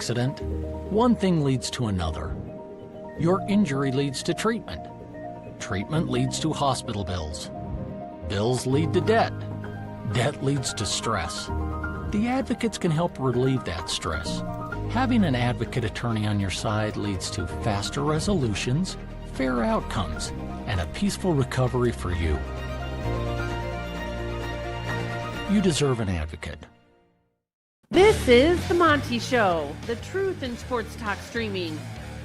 accident, one thing leads to another. Your injury leads to treatment. Treatment leads to hospital bills. Bills lead to debt. Debt leads to stress. The advocates can help relieve that stress. Having an advocate attorney on your side leads to faster resolutions, fair outcomes, and a peaceful recovery for you. You deserve an advocate. This is The Monty Show, the truth in sports talk streaming.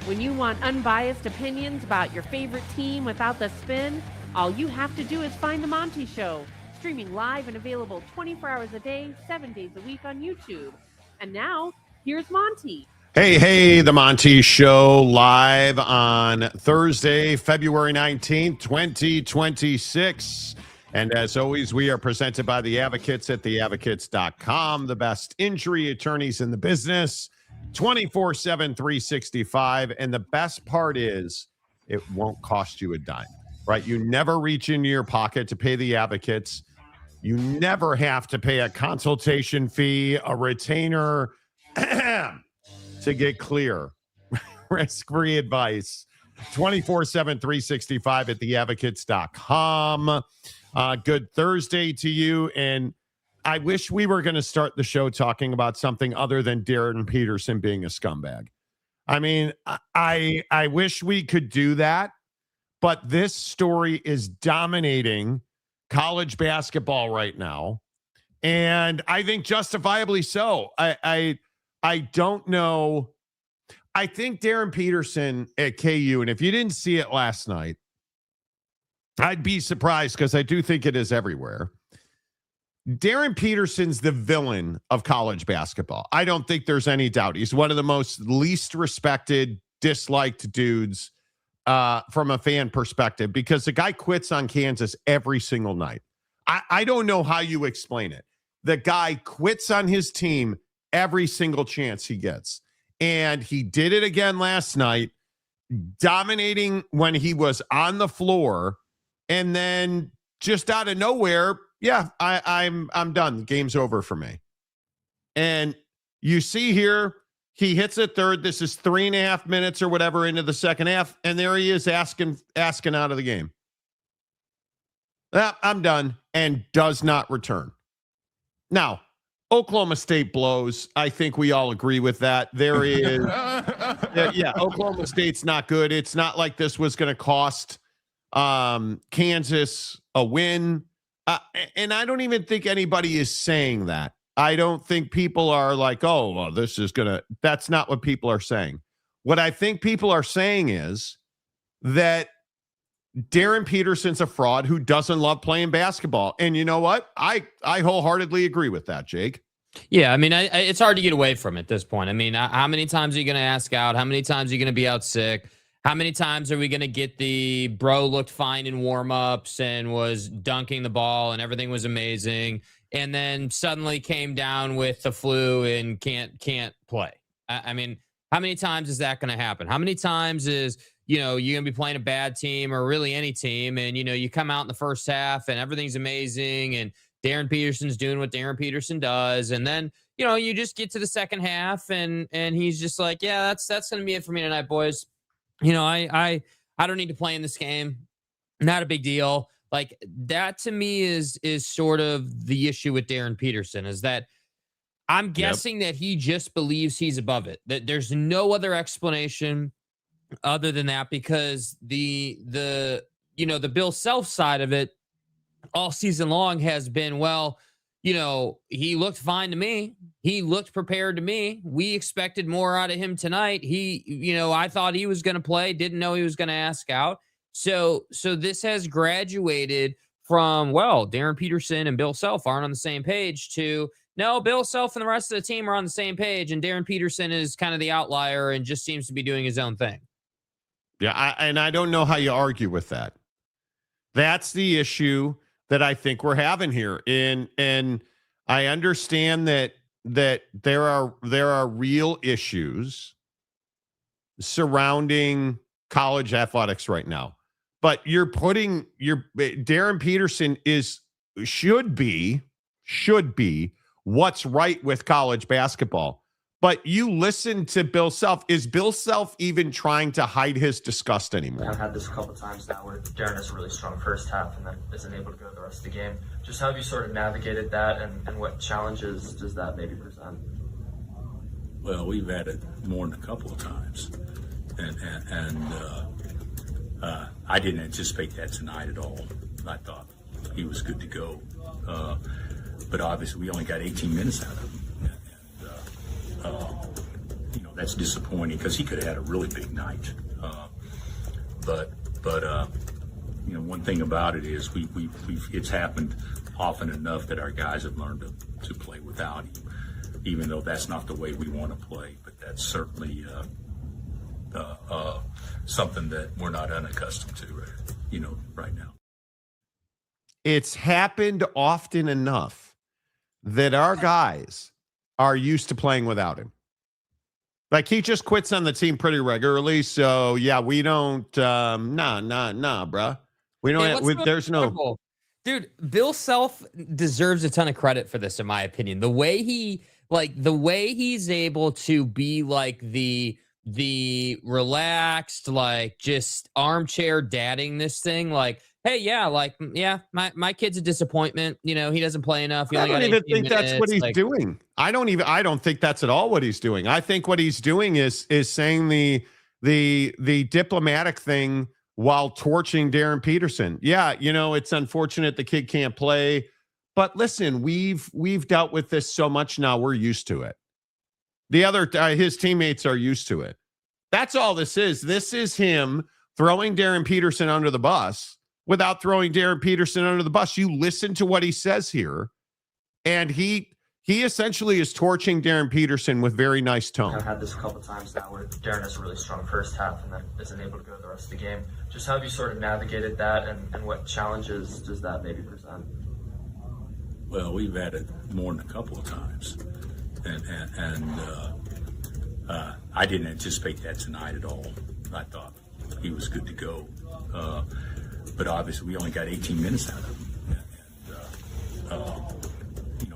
When you want unbiased opinions about your favorite team without the spin, all you have to do is find The Monty Show, streaming live and available 24 hours a day, 7 days a week on YouTube. And now, here's Monty. Hey, The Monty Show, live on Thursday, February 19th, 2026. And as always, we are presented by the Advocates at theadvocates.com, the best injury attorneys in the business, 24/7, 365. And the best part is it won't cost you a dime, right? You never reach into your pocket to pay the advocates. You never have to pay a consultation fee, a retainer to get clear, risk-free advice. 24/7, 365 at theadvocates.com. Good Thursday to you. And I wish we were going to start the show talking about something other than Darryn Peterson being a scumbag. I mean, I wish we could do that, but this story is dominating college basketball right now. And I think justifiably so. I don't know. I think Darryn Peterson at KU, and if you didn't see it last night, I'd be surprised because I do think it is everywhere. Darryn Peterson's the villain of college basketball. I don't think there's any doubt. He's one of the most least respected, disliked dudes from a fan perspective because the guy quits on Kansas every single night. I don't know how you explain it. The guy quits on his team every single chance he gets. And he did it again last night, dominating when he was on the floor. And then just out of nowhere, I'm done. The game's over for me. And you see here, he hits a third. This is 3.5 minutes or whatever into the second half. And there he is asking out of the game. I'm done, and does not return. Now, Oklahoma State blows. I think we all agree with that. There is, Oklahoma State's not good. It's not like this was going to cost Kansas a win. And I don't even think anybody is saying that. I don't think people are like, oh, well, that's not what people are saying. What I think people are saying is that Darryn Peterson's a fraud who doesn't love playing basketball. And you know what? I wholeheartedly agree with that, Jake. Yeah, I mean, it's hard to get away from it at this point. I mean, how many times are you going to ask out? How many times are you going to be out sick? How many times are we going to get the bro looked fine in warmups and was dunking the ball and everything was amazing, and then suddenly came down with the flu and can't play? I mean, how many times is that going to happen? How many times is, you're going to be playing a bad team or really any team, and, you come out in the first half and everything's amazing and Darryn Peterson's doing what Darryn Peterson does, and then, you just get to the second half and he's just like, yeah, that's going to be it for me tonight, boys. I don't need to play in this game. Not a big deal. Like, that to me is sort of the issue with Darryn Peterson, is that I'm guessing that he just believes he's above it, that there's no other explanation other than that, because the Bill Self side of it all season long has been, well, he looked fine to me. He looked prepared to me. We expected more out of him tonight. I thought he was going to play, didn't know he was going to ask out. So this has graduated from, well, Darryn Peterson and Bill Self aren't on the same page, to, no, Bill Self and the rest of the team are on the same page, and Darryn Peterson is kind of the outlier and just seems to be doing his own thing. Yeah, I don't know how you argue with that. That's the issue that I think we're having here. And I understand that there are real issues surrounding college athletics right now. But you're putting Darryn Peterson should be what's right with college basketball. But you listen to Bill Self. Is Bill Self even trying to hide his disgust anymore? I've had this a couple times now where Darryn has a really strong first half and then isn't able to go the rest of the game. Just how have you sort of navigated that, and what challenges does that maybe present? Well, we've had it more than a couple of times, and I didn't anticipate that tonight at all. I thought he was good to go, but obviously we only got 18 minutes out of him. That's disappointing because he could have had a really big night. But one thing about it is it's happened often enough that our guys have learned to play without him, even though that's not the way we want to play. But that's certainly something that we're not unaccustomed to, right now. It's happened often enough that our guys are used to playing without him. Like, he just quits on the team pretty regularly. So, yeah, we don't, bruh. We don't, there's no. Dude, Bill Self deserves a ton of credit for this, in my opinion. The way he's able to be like the relaxed, like, just armchair dadding this thing, like, hey, my kid's a disappointment. He doesn't play enough. I don't even think that's what he's doing. I don't think that's at all what he's doing. I think what he's doing is saying the diplomatic thing while torching Darryn Peterson. Yeah, it's unfortunate the kid can't play, but listen, we've dealt with this so much now, we're used to it. The other his teammates are used to it. That's all this is. This is him throwing Darryn Peterson under the bus without throwing Darryn Peterson under the bus. You listen to what he says here, and he essentially is torching Darryn Peterson with very nice tone. I've had this a couple times now where Darryn has a really strong first half and then isn't able to go the rest of the game. Just how have you sort of navigated that, and what challenges does that maybe present? Well, we've had it more than a couple of times, and I didn't anticipate that tonight at all. I thought he was good to go, but obviously we only got 18 minutes out of him.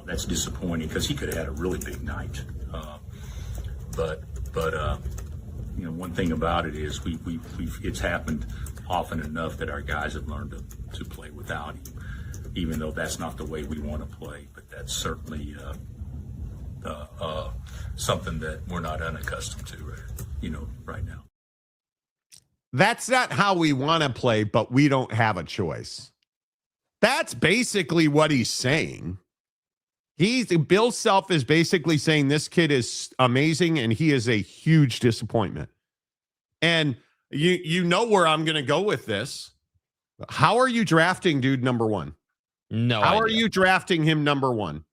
That's disappointing because he could have had a really big night. But one thing about it is it's happened often enough that our guys have learned to play without him, even though that's not the way we want to play. But that's certainly something that we're not unaccustomed to, right now. That's not how we want to play, but we don't have a choice. That's basically what he's saying. Bill Self is basically saying this kid is amazing and he is a huge disappointment. And you know where I'm going to go with this. How are you drafting dude number one? No. How are you drafting him number one?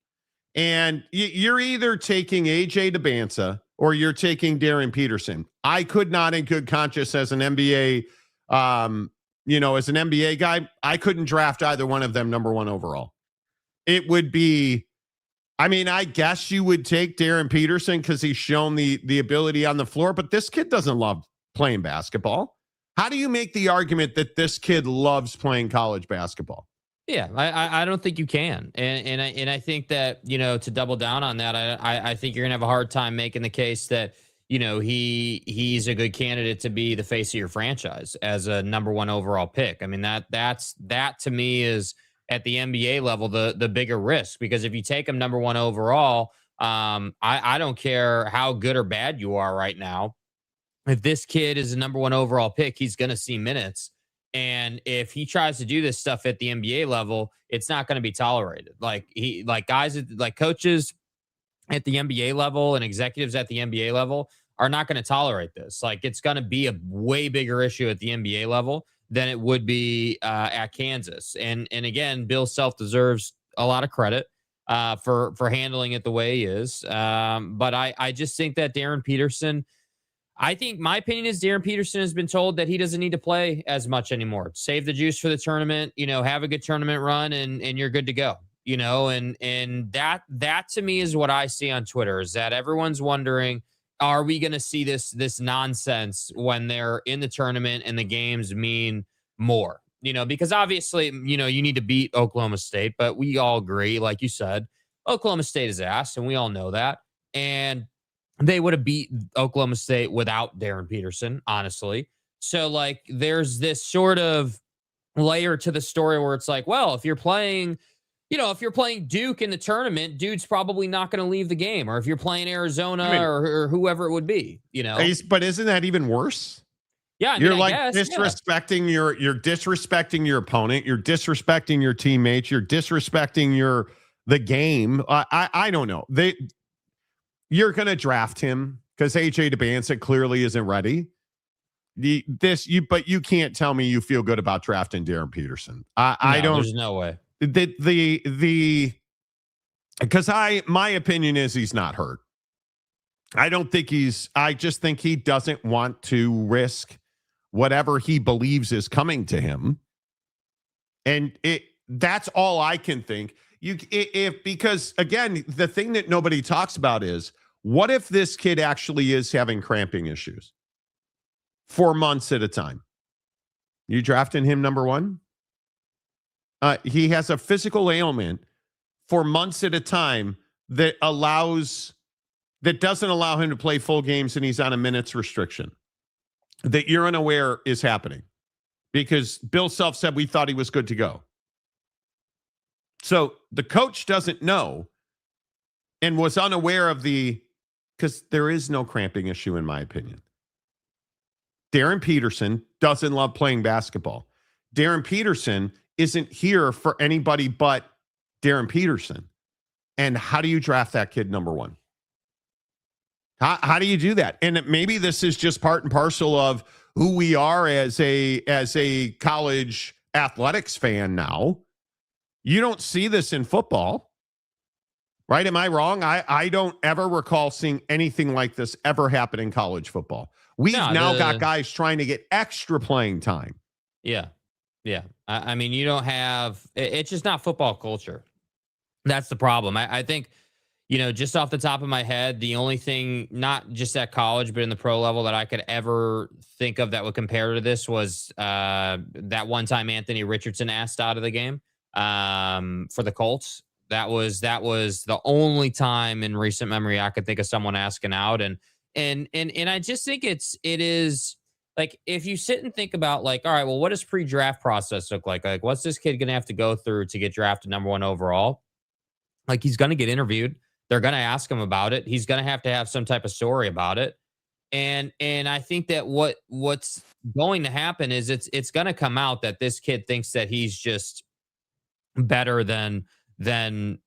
And you're either taking AJ Dybantsa or you're taking Darryn Peterson. I could not, in good conscience, as an NBA, as an NBA guy, I couldn't draft either one of them number one overall. It would be, I guess you would take Darryn Peterson because he's shown the ability on the floor, but this kid doesn't love playing basketball. How do you make the argument that this kid loves playing college basketball? Yeah, I don't think you can. And I think that, to double down on that, I think you're going to have a hard time making the case that, he's a good candidate to be the face of your franchise as a number one overall pick. That to me is at the NBA level, the bigger risk, because if you take him number one overall, I don't care how good or bad you are right now. If this kid is a number one overall pick, he's going to see minutes. And if he tries to do this stuff at the NBA level, it's not going to be tolerated. Coaches at the NBA level and executives at the NBA level are not going to tolerate this. It's going to be a way bigger issue at the NBA level than it would be at Kansas. And again, Bill Self deserves a lot of credit for handling it the way he is. But I just think that Darryn Peterson, I think my opinion is Darryn Peterson has been told that he doesn't need to play as much anymore. Save the juice for the tournament, have a good tournament run and you're good to go, and that to me is what I see on Twitter, is that everyone's wondering, are we going to see this nonsense when they're in the tournament and the games mean more, because obviously, you need to beat Oklahoma State, but we all agree, like you said, Oklahoma State is ass and we all know that. And they would have beat Oklahoma State without Darryn Peterson, honestly. So, like, there's this sort of layer to the story where it's like, well, if you're playing Duke in the tournament, dude's probably not going to leave the game. Or if you're playing Arizona or whoever it would be, But isn't that even worse? Yeah, you're disrespecting you're disrespecting your opponent. You're disrespecting your teammates. You're disrespecting the game. I don't know. You're going to draft him because AJ Dybantsa clearly isn't ready. But you can't tell me you feel good about drafting Darryn Peterson. I don't. There's no way. Because my opinion is he's not hurt. I just think he doesn't want to risk whatever he believes is coming to him. And that's all I can think. Because again, the thing that nobody talks about is, what if this kid actually is having cramping issues for months at a time? You drafting him number one? He has a physical ailment for months at a time that doesn't allow him to play full games, and he's on a minutes restriction that you're unaware is happening because Bill Self said we thought he was good to go. So the coach doesn't know and was unaware of because there is no cramping issue, in my opinion. Darryn Peterson doesn't love playing basketball. Darryn Peterson isn't here for anybody but Darryn Peterson. And how do you draft that kid number one? How do you do that? And maybe this is just part and parcel of who we are as a college athletics fan now. You don't see this in football, right? Am I wrong? I don't ever recall seeing anything like this ever happen in college football. We've now got guys trying to get extra playing time. Yeah. Yeah. I mean, you don't have, it's just not football culture. That's the problem. I think, just off the top of my head, the only thing, not just at college, but in the pro level that I could ever think of that would compare to this was that one time Anthony Richardson asked out of the game for the Colts. That was the only time in recent memory I could think of someone asking out. And I just think it is like, if you sit and think about like, all right, well, what does pre-draft process look like? Like, what's this kid going to have to go through to get drafted number one overall? Like, he's going to get interviewed. They're going to ask him about it. He's going to have some type of story about it. And I think that what's going to happen is it's going to come out that this kid thinks that he's just better than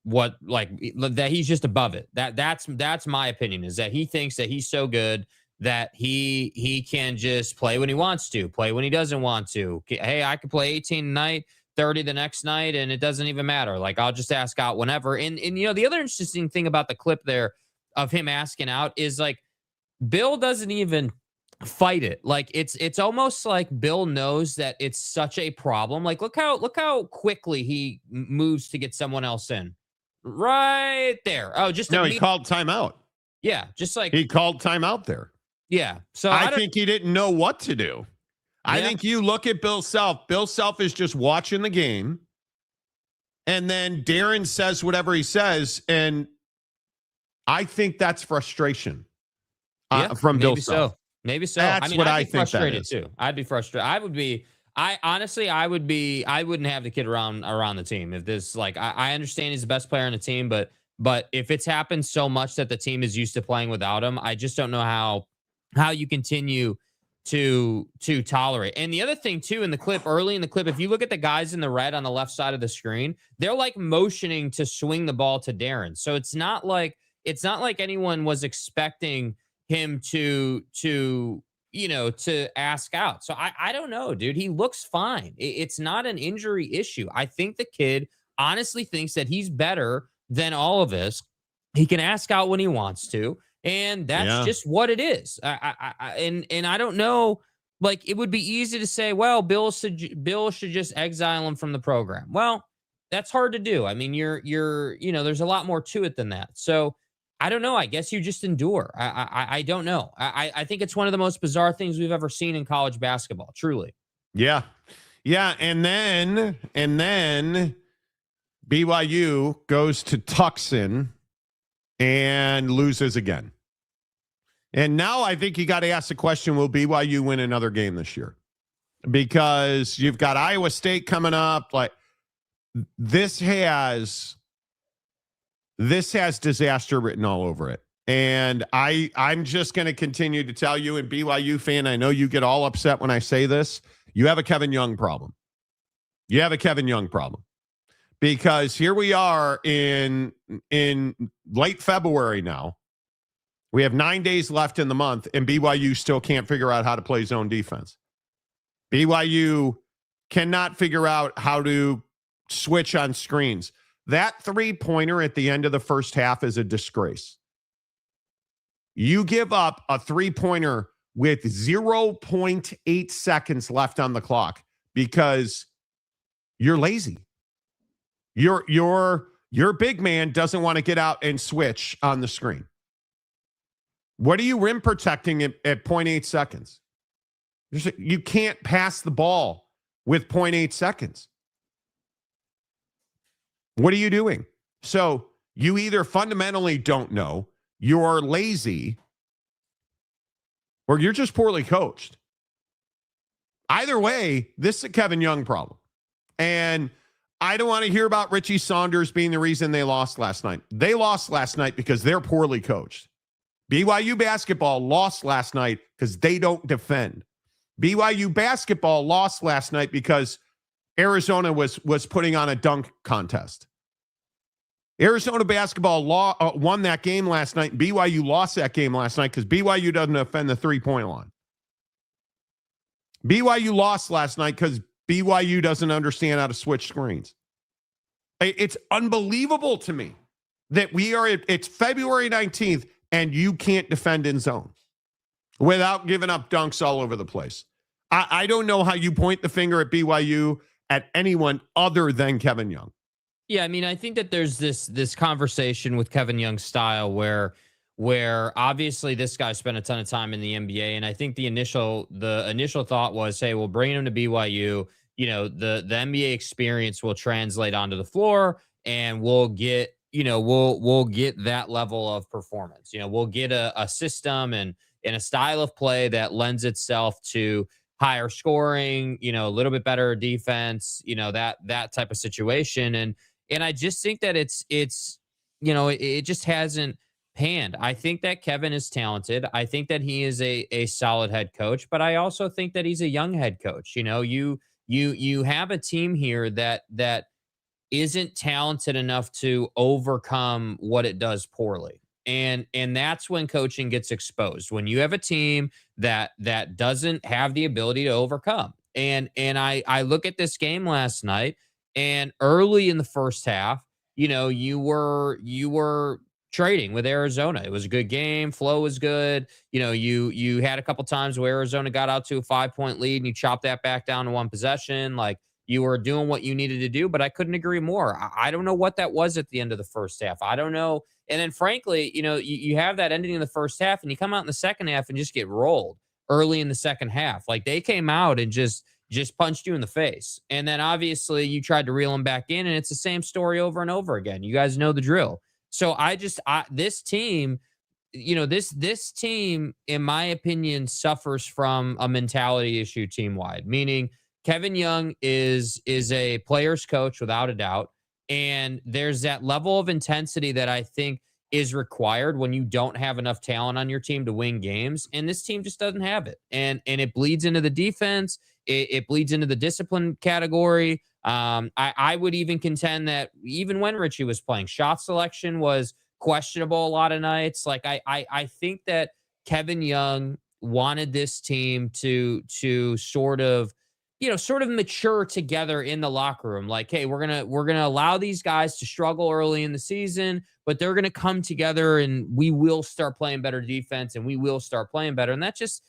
what, like, that he's just above it. That's my opinion, is that he thinks that he's so good that he can just play when he wants to, play when he doesn't want to. Hey, I could play 18 tonight, 30 the next night, and it doesn't even matter. Like, I'll just ask out whenever. And the other interesting thing about the clip there of him asking out is, like, Bill doesn't even fight it. Like, it's almost like Bill knows that it's such a problem. Like, look how quickly he moves to get someone else in. Right there. Oh, he called timeout. Yeah, just like he called timeout there. Yeah. So I think he didn't know what to do. I think you look at Bill Self. Bill Self is just watching the game. And then Darryn says whatever he says. And I think that's frustration from Bill Self. Maybe so. That's what I think that is. Too. I'd be frustrated. I wouldn't have the kid around the team. If this, like, I understand he's the best player on the team, but if it's happened so much that the team is used to playing without him, I just don't know how you continue to tolerate. And the other thing too, early in the clip, if you look at the guys in the red on the left side of the screen, they're like motioning to swing the ball to Darryn. So it's not like anyone was expecting him to ask out. So I don't know, dude. He looks fine. It's not an injury issue. I think the kid honestly thinks that he's better than all of us. He can ask out when he wants to. And that's just what it is. And I don't know, like, it would be easy to say, well, Bill should just exile him from the program. Well, that's hard to do. I mean, there's a lot more to it than that. So I don't know. I guess you just endure. I don't know. I think it's one of the most bizarre things we've ever seen in college basketball. Truly. Yeah. Yeah. And then BYU goes to Tucson and loses again. And now I think you got to ask the question, will BYU win another game this year? Because you've got Iowa State coming up. Like this has disaster written all over it. And I'm just going to continue to tell you, and BYU fan, I know you get all upset when I say this. You have a Kevin Young problem. You have a Kevin Young problem. Because here we are in late February now. We have 9 days left in the month, and BYU still can't figure out how to play zone defense. BYU cannot figure out how to switch on screens. That three-pointer at the end of the first half is a disgrace. You give up a three-pointer with 0.8 seconds left on the clock because you're lazy. Your big man doesn't want to get out and switch on the screen. What are you rim protecting at 0.8 seconds? You can't pass the ball with 0.8 seconds. What are you doing? So you either fundamentally don't know, you're lazy, or you're just poorly coached. Either way, this is a Kevin Young problem. And I don't want to hear about Richie Saunders being the reason they lost last night. They lost last night because they're poorly coached. BYU Basketball lost last night because they don't defend. BYU Basketball lost last night because Arizona was putting on a dunk contest. Arizona Basketball won that game last night. BYU lost that game last night because BYU doesn't defend the three-point line. BYU lost last night because BYU doesn't understand how to switch screens. It's unbelievable to me that it's February 19th and you can't defend in zone without giving up dunks all over the place. I don't know how you point the finger at BYU at anyone other than Kevin Young. Yeah, I mean, I think that there's this conversation with Kevin Young's style where obviously this guy spent a ton of time in the NBA, and I think the initial thought was, hey, we'll bring him to BYU. You know, the NBA experience will translate onto the floor, and we'll get that level of performance. You know, we'll get a system and a style of play that lends itself to higher scoring, you know, a little bit better defense, you know, that type of situation. And I just think that it's you know, it just hasn't panned. I think that Kevin is talented. I think that he is a solid head coach, but I also think that he's a young head coach. You know, you have a team here that isn't talented enough to overcome what it does poorly. And that's when coaching gets exposed. When you have a team that doesn't have the ability to overcome. And I look at this game last night, and early in the first half, you know, you were trading with Arizona. It was a good game. Flow was good. You know, you had a couple times where Arizona got out to a 5-point lead and you chopped that back down to one possession. Like, you were doing what you needed to do, but I couldn't agree more. I don't know what that was at the end of the first half. I don't know. And then frankly, you know, you have that ending in the first half and you come out in the second half and just get rolled early in the second half. Like, they came out and just punched you in the face. And then obviously you tried to reel them back in, and it's the same story over and over again. You guys know the drill. So this team, you know, this team, in my opinion, suffers from a mentality issue team-wide, meaning Kevin Young is a player's coach without a doubt. And there's that level of intensity that I think is required when you don't have enough talent on your team to win games. And this team just doesn't have it. And it bleeds into the defense. It bleeds into the discipline category. I would even contend that even when Richie was playing, shot selection was questionable a lot of nights. Like, I think that Kevin Young wanted this team to sort of mature together in the locker room. Like, hey, we're gonna allow these guys to struggle early in the season, but they're gonna come together and we will start playing better defense and we will start playing better. And that just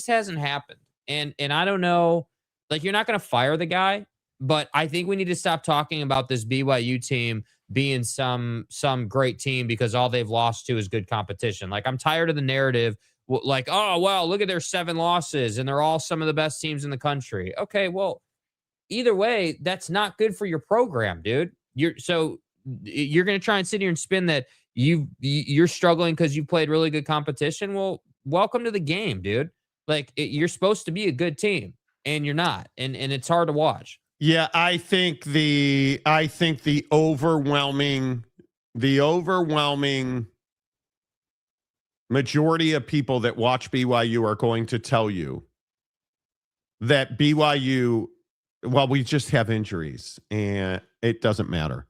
hasn't happened. And I don't know, like, you're not gonna fire the guy, but I think we need to stop talking about this BYU team being some great team because all they've lost to is good competition. Like, I'm tired of the narrative. Like, oh, well, look at their 7 losses and they're all some of the best teams in the country. Okay, well, either way, that's not good for your program, dude. You're going to try and sit here and spin that you're struggling because you played really good competition. Well, welcome to the game, dude. Like you're supposed to be a good team, and you're not, and it's hard to watch. Yeah, I think the overwhelming majority of people that watch BYU are going to tell you that BYU, well, we just have injuries and it doesn't matter.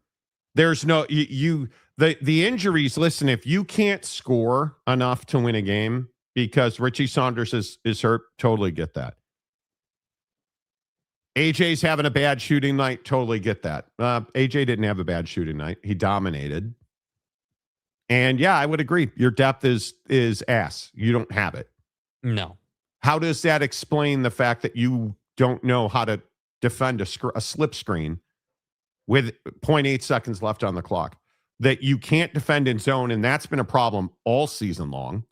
There's no the injuries. Listen, if you can't score enough to win a game because Richie Saunders is hurt, totally get that. AJ's having a bad shooting night, totally get that. AJ didn't have a bad shooting night. He dominated. And yeah, I would agree. Your depth is ass. You don't have it. No. How does that explain the fact that you don't know how to defend a slip screen with 0.8 seconds left on the clock? That you can't defend in zone, and that's been a problem all season long.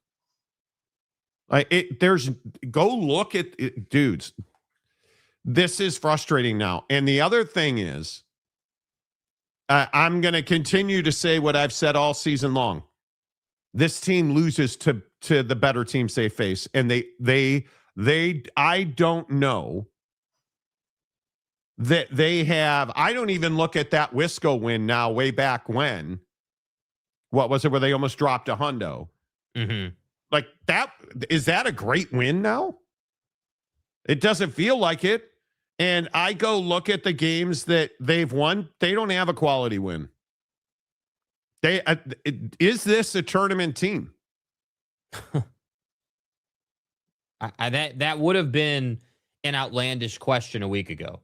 Go look at it, dudes. This is frustrating now. And the other thing is, I'm going to continue to say what I've said all season long. This team loses to the better teams they face, and I don't know that they have. I don't even look at that Wisco win now. Way back when, what was it? Where they almost dropped a hundo. Mm-hmm. Like that, is that a great win now? It doesn't feel like it. And I go look at the games that they've won. They don't have a quality win. Is this a tournament team? That would have been an outlandish question a week ago,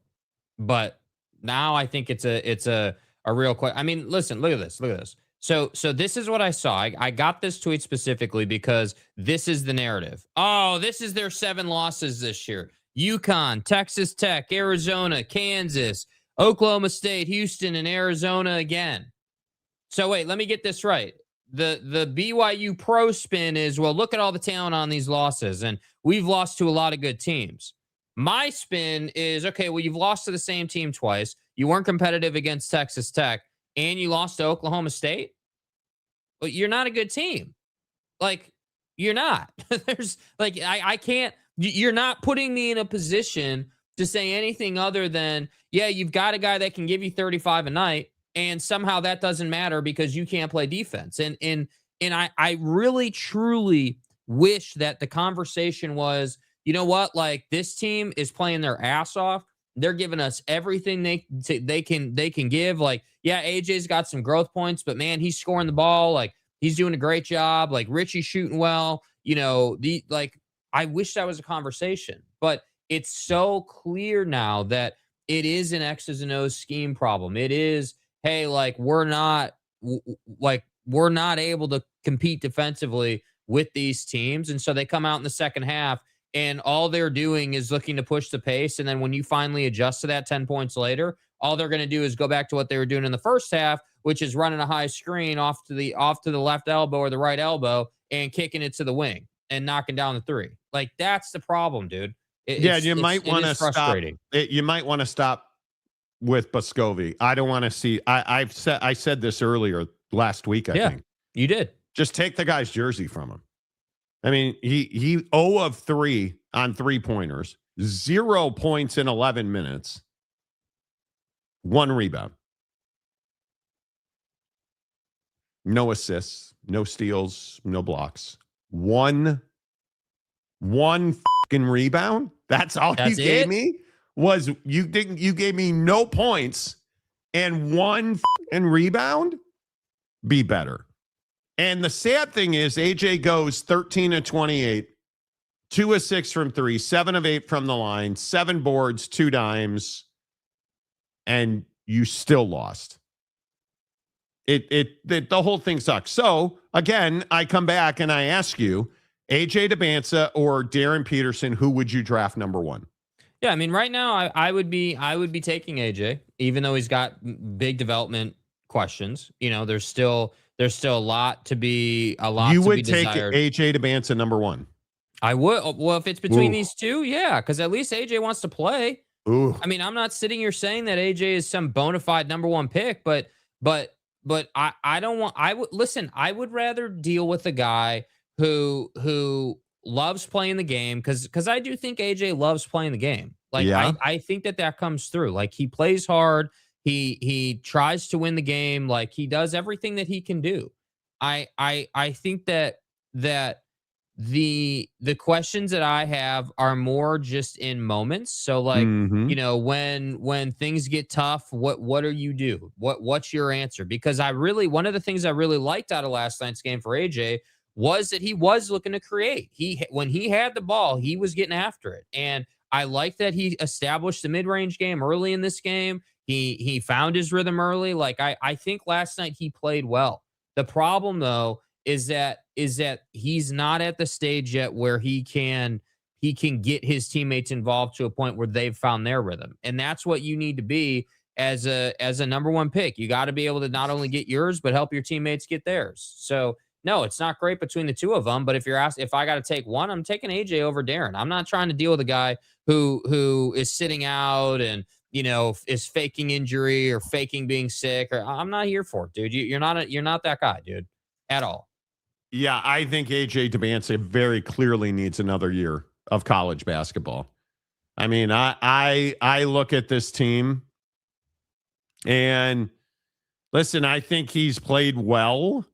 but now I think it's a real question. I mean, listen, look at this. So this is what I saw. I got this tweet specifically because this is the narrative. Oh, this is their 7 losses this year. UConn, Texas Tech, Arizona, Kansas, Oklahoma State, Houston, and Arizona again. So wait, let me get this right. The BYU pro spin is, well, look at all the talent on these losses, and we've lost to a lot of good teams. My spin is, okay, well, you've lost to the same team twice. You weren't competitive against Texas Tech, and you lost to Oklahoma State. But you're not a good team. Like, you're not. There's like, I can't. You're not putting me in a position to say anything other than, yeah, you've got a guy that can give you 35 a night, and somehow that doesn't matter because you can't play defense. And I really, truly wish that the conversation was, you know what, like this team is playing their ass off. They're giving us everything they can give. Like, yeah, AJ's got some growth points, but man, he's scoring the ball. Like, he's doing a great job. Like, Richie's shooting well. You know, I wish that was a conversation, but it's so clear now that it is an X's and O's scheme problem. It is, hey, like we're not able to compete defensively with these teams. And so they come out in the second half and all they're doing is looking to push the pace. And then when you finally adjust to that 10 points later, all they're going to do is go back to what they were doing in the first half, which is running a high screen off to the left elbow or the right elbow and kicking it to the wing and knocking down the 3. Like, that's the problem, dude. You might want to stop. You might want to stop with Boscovi. I don't want to see. I said this earlier last week. I think you did. Just take the guy's jersey from him. I mean, he 0 of 3 on 3-pointers, 0 points in 11 minutes, 1 rebound, no assists, no steals, no blocks, one fucking rebound. That's all you gave me. Was you gave me no points and 1 fucking rebound? Be better. And the sad thing is, AJ goes 13 of 28, 2 of 6 from 3, 7 of 8 from the line, 7 boards, 2 dimes, and you still lost. The whole thing sucks. So again, I come back and I ask you, AJ Dybantsa or Darryn Peterson, who would you draft number 1? Yeah, I mean, right now I would be taking AJ, even though he's got big development questions. You know, there's still a lot to be desired. You would take AJ Dybantsa number 1. I would. Well, if it's between these two, yeah, because at least AJ wants to play. Ooh. I mean, I'm not sitting here saying that AJ is some bona fide number 1 pick, but I don't want. I would rather deal with a guy who loves playing the game, because I do think AJ loves playing the game. Like, Yeah. I think that comes through. Like, he plays hard. He tries to win the game. Like, he does everything that he can do. I think that the questions that I have are more just in moments. So, like, Mhm. when things get tough, what do you do? What's your answer? Because one of the things I really liked out of last night's game for AJ was that he was looking to create. When he had the ball, he was getting after it. And I like that he established the mid-range game early in this game. He found his rhythm early. Like, I think last night he played well. The problem, though, is that he's not at the stage yet where he can get his teammates involved to a point where they've found their rhythm. And that's what you need to be as a number one pick. You got to be able to not only get yours, but help your teammates get theirs. So no, it's not great between the two of them. But if you're asked if I got to take one, I'm taking AJ over Darryn. I'm not trying to deal with a guy who is sitting out and is faking injury or faking being sick. Or I'm not here for it, dude. You're not that guy, dude, at all. Yeah, I think AJ Dybantsa very clearly needs another year of college basketball. I mean, I look at this team and listen, I think he's played well,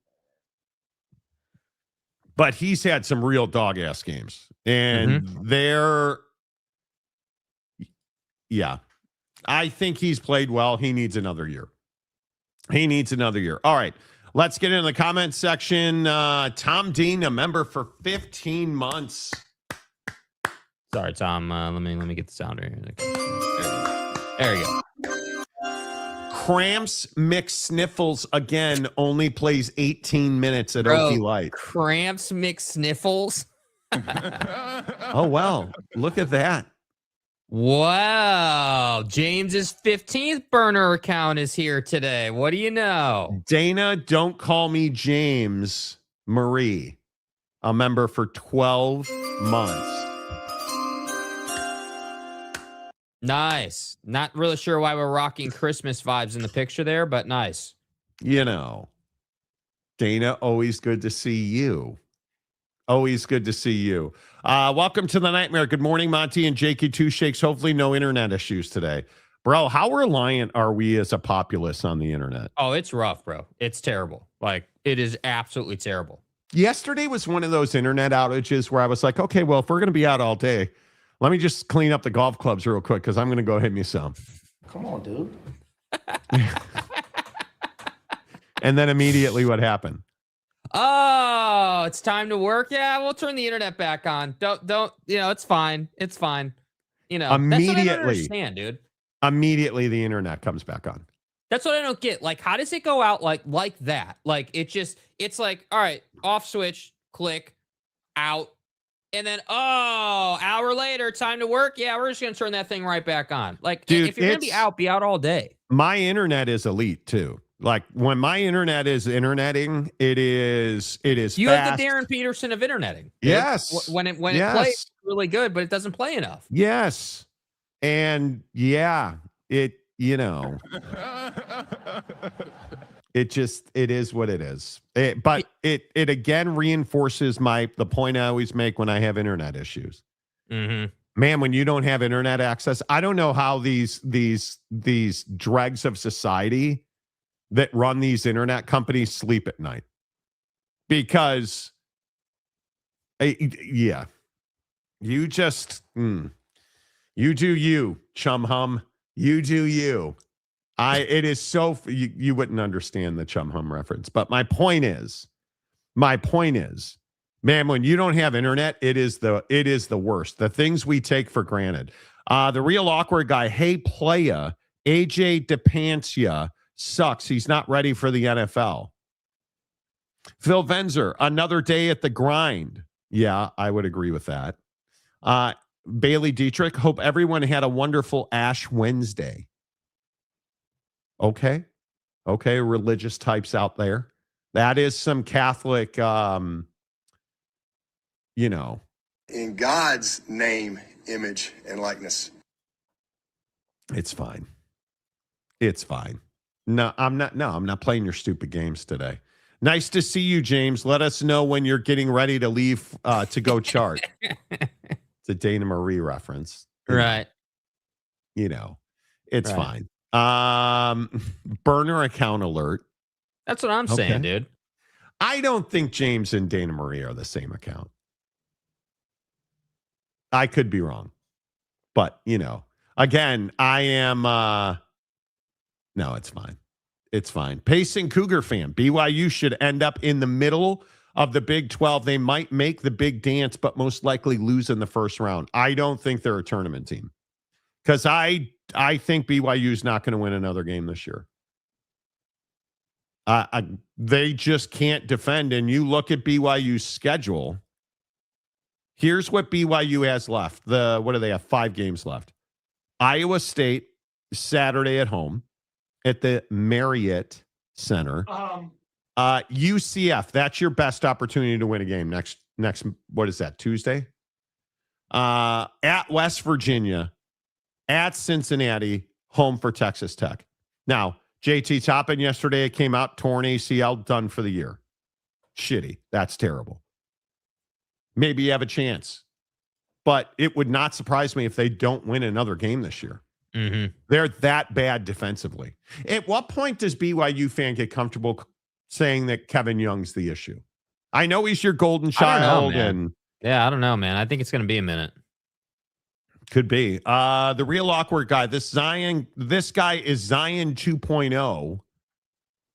but he's had some real dog-ass games. And I think he's played well. He needs another year. All right. Let's get into the comments section. Tom Dean, a member for 15 months. Sorry, Tom. Let me get the sounder here. There you go. Cramps McSniffles again only plays 18 minutes at Okie Light. Cramps McSniffles. Oh, wow. Look at that. Wow. James's 15th burner account is here today. What do you know? Dana, don't call me James. Marie, a member for 12 months. Nice. Not really sure why we're rocking Christmas vibes in the picture there, but nice. Dana, always good to see you. Always good to see you. Welcome to the nightmare. Good morning, Monty and Jakey Two Shakes. Hopefully no internet issues today. Bro, how reliant are we as a populace on the internet? Oh, it's rough, bro. It's terrible. Like, it is absolutely terrible. Yesterday was one of those internet outages where I was like, okay, well, if we're going to be out all day, let me just clean up the golf clubs real quick because I'm going to go hit me some. Come on, dude. And then immediately what happened? Oh, it's time to work. Yeah, we'll turn the internet back on. Don't. It's fine. It's fine. Immediately. That's what I don't understand, dude. Immediately the internet comes back on. That's what I don't get. Like, how does it go out like that? Like, it's like, all right, off switch, click, out, and then hour later, time to work. Yeah, we're just gonna turn that thing right back on. Like, dude, if you're gonna be out all day. My internet is elite too. Like, when my internet is interneting, it is You fast. have the Darryn Peterson of interneting. Yes. When it plays, it's really good, but it doesn't play enough. Yes. And yeah, it is what it is. But it again reinforces the point I always make when I have internet issues. Mm-hmm. Man, when you don't have internet access, I don't know how these dregs of society that run these internet companies sleep at night. Because, you just, you do you, chum hum. You do you. It is so, you wouldn't understand the chum hum reference. But my point is, man, when you don't have internet, it is the worst. The things we take for granted. The real awkward guy, hey, playa, AJ Dybantsa sucks. He's not ready for the NFL. Phil Venzer, another day at the grind. Yeah, I would agree with that. Bailey Dietrich, hope everyone had a wonderful Ash Wednesday. Okay, religious types out there. That is some Catholic, in God's name, image, and likeness. It's fine. No, I'm not playing your stupid games today. Nice to see you, James. Let us know when you're getting ready to leave to go chart. It's a Dana Marie reference. Right. It's Right. fine. Burner account alert. That's what I'm saying, dude. I don't think James and Dana Marie are the same account. I could be wrong. But, again, I am no, it's fine. It's fine. Pacing Cougar fan. BYU should end up in the middle of the Big 12. They might make the big dance, but most likely lose in the first round. I don't think they're a tournament team because I think BYU is not going to win another game this year. They just can't defend. And you look at BYU's schedule. Here's what BYU has left. What do they have? 5 games left. Iowa State, Saturday at home at the Marriott Center. UCF, that's your best opportunity to win a game next, what is that, Tuesday? At West Virginia, at Cincinnati, home for Texas Tech. Now, JT Toppin yesterday, it came out, torn ACL, done for the year. Shitty. That's terrible. Maybe you have a chance. But it would not surprise me if they don't win another game this year. Mm-hmm. They're that bad defensively. At what point does BYU fan get comfortable saying that Kevin Young's the issue? I know he's your golden child. I don't know, man. I think it's going to be a minute. Could be. The real awkward guy, this guy is Zion 2.0,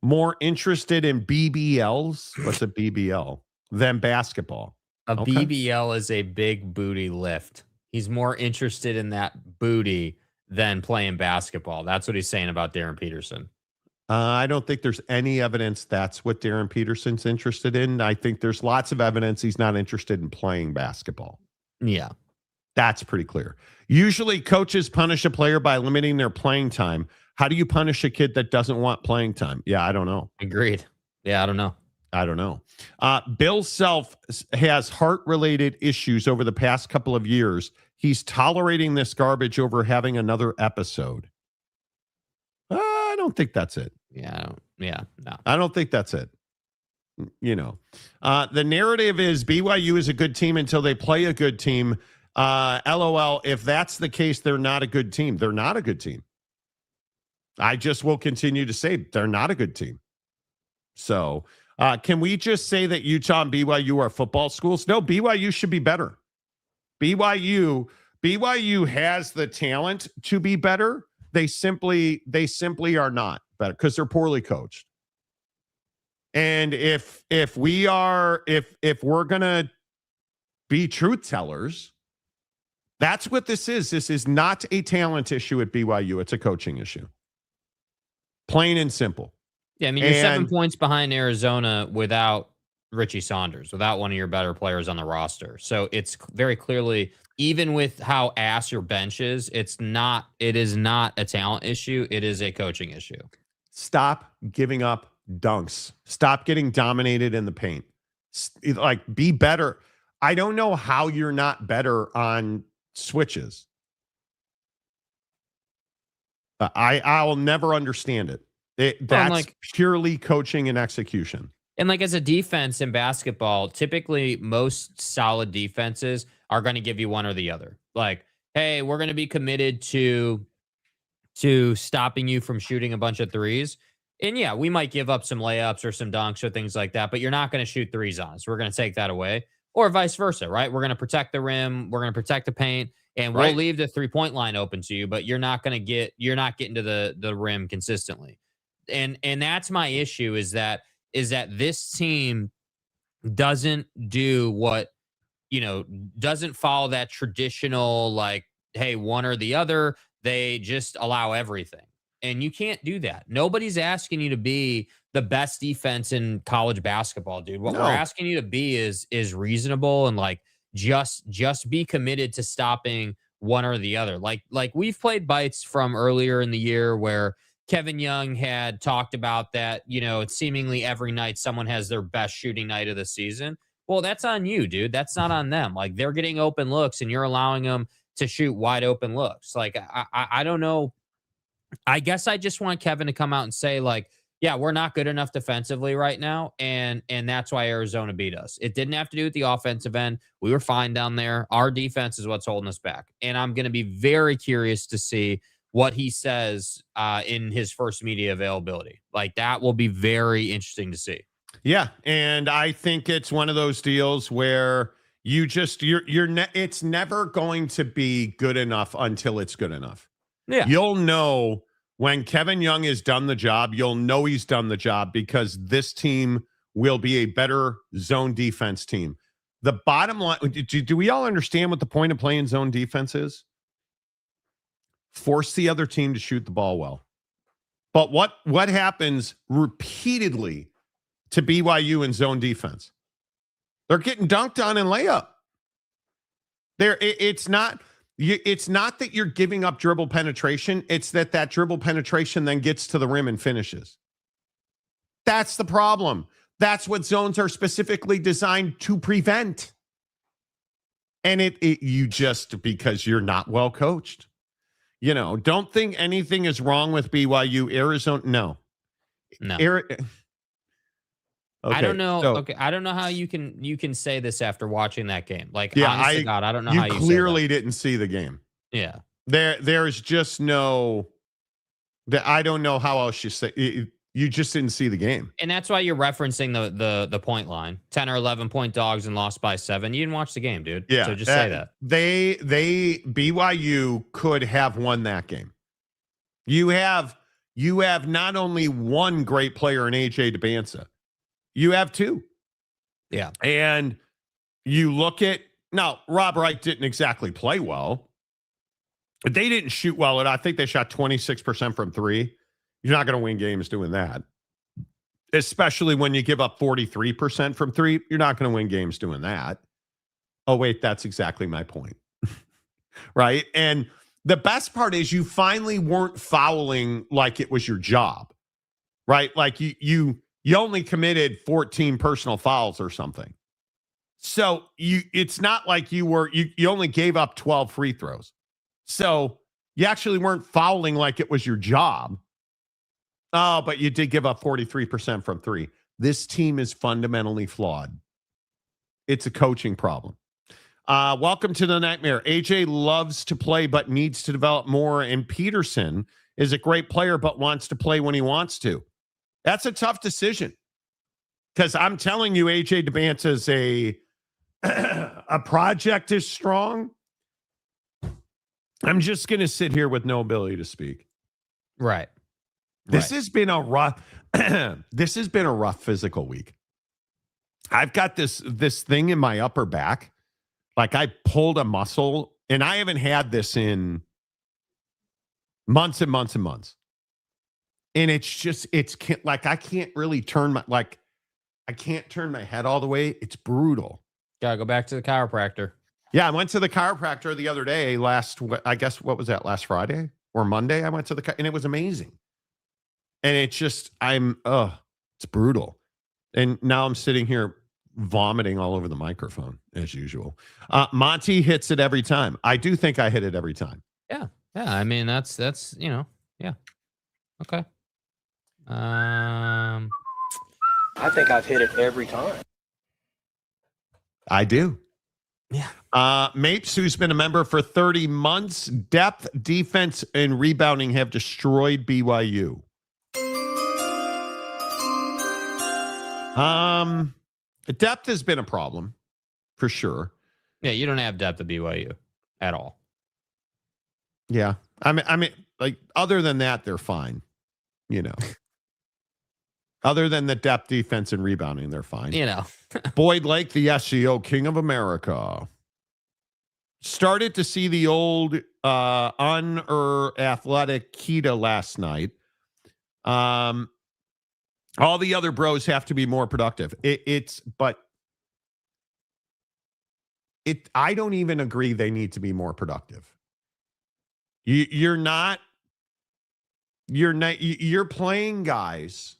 more interested in BBLs. What's a BBL? Than basketball. BBL is a big booty lift. He's more interested in that booty than playing basketball. That's what he's saying about Darryn Peterson. I don't think there's any evidence that's what Darryn Peterson's interested in. I think there's lots of evidence he's not interested in playing basketball. Yeah. That's pretty clear. Usually coaches punish a player by limiting their playing time. How do you punish a kid that doesn't want playing time? Yeah, I don't know. Agreed. Yeah, I don't know. Bill Self has heart-related issues over the past couple of years. He's tolerating this garbage over having another episode. I don't think that's it. No. I don't think that's it. The narrative is BYU is a good team until they play a good team. LOL, if that's the case, they're not a good team. They're not a good team. I just will continue to say they're not a good team. So can we just say that Utah and BYU are football schools? No, BYU should be better. BYU has the talent to be better. They simply are not better because they're poorly coached. And if we're gonna be truth tellers, that's what this is. This is not a talent issue at BYU. It's a coaching issue. Plain and simple. Yeah, I mean, you're 7 points behind Arizona without Richie Saunders, without one of your better players on the roster. So it's very clearly, even with how ass your bench is, it is not a talent issue. It is a coaching issue. Stop giving up dunks. Stop getting dominated in the paint. Be better. I don't know how you're not better on switches. I'll never understand it. That's purely coaching and execution. And as a defense in basketball, typically most solid defenses are going to give you one or the other. Hey, we're going to be committed to stopping you from shooting a bunch of threes. And yeah, we might give up some layups or some dunks or things like that, but you're not going to shoot threes on us. We're going to take that away. Or vice versa, right? We're going to protect the rim. We're going to protect the paint. And we'll leave the 3-point line open to you, but you're not getting to the rim consistently. And that's my issue is that this team doesn't do what, doesn't follow that traditional, hey, one or the other. They just allow everything. And you can't do that. Nobody's asking you to be the best defense in college basketball, dude. What we're asking you to be is reasonable and just be committed to stopping one or the other. Like we've played bites from earlier in the year where Kevin Young had talked about that, it's seemingly every night someone has their best shooting night of the season. Well, that's on you, dude. That's not on them. They're getting open looks and you're allowing them to shoot wide open looks. I don't know. I guess I just want Kevin to come out and say, yeah, we're not good enough defensively right now, and that's why Arizona beat us. It didn't have to do with the offensive end. We were fine down there. Our defense is what's holding us back. And I'm going to be very curious to see what he says in his first media availability. Like, that will be very interesting to see. Yeah, and I think it's one of those deals where it's never going to be good enough until it's good enough. Yeah. You'll know when Kevin Young has done the job, you'll know he's done the job because this team will be a better zone defense team. The bottom line, do we all understand what the point of playing zone defense is? Force the other team to shoot the ball well. But what happens repeatedly to BYU in zone defense? They're getting dunked on in layup. It's not that you're giving up dribble penetration. It's that dribble penetration then gets to the rim and finishes. That's the problem. That's what zones are specifically designed to prevent. And you just, because you're not well coached. Don't think anything is wrong with BYU. Arizona, no. Okay, I don't know. So, okay, I don't know how you can say this after watching that game. Like, yeah, honest to God, I don't know how you clearly say that. didn't see the game. Yeah, there's just no. I don't know how else you say. You just didn't see the game, and that's why you're referencing the point line, 10 or 11 point dogs and lost by 7. You didn't watch the game, dude. Yeah, so just say that. BYU could have won that game. You have not only one great player in AJ Dybantsa, you have 2. Yeah, and you look at now. Rob Wright didn't exactly play well, but they didn't shoot well. And I think they shot 26% from 3. You're not going to win games doing that, especially when you give up 43% from 3. You're not going to win games doing that. Oh, wait, that's exactly my point. Right? And the best part is you finally weren't fouling like it was your job, right? Like you only committed 14 personal fouls or something. So it's not like you only gave up 12 free throws. So you actually weren't fouling like it was your job. Oh, but you did give up 43% from 3. This team is fundamentally flawed. It's a coaching problem. Welcome to the nightmare. AJ loves to play but needs to develop more, and Peterson is a great player but wants to play when he wants to. That's a tough decision because I'm telling you, AJ Dybantsa is a project is strong. I'm just going to sit here with no ability to speak. right. This has been a rough. This has been a rough physical week. I've got this thing in my upper back, like I pulled a muscle, and I haven't had this in months and months and months. And like I can't really I can't turn my head all the way. It's brutal. Gotta go back to the chiropractor. Yeah, I went to the chiropractor the other day. Last Friday or Monday? I went to and it was amazing. And it's just, it's brutal. And now I'm sitting here vomiting all over the microphone as usual. Monty hits it every time. I do think I hit it every time. Yeah. Yeah. I mean, that's, yeah. Okay. I think I've hit it every time. I do. Yeah. Mapes, who's been a member for 30 months, depth, defense, and rebounding have destroyed BYU. Depth has been a problem for sure. Yeah, you don't have depth at BYU at all. Yeah. I mean, like, other than that, they're fine. Other than the depth, defense, and rebounding, they're fine. Boyd Lake, the SEO King of America. Started to see the old athletic Keita last night. All the other bros have to be more productive. I don't even agree they need to be more productive. You're playing guys,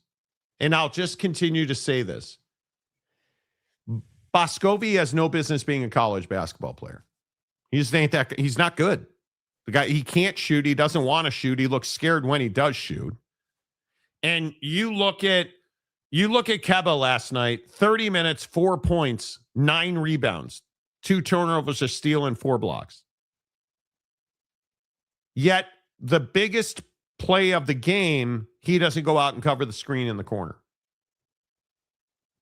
and I'll just continue to say this. Boscovi has no business being a college basketball player. He just ain't that. He's not good. The guy, he can't shoot. He doesn't want to shoot. He looks scared when he does shoot. And you look at Keba last night, 30 minutes, 4 points, 9 rebounds, 2 turnovers, a steal, and 4 blocks. Yet the biggest play of the game, he doesn't go out and cover the screen in the corner.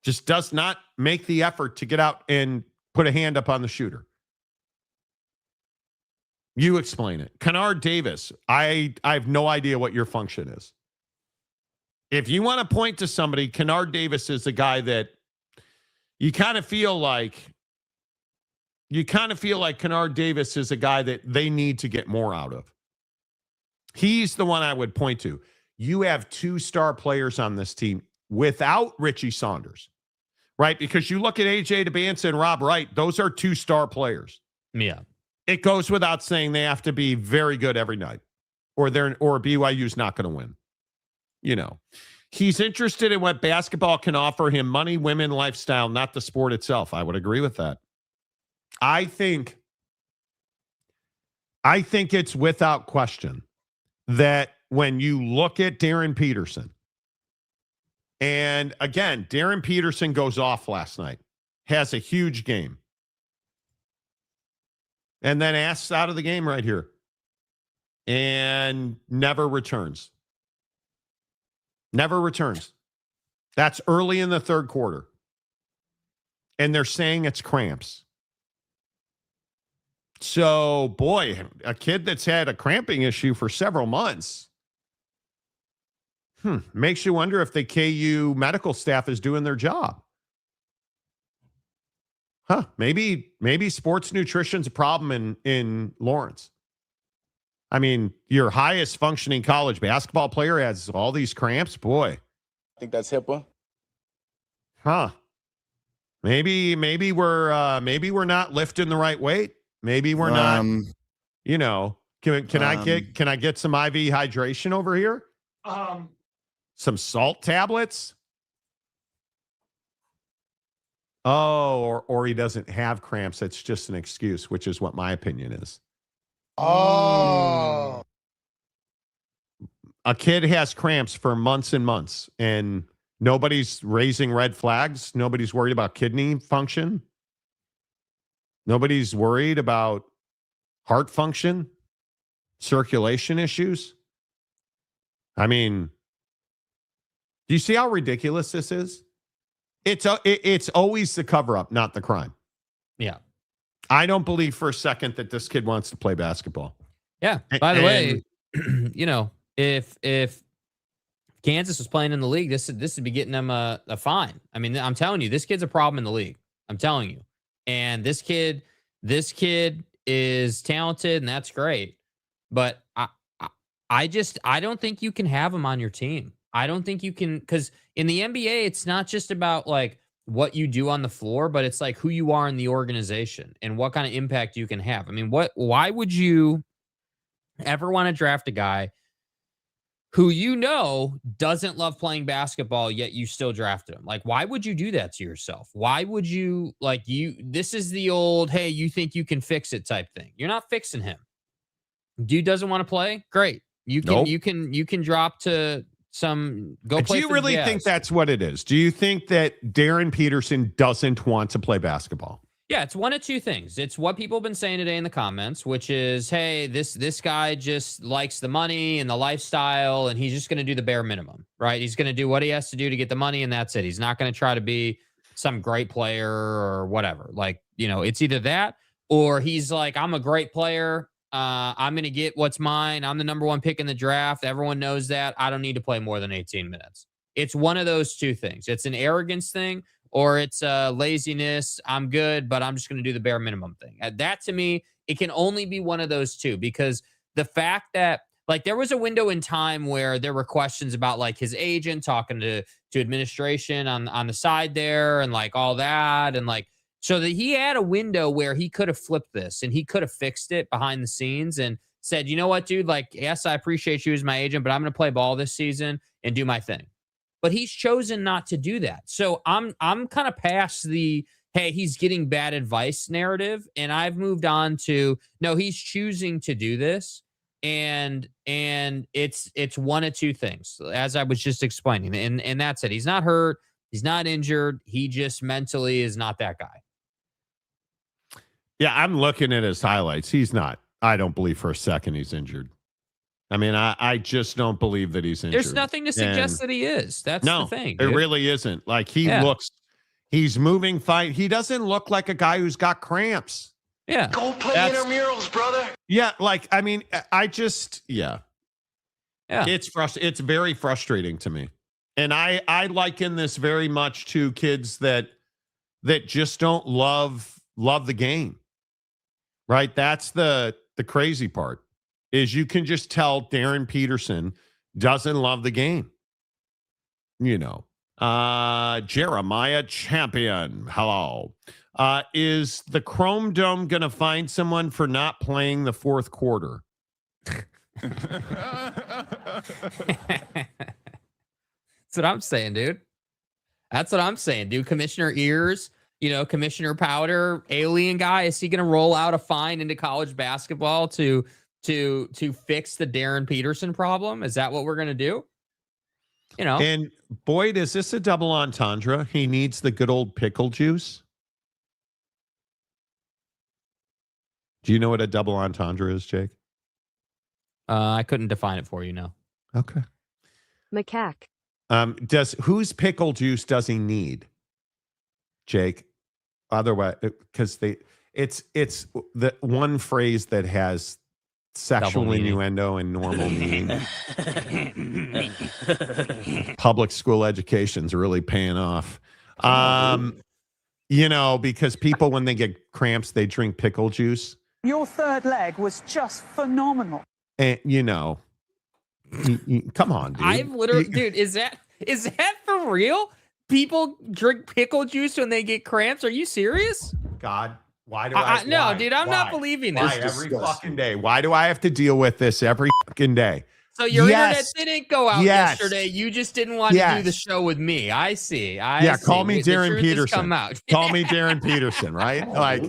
Just does not make the effort to get out and put a hand up on the shooter. You explain it. Kennard Davis, I have no idea what your function is. If you want to point to somebody, Kennard Davis is the guy that you kind of feel like Kennard Davis is a guy that they need to get more out of. He's the one I would point to. You have 2 star players on this team without Richie Saunders, right? Because you look at AJ Dybantsa and Rob Wright, those are 2 star players. Yeah. It goes without saying they have to be very good every night, or BYU's not going to win. You know, he's interested in what basketball can offer him: money, women, lifestyle, not the sport itself. I would agree with that. I think it's without question that when you look at Darryn Peterson, and again, Darryn Peterson goes off last night, has a huge game, and then asks out of the game right here and never returns. Never returns. That's early in the third quarter. And they're saying it's cramps. So, boy, a kid that's had a cramping issue for several months. Makes you wonder if the KU medical staff is doing their job. Maybe sports nutrition's a problem in Lawrence. I mean, your highest functioning college basketball player has all these cramps. Boy, I think that's HIPAA. Maybe we're not lifting the right weight. Maybe we're not. You know, can I get some IV hydration over here? Some salt tablets. Oh, or he doesn't have cramps. It's just an excuse, which is what my opinion is. Oh. A kid has cramps for months and months, and nobody's raising red flags. Nobody's worried about kidney function. Nobody's worried about heart function, circulation issues. I mean, do you see how ridiculous this is? It's always the cover-up, not the crime. Yeah. I don't believe for a second that this kid wants to play basketball. Yeah. By the way, you know, if Kansas was playing in the league, this would be getting them a fine. I mean, I'm telling you, this kid's a problem in the league. I'm telling you. And this kid is talented, and that's great. But I don't think you can have him on your team. I don't think you can, because in the NBA, it's not just about like what you do on the floor, but it's like who you are in the organization and what kind of impact you can have. I mean, why would you ever want to draft a guy who you know doesn't love playing basketball, yet you still drafted him? Like, why would you do that to yourself? Why would you, this is the old, hey, you think you can fix it type thing. You're not fixing him. Dude doesn't want to play? Great. You can drop to some go play. Do you really think that's what it is? Do you think that Darryn Peterson doesn't want to play basketball? Yeah, it's one of two things. It's what people have been saying today in the comments, which is, hey, this guy just likes the money and the lifestyle, and he's just going to do the bare minimum, right? He's going to do what he has to do to get the money, and that's it. He's not going to try to be some great player or whatever. Like, you know, it's either that or he's like, I'm a great player. I'm going to get what's mine. I'm the number 1 pick in the draft. Everyone knows that. I don't need to play more than 18 minutes. It's one of those two things. It's an arrogance thing, or it's laziness. I'm good, but I'm just going to do the bare minimum thing. That, to me, it can only be one of those two, because the fact that, like, there was a window in time where there were questions about, like, his agent talking to administration on the side there and, like, all that. And, like, so that he had a window where he could have flipped this and he could have fixed it behind the scenes and said, you know what, dude, like, yes, I appreciate you as my agent, but I'm going to play ball this season and do my thing. But he's chosen not to do that. So I'm kind of past the, hey, he's getting bad advice narrative. And I've moved on to, no, he's choosing to do this. and it's one of two things, as I was just explaining, and that's it. He's not hurt, he's not injured, he just mentally is not that guy. Yeah, I'm looking at his highlights. He's not. I don't believe for a second he's injured. I mean, I just don't believe that he's injured. There's nothing to suggest that he is. That's the thing, it dude. really isn't. Like, he's moving fine. He doesn't look like a guy who's got cramps. Yeah. Go play intramurals, brother. Yeah, like, I mean, yeah. It's very frustrating to me. And I liken this very much to kids that just don't love the game. Right? That's the crazy part, is you can just tell Darryn Peterson doesn't love the game. You know. Jeremiah Champion. Hello. Is the Chrome Dome going to find someone for not playing the fourth quarter? That's what I'm saying, dude. That's what I'm saying, dude. Commissioner Ears, Commissioner Powder, alien guy, is he going to roll out a fine into college basketball to fix the Darryn Peterson problem? Is that what we're going to do? And Boyd, is this a double entendre? He needs the good old pickle juice. Do you know what a double entendre is, Jake? I couldn't define it for you, no. Okay. Macaque. Whose pickle juice does he need, Jake? Otherwise, because it's the one phrase that has sexual innuendo and normal meaning. Public school education's really paying off. Because people, when they get cramps, they drink pickle juice. Your third leg was just phenomenal. And come on, dude. I've literally, dude, is that for real? People drink pickle juice when they get cramps? Are you serious? God, why do I? No, dude, I'm not believing this. Why every fucking day? Why do I have to deal with this every fucking day? So your internet didn't go out yesterday. You just didn't want to do the show with me. I see. Call me Darryn Peterson. Come out. Call me Darryn Peterson, right? Like,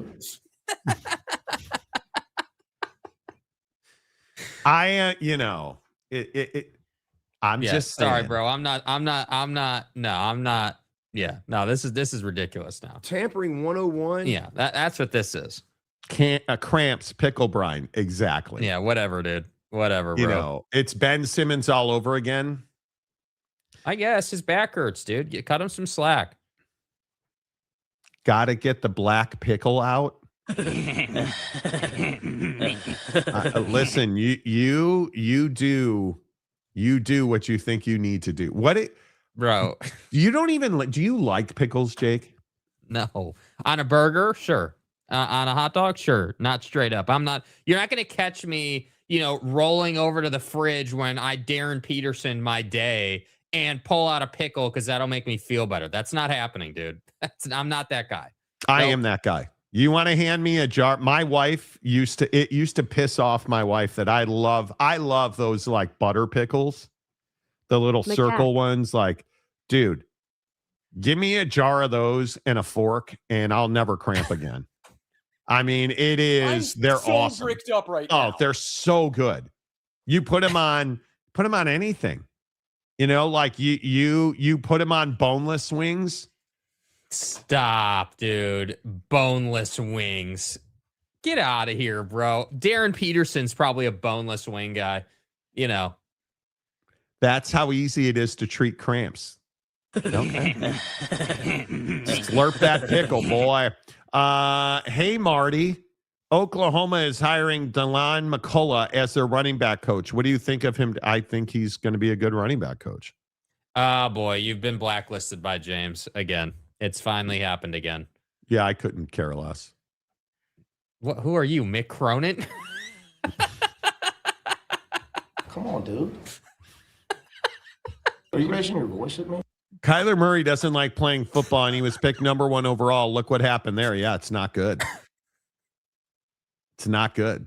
I'm just saying. Sorry, bro. I'm not. Yeah, no, this is ridiculous now. Tampering 101. Yeah, that's what this is. Cramps, pickle brine. Exactly. Yeah, whatever, dude. Whatever, bro. It's Ben Simmons all over again. I guess his back hurts, dude. You cut him some slack. Got to get the black pickle out. Listen, you do what you think you need to do. Bro, do you like pickles, Jake? No. On a burger, sure. On a hot dog, sure. Not straight up. You're not going to catch me, rolling over to the fridge when I Darryn Peterson my day and pull out a pickle because that'll make me feel better. That's not happening, dude. I'm not that guy. I am that guy. You want to hand me a jar? My wife used to piss off my wife that I love those like butter pickles, the little circle ones. Like, dude, give me a jar of those and a fork and I'll never cramp again. I mean, they're so awesome. Bricked up right now. Oh, they're so good. You put them on anything, like you put them on boneless wings. Stop, dude. Boneless wings. Get out of here, bro. Darryn Peterson's probably a boneless wing guy. That's how easy it is to treat cramps. Okay. Slurp that pickle, boy. Hey, Marty. Oklahoma is hiring Delon McCullough as their running back coach. What do you think of him? I think he's going to be a good running back coach. Oh, boy. You've been blacklisted by James again. It's finally happened again. Yeah, I couldn't care less. What? Who are you, Mick Cronin? Come on, dude. Are you raising your voice at me? Kyler Murray doesn't like playing football, and he was picked number 1 overall. Look what happened there. Yeah, it's not good. It's not good.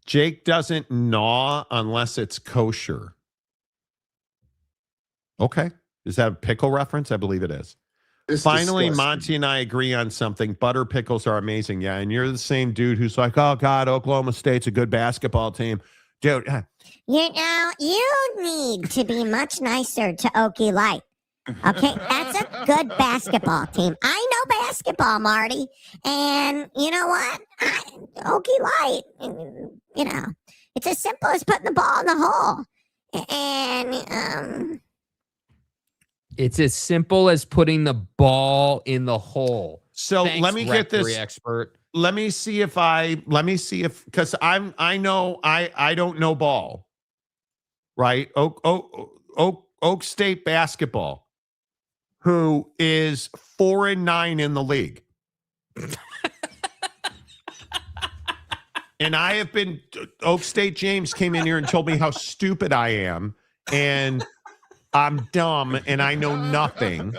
Jake doesn't gnaw unless it's kosher. Okay. Is that a pickle reference? I believe it is. Finally, disgusting. Monty and I agree on something. Butter pickles are amazing. Yeah. And you're the same dude who's like, oh, God, Oklahoma State's a good basketball team. Dude. You know, you need to be much nicer to Okie Light. Okay, that's a good basketball team. I know basketball, Marty. And you know what? Okie Light, you know, it's as simple as putting the ball in the hole. And, It's as simple as putting the ball in the hole. So Thanks, let me get this. rectory expert. Let me see if because I don't know ball, right? Oak State basketball, who is 4-9 in the league. And I have been, Oak State James came in here and told me how stupid I am and I'm dumb and I know nothing.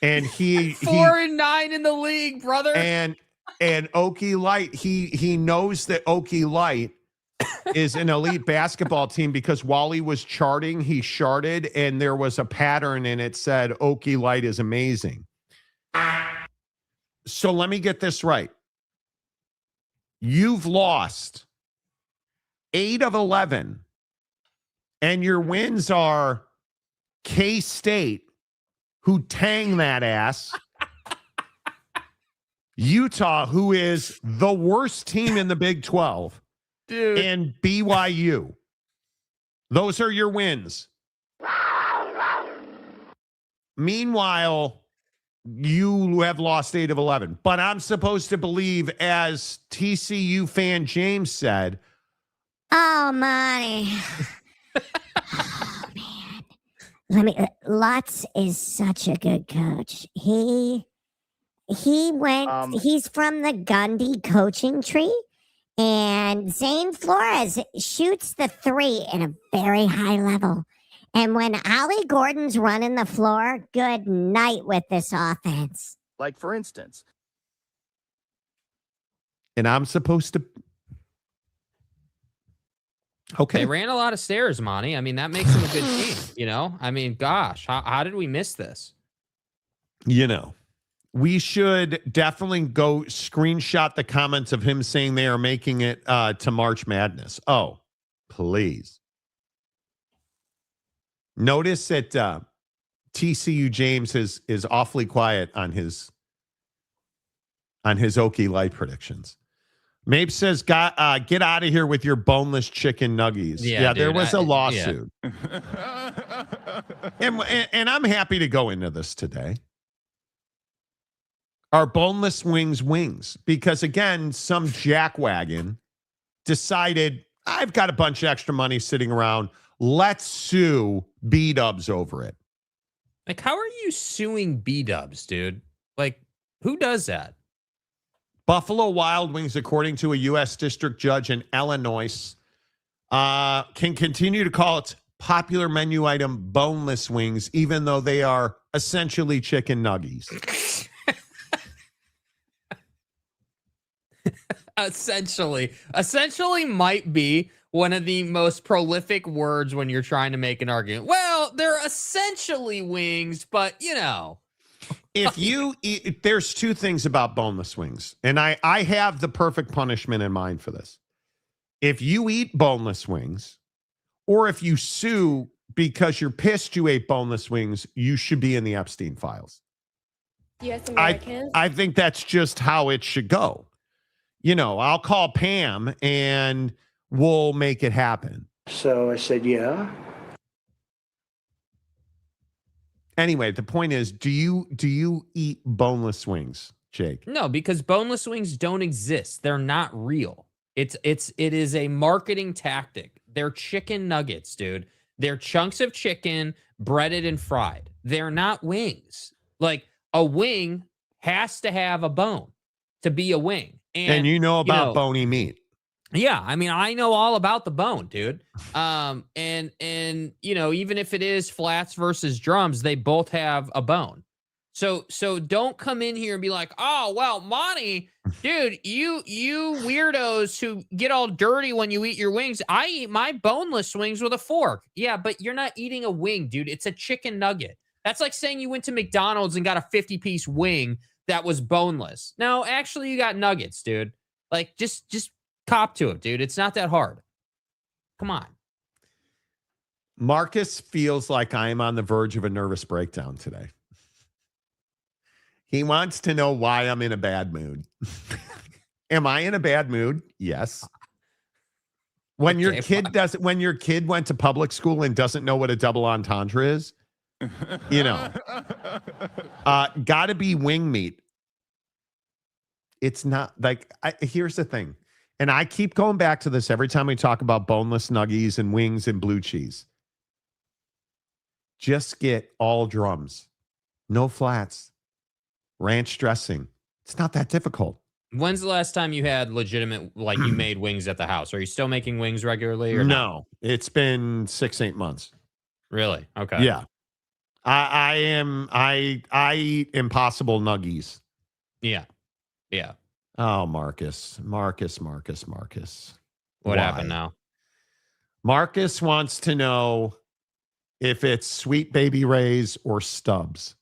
And he 4-9 in the league, brother. And Okie Light, he knows that Okie Light is an elite basketball team because while he was charting, he charted and there was a pattern and it said Okie Light is amazing. So let me get this right. You've lost 8 of 11 and your wins are K-State, who tang that ass, Utah, who is the worst team in the Big 12, Dude. and BYU. Those are your wins. Meanwhile, you have lost 8 of 11. But I'm supposed to believe, as TCU fan James said, oh, Monty. Oh, man. Lutz is such a good coach. He went, he's from the Gundy coaching tree, and Zane Flores shoots the 3 at a very high level. And when Ollie Gordon's running the floor, good night with this offense. Like, for instance. and I'm supposed to. Okay. They ran a lot of stairs, Monty. I mean, that makes them a good team, you know? I mean, gosh, how did we miss this? You know, we should definitely go screenshot the comments of him saying they are making it to March Madness. Oh, please. Notice that TCU James is awfully quiet on his Okie Light predictions. Mape says, get out of here with your boneless chicken nuggies. Yeah, dude, there was a lawsuit. Yeah. and I'm happy to go into this today. Are boneless wings? Because again, some jackwagon decided, I've got a bunch of extra money sitting around. Let's sue B-dubs over it. Like, how are you suing B-dubs, dude? Like, who does that? Buffalo Wild Wings, according to a U.S. district judge in Illinois, can continue to call its popular menu item boneless wings, even though they are essentially chicken nuggies. Essentially might be one of the most prolific words when you're trying to make an argument. Well, they're essentially wings, but you know. If you eat, there's two things about boneless wings, and I have the perfect punishment in mind for this. If you eat boneless wings, or if you sue because you're pissed you ate boneless wings, you should be in the Epstein files. U.S. Americans. I think that's just how it should go. You know, I'll call Pam and we'll make it happen. So I said, yeah. Anyway, the point is, do you eat boneless wings, Jake? No, because boneless wings don't exist. They're not real. It is a marketing tactic. They're chicken nuggets, dude. They're chunks of chicken breaded and fried. They're not wings. Like, a wing has to have a bone to be a wing. And you know about bony meat. Yeah, I mean, I know all about the bone, dude. And you know, even if it is flats versus drums, they both have a bone. So don't come in here and be like, oh well, Monty, dude, you weirdos who get all dirty when you eat your wings. I eat my boneless wings with a fork. Yeah, but you're not eating a wing, dude. It's a chicken nugget. That's like saying you went to McDonald's and got a 50-piece wing that was boneless. No, actually, you got nuggets, dude. Like, just cop to it, dude. It's not that hard. Come on. Marcus feels like I am on the verge of a nervous breakdown today. He wants to know why I'm in a bad mood. Am I in a bad mood? Yes. When your kid went to public school and doesn't know what a double entendre is, gotta be wing meat. It's not like, here's the thing. And I keep going back to this every time we talk about boneless nuggies and wings and blue cheese. Just get all drums, no flats, ranch dressing. It's not that difficult. When's the last time you had legitimate, like you made wings at the house? Are you still making wings regularly or no? It's been 6-8 months. Really? Okay. Yeah. I eat Impossible Nuggies. Yeah. Yeah. Oh, Marcus. What Why? happened now? Marcus wants to know if it's Sweet Baby Ray's or Stubbs.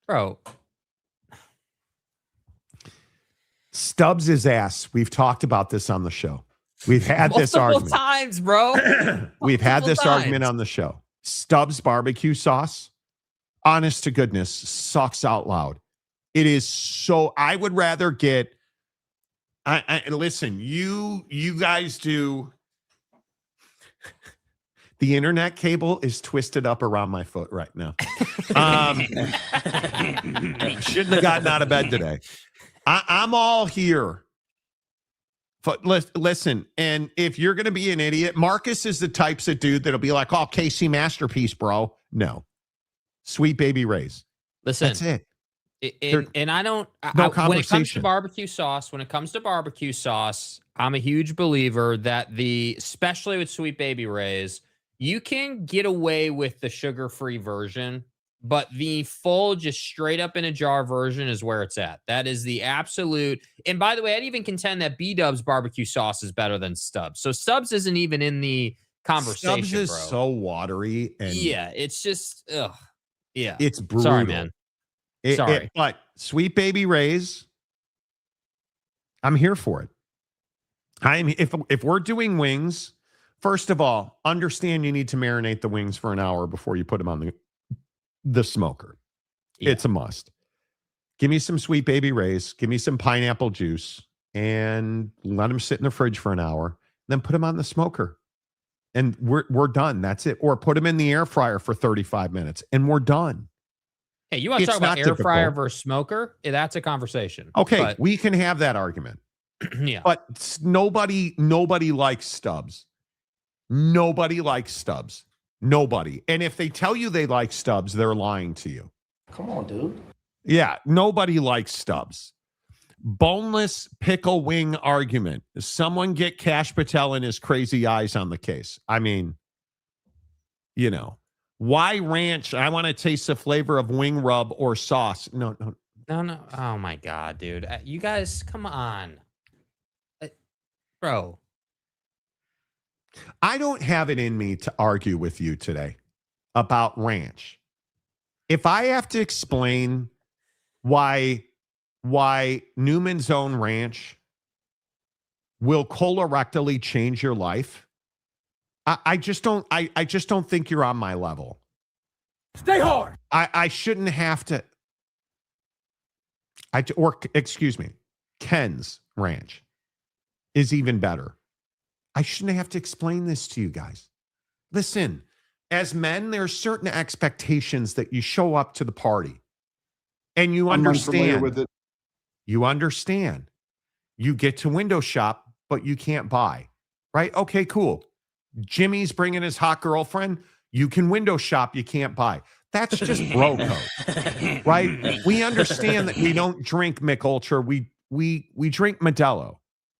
Bro. Stubbs is ass. We've talked about this on the show. We've had this argument. Multiple times, bro. We've had this argument on the show. Stubbs barbecue sauce, honest to goodness, sucks out loud. It is so, I would rather get, listen, you guys do, the internet cable is twisted up around my foot right now. Shouldn't have gotten out of bed today. I'm all here. Listen, and if you're going to be an idiot, Marcus is the types of dude that'll be like, oh, KC Masterpiece, bro. No. Sweet Baby Ray's. Listen. That's it. And I don't, no when it comes to barbecue sauce, I'm a huge believer that especially with Sweet Baby Ray's, you can get away with the sugar-free version, but the full, just straight up in a jar version is where it's at. That is the absolute. And by the way, I'd even contend that B-Dub's barbecue sauce is better than Stubbs. So Stubbs isn't even in the conversation, Stubbs is bro. so watery. And yeah, it's just, ugh. Yeah. It's brutal. Sorry, man. Sorry. But Sweet Baby Ray's, I'm here for it. If we're doing wings, first of all, understand you need to marinate the wings for an hour before you put them on the smoker. Yeah. It's a must. Give me some Sweet Baby Ray's, give me some pineapple juice, and let them sit in the fridge for an hour. Then put them on the smoker. And we're done. That's it. Or put them in the air fryer for 35 minutes and we're done. Hey, you want to talk about air fryer versus smoker? Yeah, that's a conversation. Okay, we can have that argument. Yeah. But nobody likes Stubbs. Nobody likes Stubbs. Nobody. And if they tell you they like Stubbs, they're lying to you. Come on, dude. Yeah, nobody likes Stubbs. Boneless pickle wing argument. Does someone get Cash Patel and his crazy eyes on the case? I mean, why ranch? I want to taste the flavor of wing rub or sauce. No. Oh my God, dude. You guys, come on. Bro. I don't have it in me to argue with you today about ranch. If I have to explain why Newman's Own Ranch will colorectally change your life, I just don't think you're on my level. Stay hard. I shouldn't have to. Excuse me, Ken's Ranch is even better. I shouldn't have to explain this to you guys. Listen, as men, there are certain expectations that you show up to the party, and you understand. With it. You understand. You get to window shop, but you can't buy. Right? Okay, cool. Jimmy's bringing his hot girlfriend. You can window shop. You can't buy. That's just bro code, right? We understand that we don't drink Mick Ultra. We drink Modelo.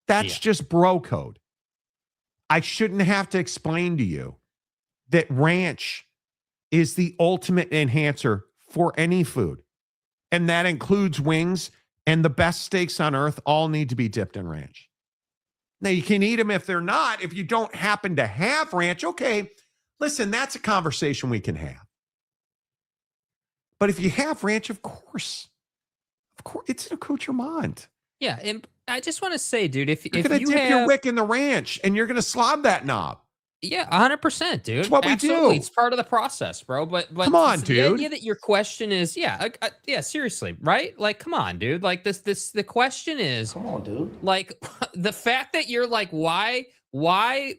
That's just bro code. I shouldn't have to explain to you that ranch is the ultimate enhancer for any food. And that includes wings, and the best steaks on earth all need to be dipped in ranch. Now, you can eat them if they're not. If you don't happen to have ranch, okay, listen, that's a conversation we can have. But if you have ranch, of course, it's an accoutrement. Yeah, and I just want to say, dude, if You're going to dip your wick in the ranch and you're going to slob that knob. Yeah, 100%, dude. That's what we Absolutely. do. It's part of the process, bro. But come on, dude. The idea that your question is, yeah, seriously, right? Like, come on, dude. Like the question is, Come on, dude. like the fact that you're like, why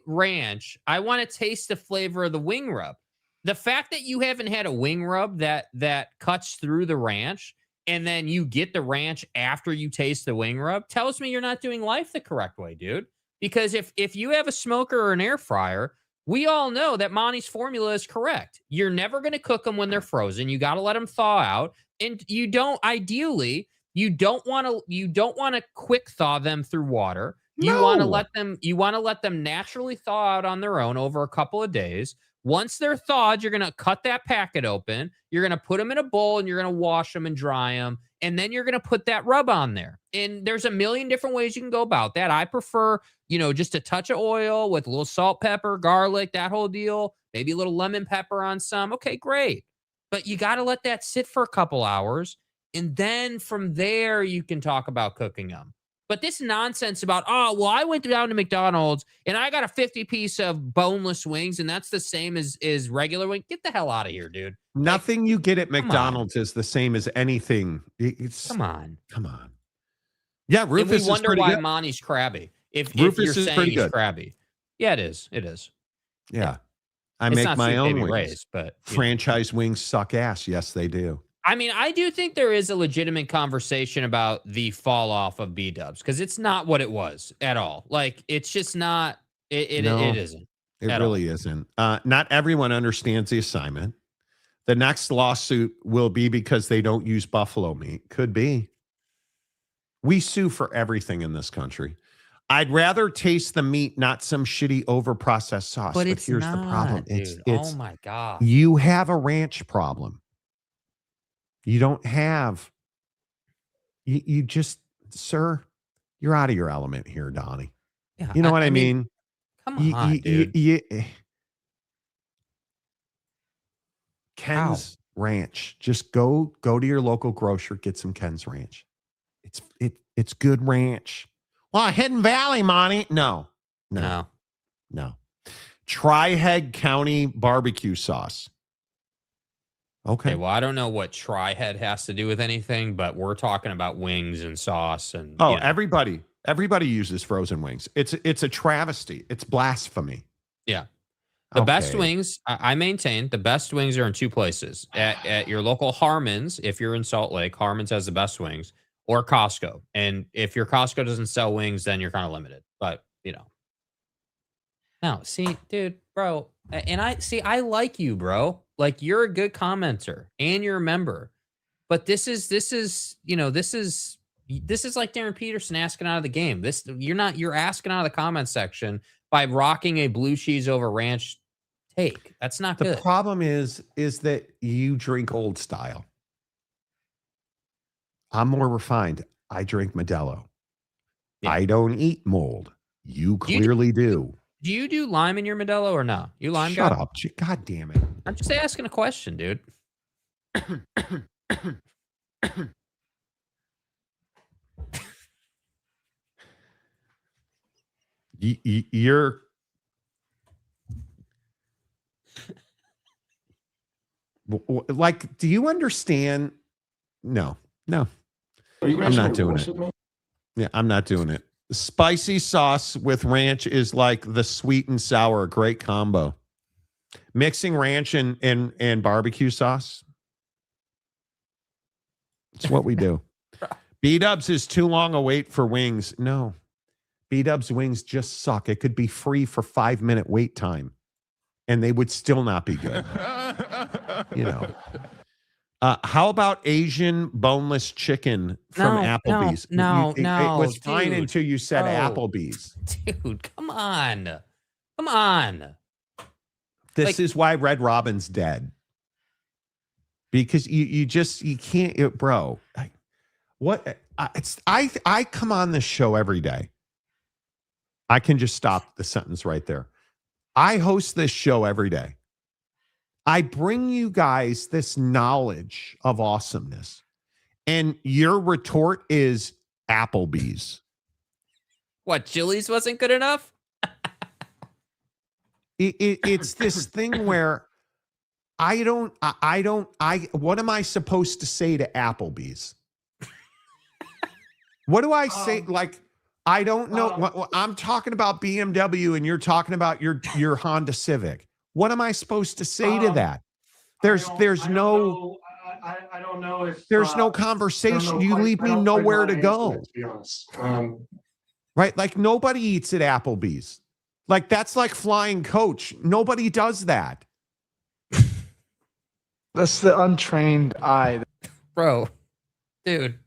ranch? I want to taste the flavor of the wing rub. The fact that you haven't had a wing rub that cuts through the ranch, and then you get the ranch after you taste the wing rub, tells me you're not doing life the correct way, dude. Because if you have a smoker or an air fryer, we all know that Monty's formula is correct. You're never going to cook them when they're frozen. You got to let them thaw out, and you don't want to quick thaw them through water. You No. want to let them naturally thaw out on their own over a couple of days. Once they're thawed, you're going to cut that packet open. You're going to put them in a bowl, and you're going to wash them and dry them. And then you're going to put that rub on there. And there's a million different ways you can go about that. I prefer, just a touch of oil with a little salt, pepper, garlic, that whole deal. Maybe a little lemon pepper on some. Okay, great. But you got to let that sit for a couple hours. And then from there, you can talk about cooking them. But this nonsense about, I went down to McDonald's and I got a 50-piece of boneless wings, and that's the same as regular wing. Get the hell out of here, dude. Nothing you get at McDonald's is the same as anything. Come on. Yeah, Rufus and we is wonder pretty why good. Monty's crabby. If Rufus you're is saying pretty he's good. crabby. Yeah, it is. It is. Yeah. I It's make not my Sweet own Baby wings. Ray's, but Franchise wings suck ass. Yes, they do. I mean, I do think there is a legitimate conversation about the fall off of B-dubs, because it's not what it was at all. Like, it's just not. It isn't. It really isn't. Not everyone understands the assignment. The next lawsuit will be because they don't use buffalo meat. Could be. We sue for everything in this country. I'd rather taste the meat, not some shitty overprocessed sauce. But here's the problem. Dude. It's oh my God. You have a ranch problem. You don't have. You just, sir, you're out of your element here, Donnie. Yeah, you know what I mean? Come on, dude. Ken's Ranch. Just go to your local grocer, get some Ken's Ranch. It's good ranch. Well, Hidden Valley, Monty. No. Tri-Head County barbecue sauce. Okay. Well, I don't know what Tri-Head has to do with anything, but we're talking about wings and sauce and. Everybody uses frozen wings. It's a travesty. It's blasphemy. Yeah. The best wings, I maintain, the best wings are in two places. At your local Harmon's, if you're in Salt Lake, Harmon's has the best wings, or Costco. And if your Costco doesn't sell wings, then you're kind of limited. But, No, see, dude, bro, and I like you, bro. Like, you're a good commenter and you're a member. But this is like Darryn Peterson asking out of the game. You're asking out of the comment section by rocking a blue cheese over ranch take. That's not good. The problem is that you drink old style. I'm more refined. I drink Modelo. Yeah. I don't eat mold. You clearly do. Do you do lime in your Modelo or no? You lime Shut guy? up. God damn it. I'm just asking a question, dude. You're like, do you understand? No. I'm not doing it. Yeah, I'm not doing it. Spicy sauce with ranch is like the sweet and sour, a great combo. Mixing ranch and barbecue sauce. It's what we do. B-dubs is too long a wait for wings. No. B-dubs wings just suck. It could be free for 5-minute wait time, and they would still not be good. How about Asian boneless chicken from Applebee's? No, it was fine dude. until you said Applebee's. Dude, come on. This is why Red Robin's dead. Because you can't, bro. I come on this show every day. I can just stop the sentence right there. I host this show every day. I bring you guys this knowledge of awesomeness, and your retort is Applebee's. What, Chili's wasn't good enough? It's this thing where what am I supposed to say to Applebee's? What do I say? I don't know. I'm talking about BMW and you're talking about your Honda Civic. What am I supposed to say to that? There's no conversation. You leave me nowhere to go. To be honest. Right? Like nobody eats at Applebee's. Like that's like flying coach. Nobody does that. That's the untrained eye. Bro, dude.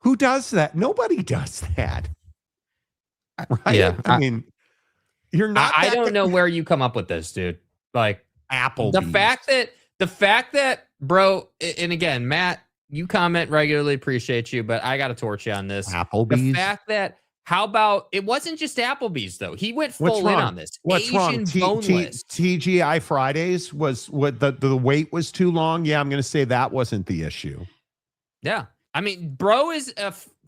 Who does that? Nobody does that. Right? Yeah. I mean, you're not. I don't know where you come up with this, dude. Like Applebee's. The fact that, bro, and again, Matt, you comment regularly, appreciate you, but I got to torch you on this. Applebee's. The fact that, how about, it wasn't just Applebee's though. He went full in on this. What's Asian wrong? Boneless. TGI Fridays was what the wait was too long. Yeah, I'm going to say that wasn't the issue. Yeah. I mean, bro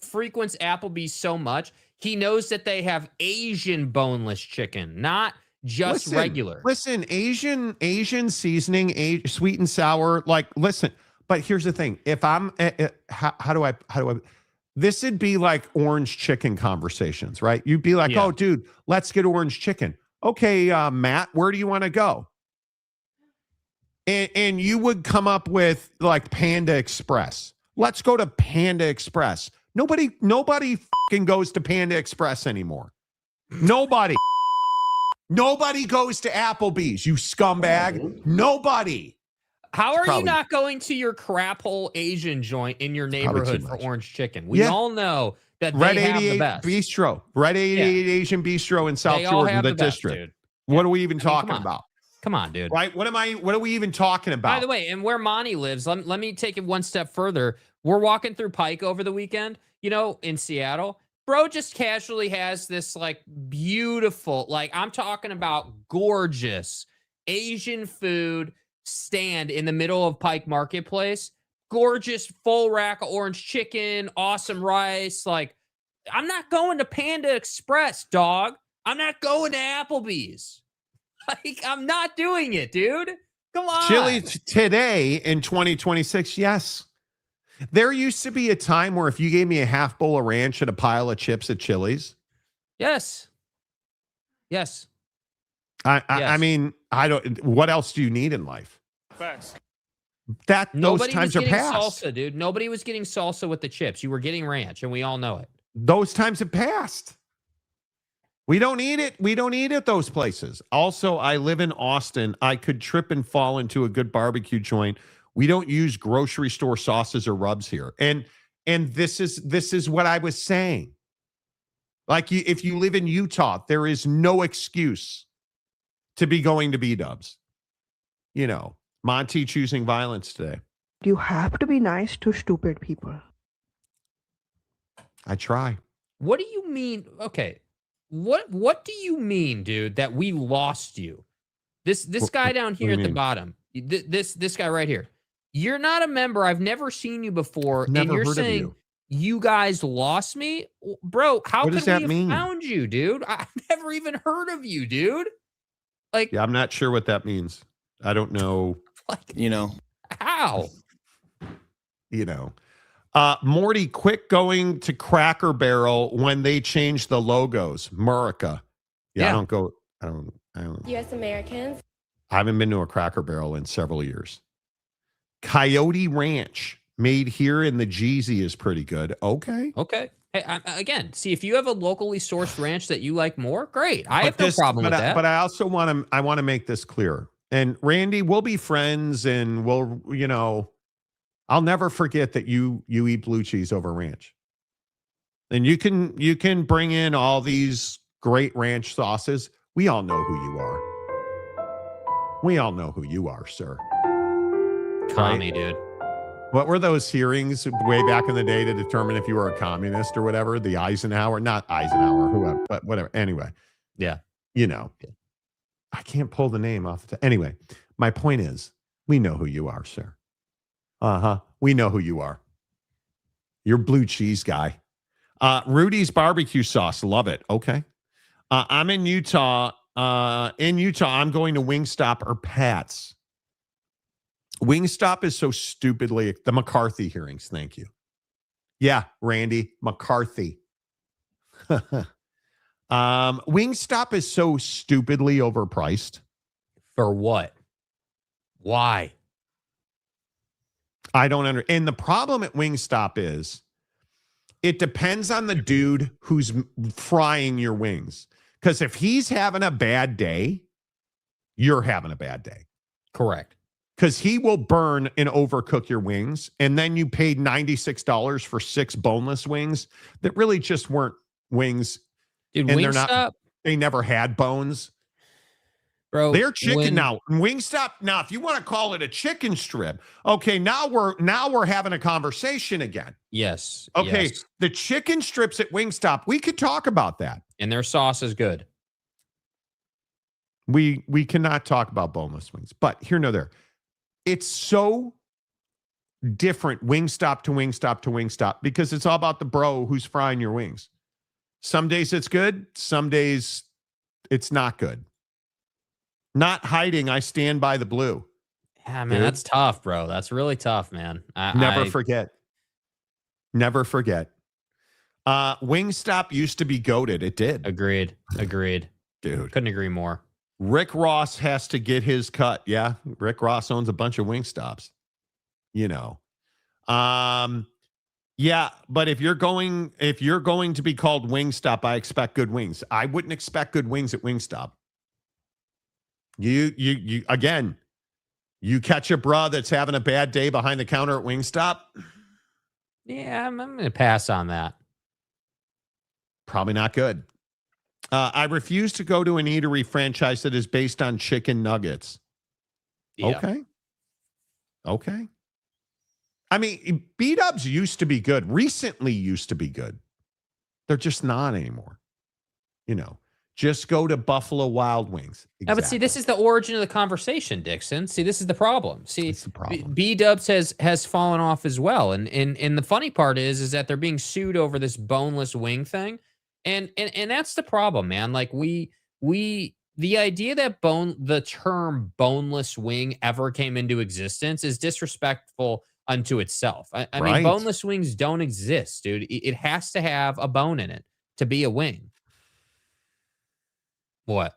frequents Applebee's so much, he knows that they have Asian boneless chicken, not just regular. Listen, Asian seasoning, sweet and sour. Like, listen. But here's the thing: if I'm, how do I? This would be like orange chicken conversations, right? You'd be like, "Oh, dude, let's get orange chicken." Okay, Matt, where do you want to go? And you would come up with like Panda Express. Let's go to Panda Express. Nobody fucking goes to Panda Express anymore. Nobody goes to Applebee's, you scumbag. Nobody. How are you not going to your crap hole Asian joint in your neighborhood for orange chicken? We all know that Red they have the 88 best. Bistro. Red 88 Asian Bistro in South Jordan, the district. Dude. What are we even talking about? Come on, dude. Right? What are we even talking about? By the way, and where Monty lives, let me take it one step further. We're walking through Pike over the weekend, in Seattle. Bro just casually has this like beautiful, like I'm talking about gorgeous Asian food stand in the middle of Pike Marketplace. Gorgeous full rack of orange chicken, awesome rice. Like, I'm not going to Panda Express, dog. I'm not going to Applebee's. Like, I'm not doing it, dude. Come on. Chili's today in 2026, yes. There used to be a time where if you gave me a half bowl of ranch and a pile of chips at Chili's. Yes. Yes. I mean, what else do you need in life? Facts. Those times are past. Salsa, dude. Nobody was getting salsa with the chips. You were getting ranch, and we all know it. Those times have passed. We don't eat it. We don't eat at those places. Also, I live in Austin. I could trip and fall into a good barbecue joint. We don't use grocery store sauces or rubs here. And this is what I was saying. Like, if you live in Utah, there is no excuse to be going to B-dubs. Monty choosing violence today. You have to be nice to stupid people. I try. What do you mean? Okay. What do you mean, dude, that we lost you? This guy down here at the bottom. This guy right here. You're not a member. I've never seen you before. Never and you're heard saying of you guys lost me? Bro, how could we have found you, dude? I've never even heard of you, dude. Like, yeah, I'm not sure what that means. I don't know. How? Morty, quit going to Cracker Barrel when they change the logos. Murica. Yeah, I don't. U.S. Americans. I haven't been to a Cracker Barrel in several years. Coyote Ranch, made here in the Jeezy, is pretty good. Okay. Hey, again, see, if you have a locally sourced ranch that you like more, great. I have no problem with that. But I also want to make this clear. And Randy, we'll be friends, and I'll never forget that you eat blue cheese over ranch. And you can bring in all these great ranch sauces. We all know who you are. We all know who you are, sir. Commie, dude. What were those hearings way back in the day to determine if you were a communist or whatever? The Eisenhower, not Eisenhower, whoever, but whatever. Anyway. Yeah. I can't pull the name off. Anyway, my point is, we know who you are, sir. We know who you are. You're blue cheese guy. Rudy's barbecue sauce. Love it. Okay. I'm in Utah. I'm going to Wingstop or Pat's. Wingstop is so stupidly the McCarthy hearings. Thank you. Yeah, Randy McCarthy. Wingstop is so stupidly overpriced. For what? Why? I don't understand. And the problem at Wingstop is it depends on the dude who's frying your wings. Because if he's having a bad day, you're having a bad day. Correct. Because he will burn and overcook your wings. And then you paid $96 for 6 boneless wings that really just weren't wings. Dude, and Wingstop, they never had bones. bro. They're chicken now. Wingstop. Now, if you want to call it a chicken strip, okay, now we're having a conversation again. Yes. Okay. Yes. The chicken strips at Wingstop, we could talk about that. And their sauce is good. We cannot talk about boneless wings, but here nor there. It's so different Wingstop to Wingstop to Wingstop because it's all about the bro who's frying your wings. Some days it's good. Some days it's not good. Not hiding. I stand by the blue. Yeah, man, that's tough, bro. That's really tough, man. Never forget. Never forget. Wingstop used to be goated. It did. Agreed. Dude. Couldn't agree more. Rick Ross has to get his cut. Yeah. Rick Ross owns a bunch of Wingstops. You know. Yeah, but if you're going to be called Wingstop, I expect good wings. I wouldn't expect good wings at Wingstop. You again, you catch a bra that's having a bad day behind the counter at Wingstop. Yeah, I'm going to pass on that. Probably not good. I refuse to go to an eatery franchise that is based on chicken nuggets. Yeah. Okay. I mean, B-dubs used to be good. Recently used to be good. They're just not anymore. You know, just go to Buffalo Wild Wings. Exactly. Yeah, but see, this is the origin of the conversation, Dixon. See, this is the problem. See, it's the problem. B-dubs has fallen off as well. And the funny part is that they're being sued over this boneless wing thing. And that's the problem, man. Like the idea that the term boneless wing ever came into existence is disrespectful unto itself. I mean, boneless wings don't exist, dude. It has to have a bone in it to be a wing. What?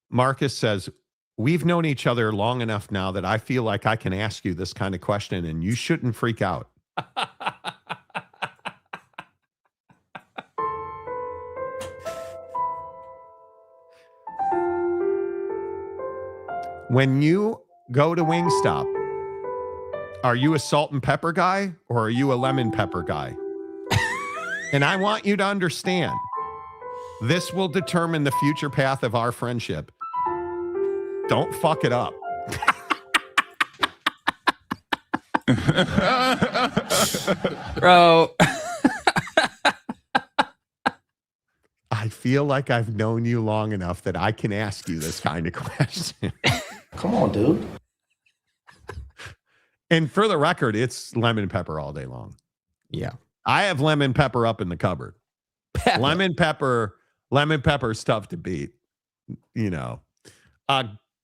Marcus says, we've known each other long enough now that I feel like I can ask you this kind of question and you shouldn't freak out. When you go to Wingstop, are you a salt and pepper guy or are you a lemon pepper guy? And I want you to understand, this will determine the future path of our friendship. Don't fuck it up. Bro. I feel like I've known you long enough that I can ask you this kind of question. Come on, dude. And for the record, it's lemon pepper all day long. Yeah. I have lemon pepper up in the cupboard. Lemon pepper is tough to beat. You know.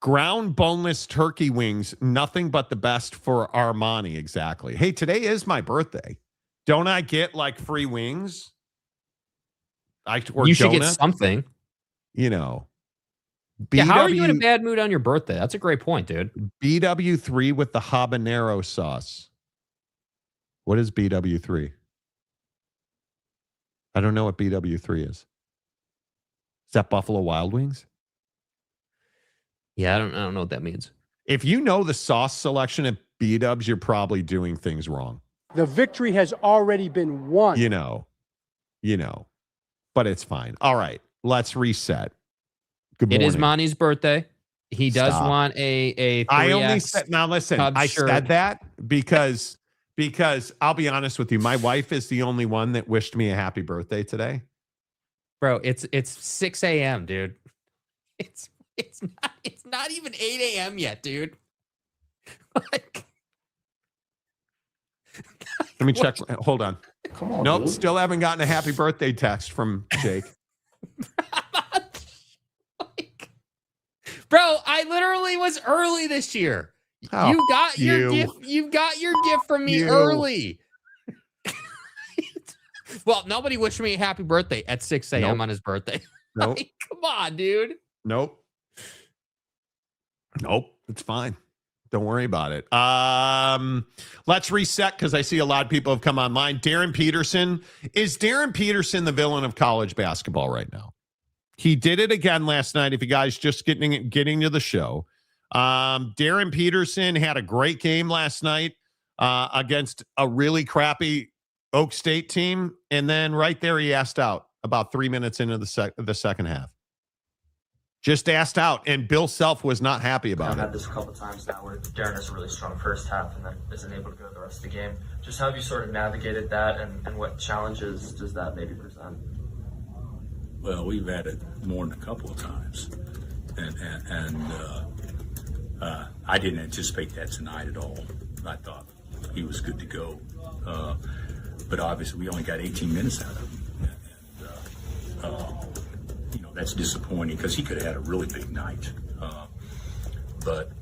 Ground boneless turkey wings, nothing but the best for Armani. Exactly. Hey, today is my birthday. Don't I get like free wings? You should get something. You know. Yeah, how are you in a bad mood on your birthday? That's a great point, dude. BW3 with the habanero sauce. What is BW3? I don't know what BW3 is. Is that Buffalo Wild Wings? Yeah, I don't know what that means. If you know the sauce selection at B-dubs, you're probably doing things wrong. The victory has already been won. You know, but it's fine. All right, let's reset. Good morning. It is Monty's birthday. He does want a 3X. I only said, now listen, I said that because I'll be honest with you, my wife is the only one that wished me a happy birthday today. Bro, it's 6 a.m., dude. It's not even 8 a.m. yet, dude. Like, Let me check. Hold on. Come on, Nope, dude. still haven't gotten a happy birthday text from Jake. like, bro, I literally was early this year. Oh, you got your you. gift. You got your gift from me You. early. Well, nobody wished me a happy birthday at 6 a.m. Nope. on his birthday. Nope. Like, come on, dude. Nope. It's fine. Don't worry about it. Let's reset because I see a lot of people have come online. Darryn Peterson. Is Darryn Peterson the villain of college basketball right now? He did it again last night. If you guys just getting to the show, Darryn Peterson had a great game last night against a really crappy Oak State team, and then right there he asked out about 3 minutes into the second half. Just asked out, and Bill Self was not happy about I've it. had this a couple times now where Darryn has a really strong first half and then isn't able to go the rest of the game. Just how have you sort of navigated that, and what challenges does that maybe present? Well, we've had it more than a couple of times, and I didn't anticipate that tonight at all. I thought he was good to go, but obviously we only got 18 minutes out of him, and that's disappointing because he could have had a really big night. But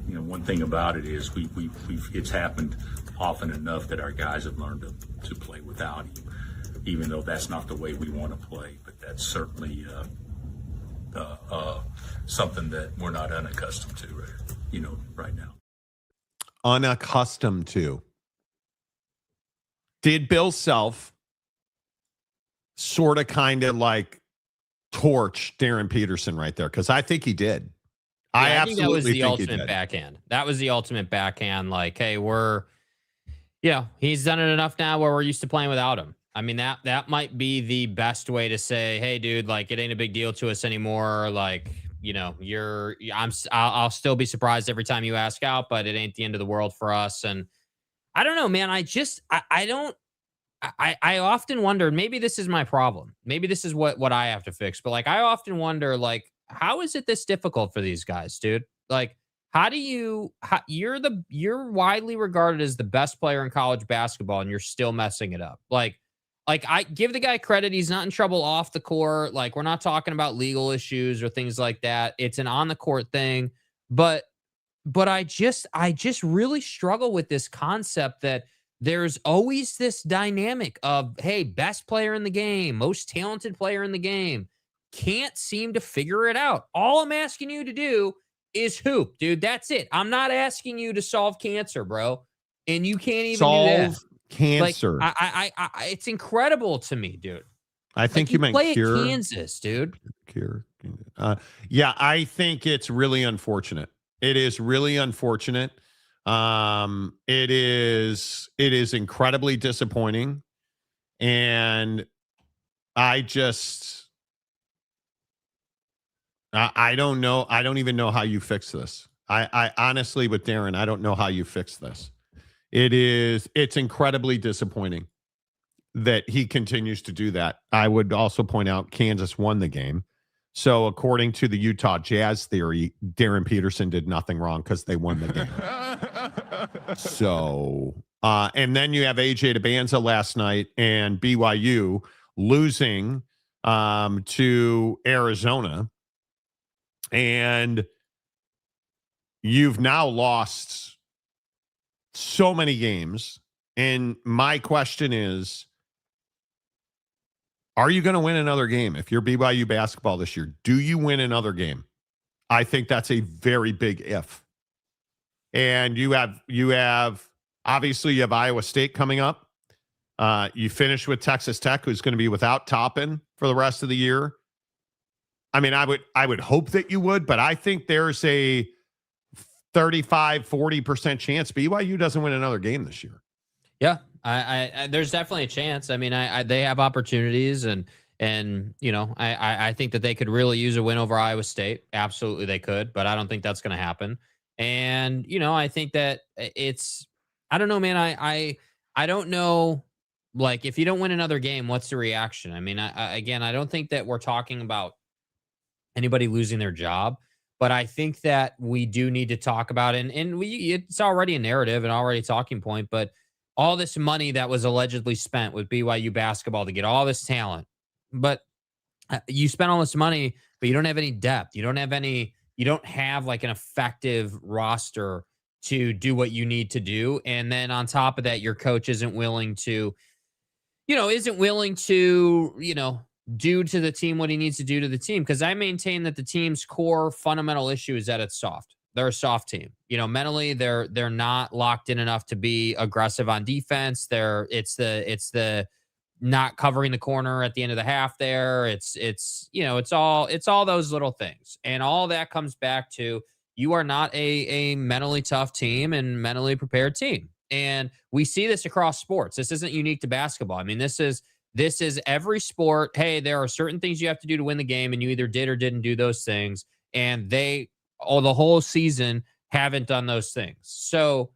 one thing about it is it's happened often enough that our guys have learned to play without him, even though that's not the way we want to play. But that's certainly something that we're not unaccustomed to, right now. Unaccustomed to. Did Bill Self sort of kind of like torch Darryn Peterson right there? Because I think he did. Yeah, I think that was the think he ultimate did. backhand. That was the ultimate backhand. Like, hey, he's done it enough now where we're used to playing without him. I mean, that might be the best way to say, hey, dude, like, it ain't a big deal to us anymore. Like, I'll still be surprised every time you ask out, but it ain't the end of the world for us. And I don't know, man. I often wonder, maybe this is my problem. Maybe this is what I have to fix. But like, I often wonder, like, how is it this difficult for these guys, dude? Like, you're widely regarded as the best player in college basketball and you're still messing it up. Like I give the guy credit. He's not in trouble off the court. Like, we're not talking about legal issues or things like that. It's an on the court thing. But I just really struggle with this concept that there's always this dynamic of, hey, best player in the game, most talented player in the game, can't seem to figure it out. All I'm asking you to do is hoop, dude. That's it. I'm not asking you to solve cancer, bro. And you can't even do that. Cancer. Like, I it's incredible to me, dude. I think like, you meant play cure. at Kansas, dude. Cure. Yeah, I think it's really unfortunate. It is really unfortunate. It is incredibly disappointing. And I don't know. I don't even know how you fix this. I honestly, with Darryn, I don't know how you fix this. It's incredibly disappointing that he continues to do that. I would also point out Kansas won the game. So according to the Utah Jazz theory, Darryn Peterson did nothing wrong because they won the game. So, and then you have AJ Dybantsa last night and BYU losing to Arizona. And you've now lost so many games. And my question is, are you going to win another game? If you're BYU basketball this year, do you win another game? I think that's a very big if. And you have obviously you have Iowa State coming up. You finish with Texas Tech, who's going to be without Toppin for the rest of the year. I mean, I would hope that you would, but I think there's a 35-40% chance BYU doesn't win another game this year. Yeah, I there's definitely a chance. I mean, they have opportunities, and I think that they could really use a win over Iowa State. Absolutely, they could, but I don't think that's going to happen. And I think that I don't know, man. I don't know Like, if you don't win another game, what's the reaction? I mean, I don't think that we're talking about anybody losing their job, but I think that we do need to talk about it. And it's already a narrative and already a talking point, but all this money that was allegedly spent with BYU basketball to get all this talent, but you spent all this money, but you don't have any depth. You don't have like an effective roster to do what you need to do. And then on top of that, your coach isn't willing to, do to the team what he needs to do to the team. Because I maintain that the team's core fundamental issue is that it's soft. They're a soft team. Mentally, they're not locked in enough to be aggressive on defense. It's the not covering the corner at the end of the half there. It's all those little things. And all that comes back to you are not a mentally tough team and mentally prepared team. And we see this across sports. This isn't unique to basketball. I mean, this is every sport. Hey, there are certain things you have to do to win the game, and you either did or didn't do those things. And the whole season haven't done those things. So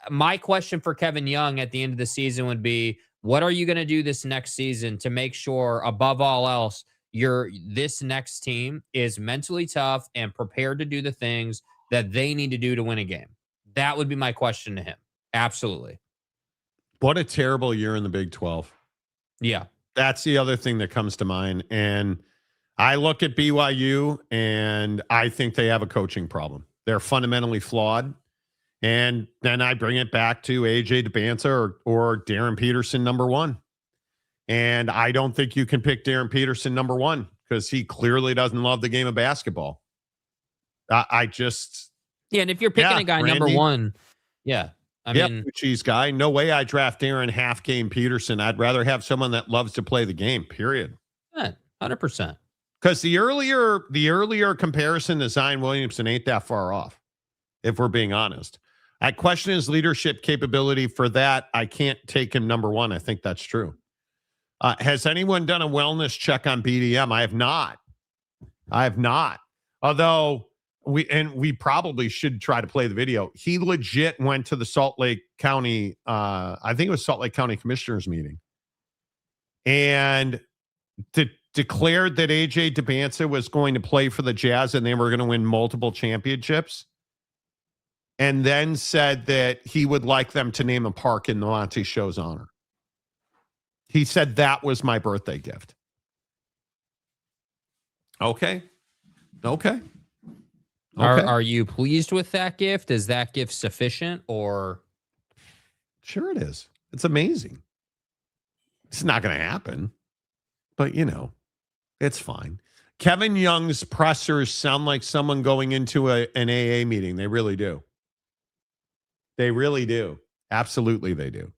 my question for Kevin Young at the end of the season would be, what are you going to do this next season to make sure, above all else, this next team is mentally tough and prepared to do the things that they need to do to win a game? That would be my question to him. Absolutely. What a terrible year in the Big 12. Yeah. That's the other thing that comes to mind. And I look at BYU and I think they have a coaching problem. They're fundamentally flawed. And then I bring it back to AJ Dybantsa or Darryn Peterson, number one. And I don't think you can pick Darryn Peterson number one because he clearly doesn't love the game of basketball. Yeah, and if you're picking a guy Randy, number one, yeah. I mean, cheese guy. No way I draft Darryn half game Peterson. I'd rather have someone that loves to play the game, period. 100%. Because the earlier comparison to Zion Williamson ain't that far off, if we're being honest. I question his leadership capability. For that, I can't take him number one. I think that's true. Has anyone done a wellness check on BDM? I have not. Although we probably should try to play the video. He legit went to the Salt Lake County, I think it was Salt Lake County Commissioners meeting, and declared that AJ Dybantsa was going to play for the Jazz and they were going to win multiple championships. And then said that he would like them to name a park in the Monty Show's honor. He said that was my birthday gift. Okay. Are you pleased with that gift? Is that gift sufficient or? Sure it is. It's amazing. It's not going to happen, but it's fine. Kevin Young's pressers sound like someone going into an AA meeting. They really do. They really do. Absolutely, they do.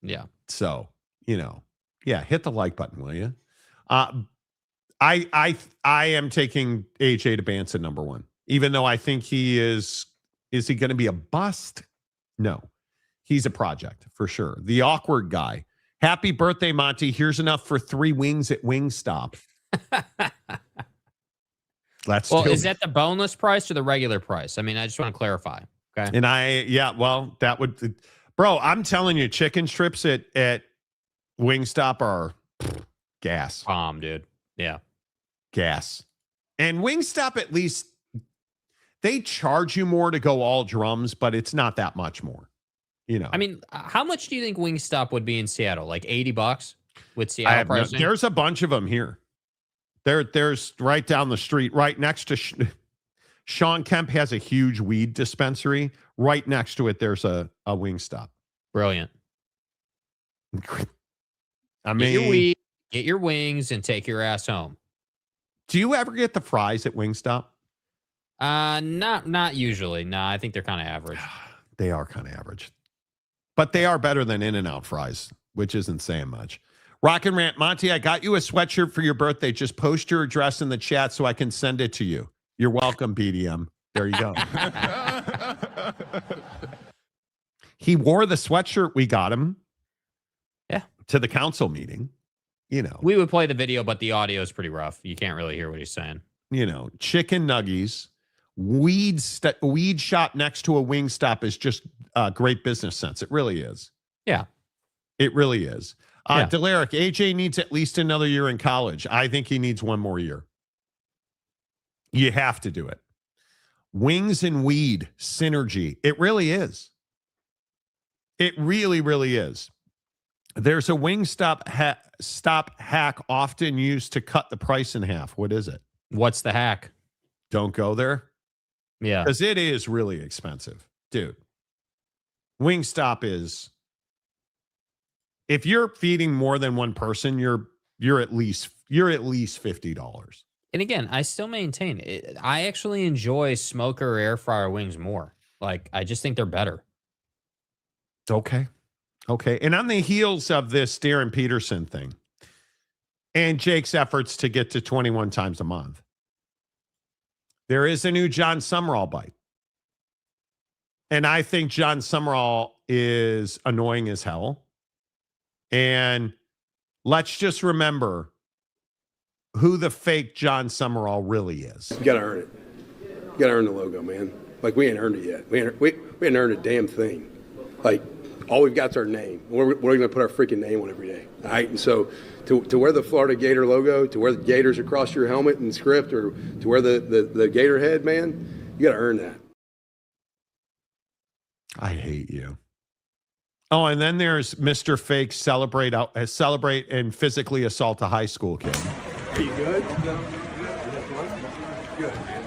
Yeah. So, hit the like button, will you? I am taking AJ Dybantsa number one, even though I think he is he going to be a bust? No, he's a project for sure. The awkward guy. Happy birthday, Monty. Here's enough for 3 wings at Wingstop. Is that the boneless price or the regular price? I mean, I just want to clarify. Okay. And that would, bro, I'm telling you, chicken strips at Wingstop are gas. Bomb, dude. Yeah. Gas. And Wingstop, at least, they charge you more to go all drums, but it's not that much more. I mean, how much do you think Wingstop would be in Seattle? Like $80 with Seattle pricing? There's a bunch of them here. There's right down the street, right next to Sean Kemp has a huge weed dispensary. Right next to it, there's a Wingstop. Brilliant. I mean, get your weed, get your wings, and take your ass home. Do you ever get the fries at Wingstop? Not usually. No, I think they're kind of average. They are kind of average. But they are better than In-N-Out fries, which isn't saying much. Rock and Rant, Monty, I got you a sweatshirt for your birthday. Just post your address in the chat so I can send it to you. You're welcome, BDM. There you go. He wore the sweatshirt we got him. Yeah. To the council meeting. We would play the video, but the audio is pretty rough. You can't really hear what he's saying. Chicken nuggies. Weed shop next to a Wingstop is just great business sense. It really is. Yeah. It really is. Yeah. Delaric, AJ needs at least another year in college. I think he needs one more year. You have to do it. Wings and weed synergy. It really is. It really, really is. There's a Wingstop hack often used to cut the price in half. What is it? What's the hack? Don't go there. Yeah. Because it is really expensive. Dude. Wingstop is, if you're feeding more than one person, you're at least $50. And again, I still maintain it. I actually enjoy smoker or air fryer wings more. Like, I just think they're better. Okay. And on the heels of this Darryn Peterson thing and Jake's efforts to get to 21 times a month, there is a new John Summerall bite. And I think John Summerall is annoying as hell. And let's just remember who the fake John Summerall really is. You got to earn it. You got to earn the logo, man. Like, we ain't earned it yet. We ain't earned a damn thing. Like, all we've got is our name. We're going to put our freaking name on every day. All right? And so to wear the Florida Gator logo, to wear the Gators across your helmet and script, or to wear the Gator head, man, you got to earn that. I hate you. Oh, and then there's Mr. Fake celebrate and physically assault a high school kid. Are you good? Good, man.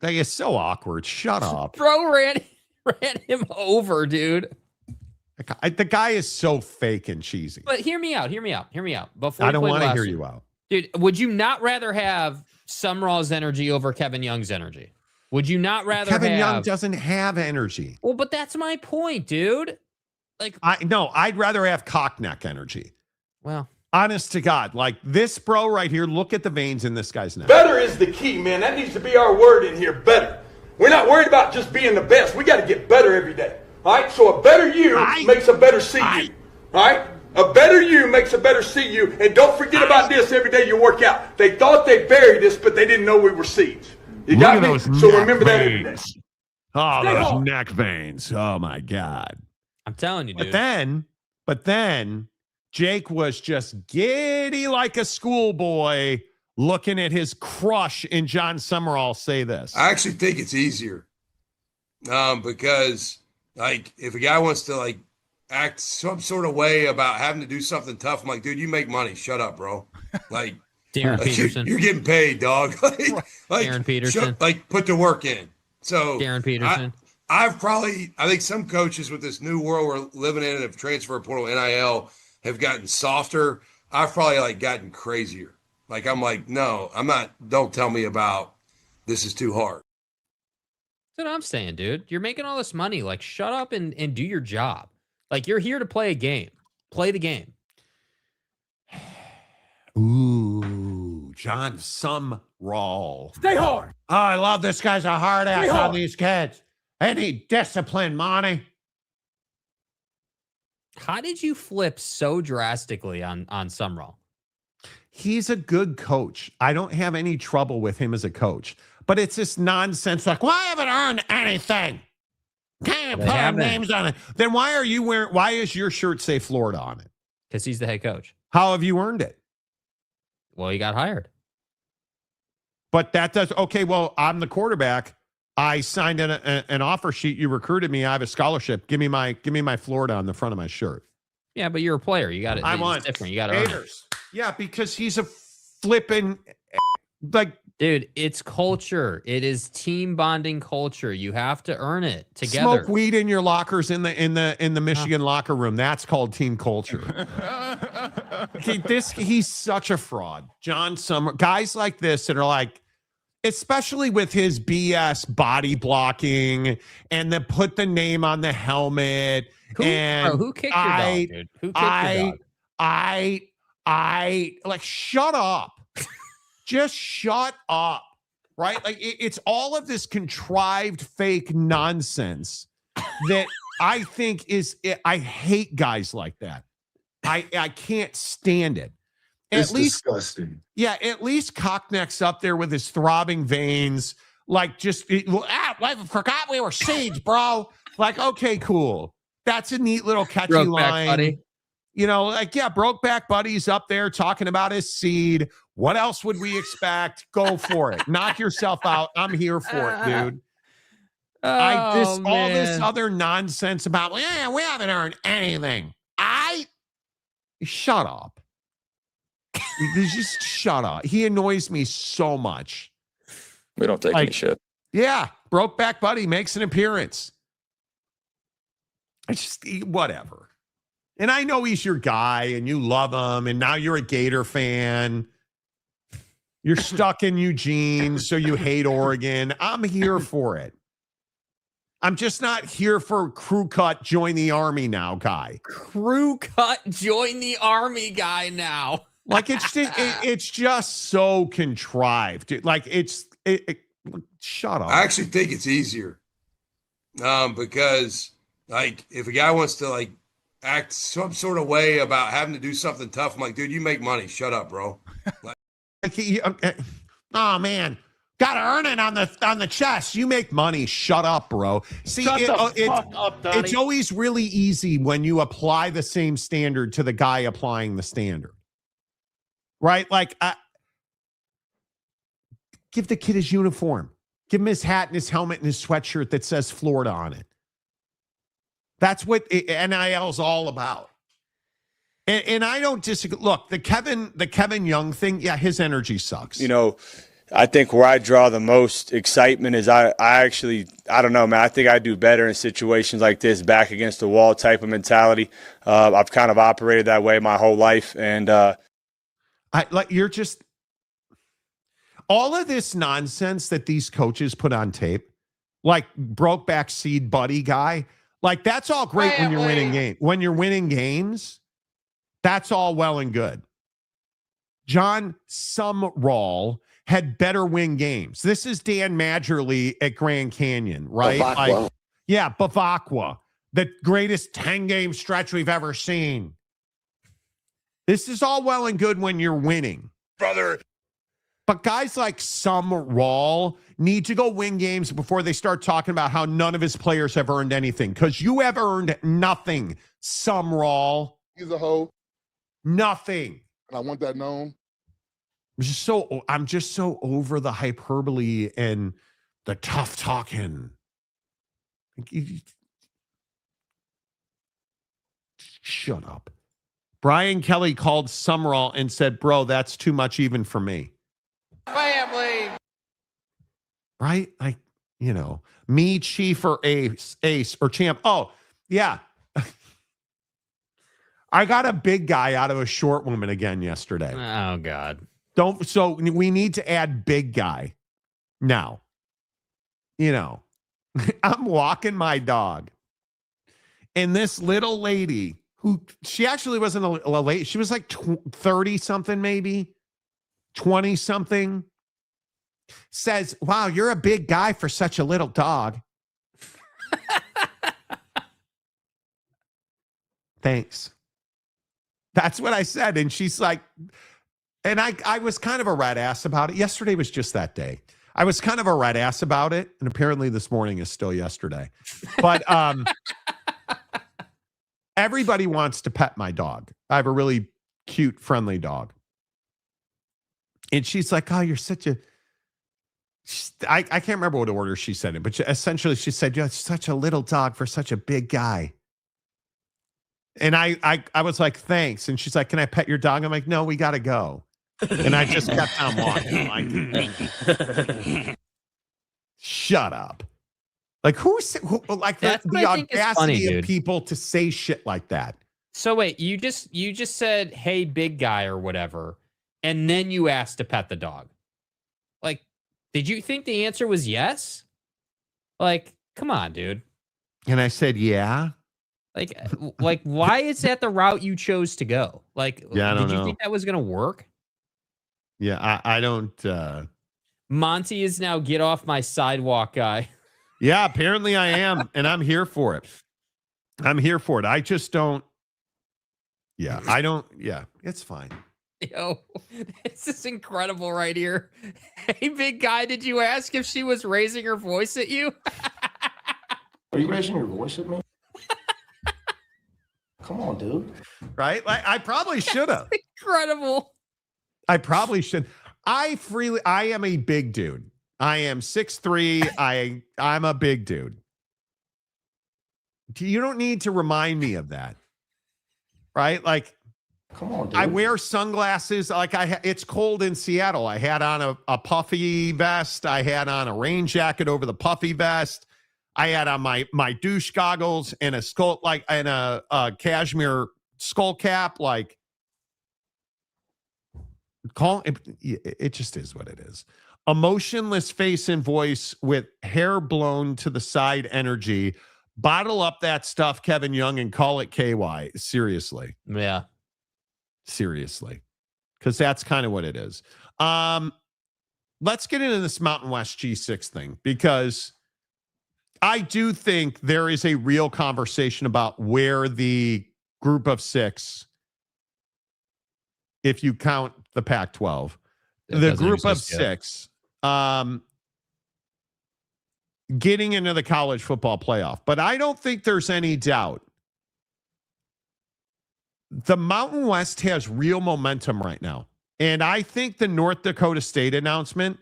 That is so awkward. Shut up. Bro ran him over, dude. The guy is so fake and cheesy. But hear me out. Before I don't want to hear you out. Dude, would you not rather have Summerall's energy over Kevin Young's energy? Would you not rather Kevin Young doesn't have energy. Well, but that's my point, dude. Like, I'd rather have cockneck energy. Well, honest to God, like this bro right here, look at the veins in this guy's neck. Better is the key, man. That needs to be our word in here, better. We're not worried about just being the best. We got to get better every day. All right? So a better you makes a better CU. All right? A better you makes a better CU. And don't forget about this every day you work out. They thought they buried us, but they didn't know we were seeds. You got me? So remember that every day. Oh, those neck veins. Oh, my God. I'm telling you, dude. But then Jake was just giddy like a schoolboy looking at his crush in John Summerall say this. I actually think it's easier because, like, if a guy wants to, like, act some sort of way about having to do something tough, I'm like, dude, you make money. Shut up, bro. Like, Darryn Peterson. You're getting paid, dog. like Darryn Peterson. Put the work in. So Darryn Peterson. I think some coaches with this new world we're living in of transfer portal NIL have gotten softer. I've probably like gotten crazier. Like, I'm like, no, I'm not. Don't tell me about this is too hard. That's what I'm saying, dude. You're making all this money. Like, shut up and do your job. Like, you're here to play a game. Play the game. Ooh, John Summerall. Stay hard. Oh, I love this guy's a hard ass on these kids. They need discipline, Monty. How did you flip so drastically on Summerall? He's a good coach. I don't have any trouble with him as a coach. But it's this nonsense like, well, I haven't earned anything. Can't put our names on it. Then why are you wearing, why is your shirt say Florida on it? Because he's the head coach. How have you earned it? Well, he got hired. But that does, okay, well, I'm the quarterback. I signed an offer sheet. You recruited me. I have a scholarship. Give me my Florida on the front of my shirt. Yeah, but you're a player. You got it. It's different. You got to earn it. Yeah, because he's a flipping, like, dude, it's culture. It is team bonding culture. You have to earn it together. Smoke weed in your lockers in the Michigan locker room. That's called team culture. He's such a fraud. John Summerall, guys like this that are like, especially with his BS body blocking and then put the name on the helmet. Who kicked your dog, dude? Who kicked your dog? I like, shut up. Just shut up. Right? Like, it's all of this contrived fake nonsense that I think I hate guys like that. I can't stand it. It's disgusting. Yeah, at least Cockneck's up there with his throbbing veins, Like, I forgot we were seeds, bro. Like, okay, cool. That's a neat little catchy line. Buddy. You know, like, yeah, Brokeback Buddy's up there talking about his seed. What else would we expect? Go for it. Knock yourself out. I'm here for it, dude. All this other nonsense about, we haven't earned anything. Shut up. Just shut up. He annoys me so much. We don't take any shit. Yeah, Brokeback Buddy makes an appearance. It's just whatever. And I know he's your guy and you love him, and now you're a Gator fan. You're stuck in Eugene, so you hate Oregon. I'm here for it. I'm just not here for crew cut, join the army now guy. Crew cut, join the army guy now. Like, it's just so contrived. Like, shut up. I actually think it's easier because, like, if a guy wants to, like, act some sort of way about having to do something tough, I'm like, dude, you make money. Shut up, bro. Like, oh, man. Got to earn it on the chest. You make money. Shut up, bro. See, it's always really easy when you apply the same standard to the guy applying the standard. Right? Like, give the kid his uniform. Give him his hat and his helmet and his sweatshirt that says Florida on it. That's what NIL is all about. And I don't disagree. Look, the Kevin Young thing, yeah, his energy sucks. You know, I think where I draw the most excitement is I don't know, man. I think I do better in situations like this, back against the wall type of mentality. I've kind of operated that way my whole life. And you're just all of this nonsense that these coaches put on tape, like Brokeback Seed Buddy guy, like that's all great when you're winning games. When you're winning games, that's all well and good. John Sumrall had better win games. This is Dan Majerle at Grand Canyon, right? Bavacqua, the greatest 10-game stretch we've ever seen. This is all well and good when you're winning, brother. But guys like Sumrall need to go win games before they start talking about how none of his players have earned anything, because you have earned nothing, Sumrall. He's a hoe. Nothing. And I want that known. I'm just so over the hyperbole and the tough talking. Shut up. Brian Kelly called Sumrall and said, bro, that's too much even for me. Family. Right? Like, you know, me, Chief, or Ace, or Champ. Oh, yeah. I got a big guy out of a short woman again yesterday. Oh, God. So we need to add big guy now. You know, I'm walking my dog, and this little lady who, she actually wasn't a lady. She was like 30 something, maybe 20 something, says, wow, you're a big guy for such a little dog. Thanks. That's what I said. And she's like, and I was kind of a rat ass about it. Yesterday was just that day. I was kind of a rat ass about it. And apparently this morning is still yesterday. But everybody wants to pet my dog. I have a really cute, friendly dog. And she's like, oh, you're such a, I can't remember what order she said it, but essentially she said, you're such a little dog for such a big guy. And I was like, thanks. And she's like, can I pet your dog? I'm like, no, we got to go. And I just kept on walking. Like, shut up. Like, who like the audacity of people to say shit like that? So wait, you just said, hey, big guy or whatever, and then you asked to pet the dog. Like, did you think the answer was yes? Like, come on, dude. And I said, yeah. Like, why is that the route you chose to go? Like, yeah, I don't know. Did you think that was going to work? Yeah, I don't. Monty is now get off my sidewalk guy. Yeah, apparently I am. And I'm here for it. I'm here for it. I just don't. Yeah, I don't. Yeah, it's fine. Yo, this is incredible right here. Hey, big guy, did you ask if she was raising her voice at you? Are you raising your voice at me? Come on, dude. Right? Like, I probably should have. Incredible. I probably should. I am a big dude. I am 6'3". I'm a big dude. You don't need to remind me of that. Right? Like, come on, dude. I wear sunglasses. Like it's cold in Seattle. I had on a puffy vest. I had on a rain jacket over the puffy vest. I had on my douche goggles and a cashmere skull cap. Like, it just is what it is. Emotionless face and voice with hair blown to the side energy. Bottle up that stuff, Kevin Young, and call it KY. Seriously. Yeah. Seriously. Because that's kind of what it is. Let's get into this Mountain West G6 thing, because I do think there is a real conversation about where the group of six, if you count the Pac-12, the group of six, getting into the college football playoff. But I don't think there's any doubt the Mountain West has real momentum right now. And I think the North Dakota State announcement,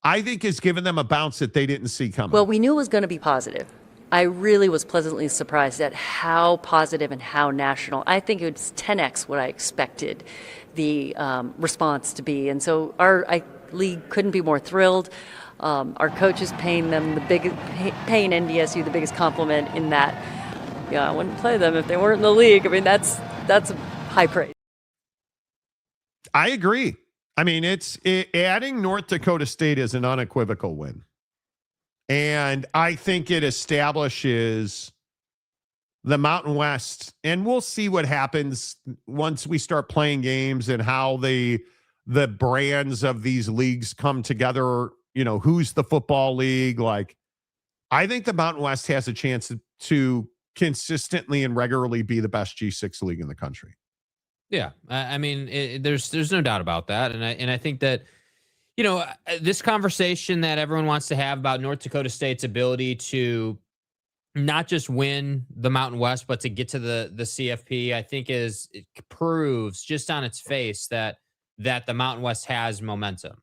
I think, has given them a bounce that they didn't see coming. Well, we knew it was going to be positive. I really was pleasantly surprised at how positive and how national. I think it was 10x what I expected the response to be. And so our league couldn't be more thrilled. Our coach is paying them paying NDSU the biggest compliment in that, I wouldn't play them if they weren't in the league. I mean, that's high praise. I agree. I mean, adding North Dakota State is an unequivocal win. And I think it establishes the Mountain West, and we'll see what happens once we start playing games and how the brands of these leagues come together. Who's the football league? Like, I think the Mountain West has a chance to consistently and regularly be the best G6 league in the country. Yeah, I mean, there's no doubt about that, and I think that this conversation that everyone wants to have about North Dakota State's ability to not just win the Mountain West, but to get to the CFP, I think it proves just on its face that the Mountain West has momentum.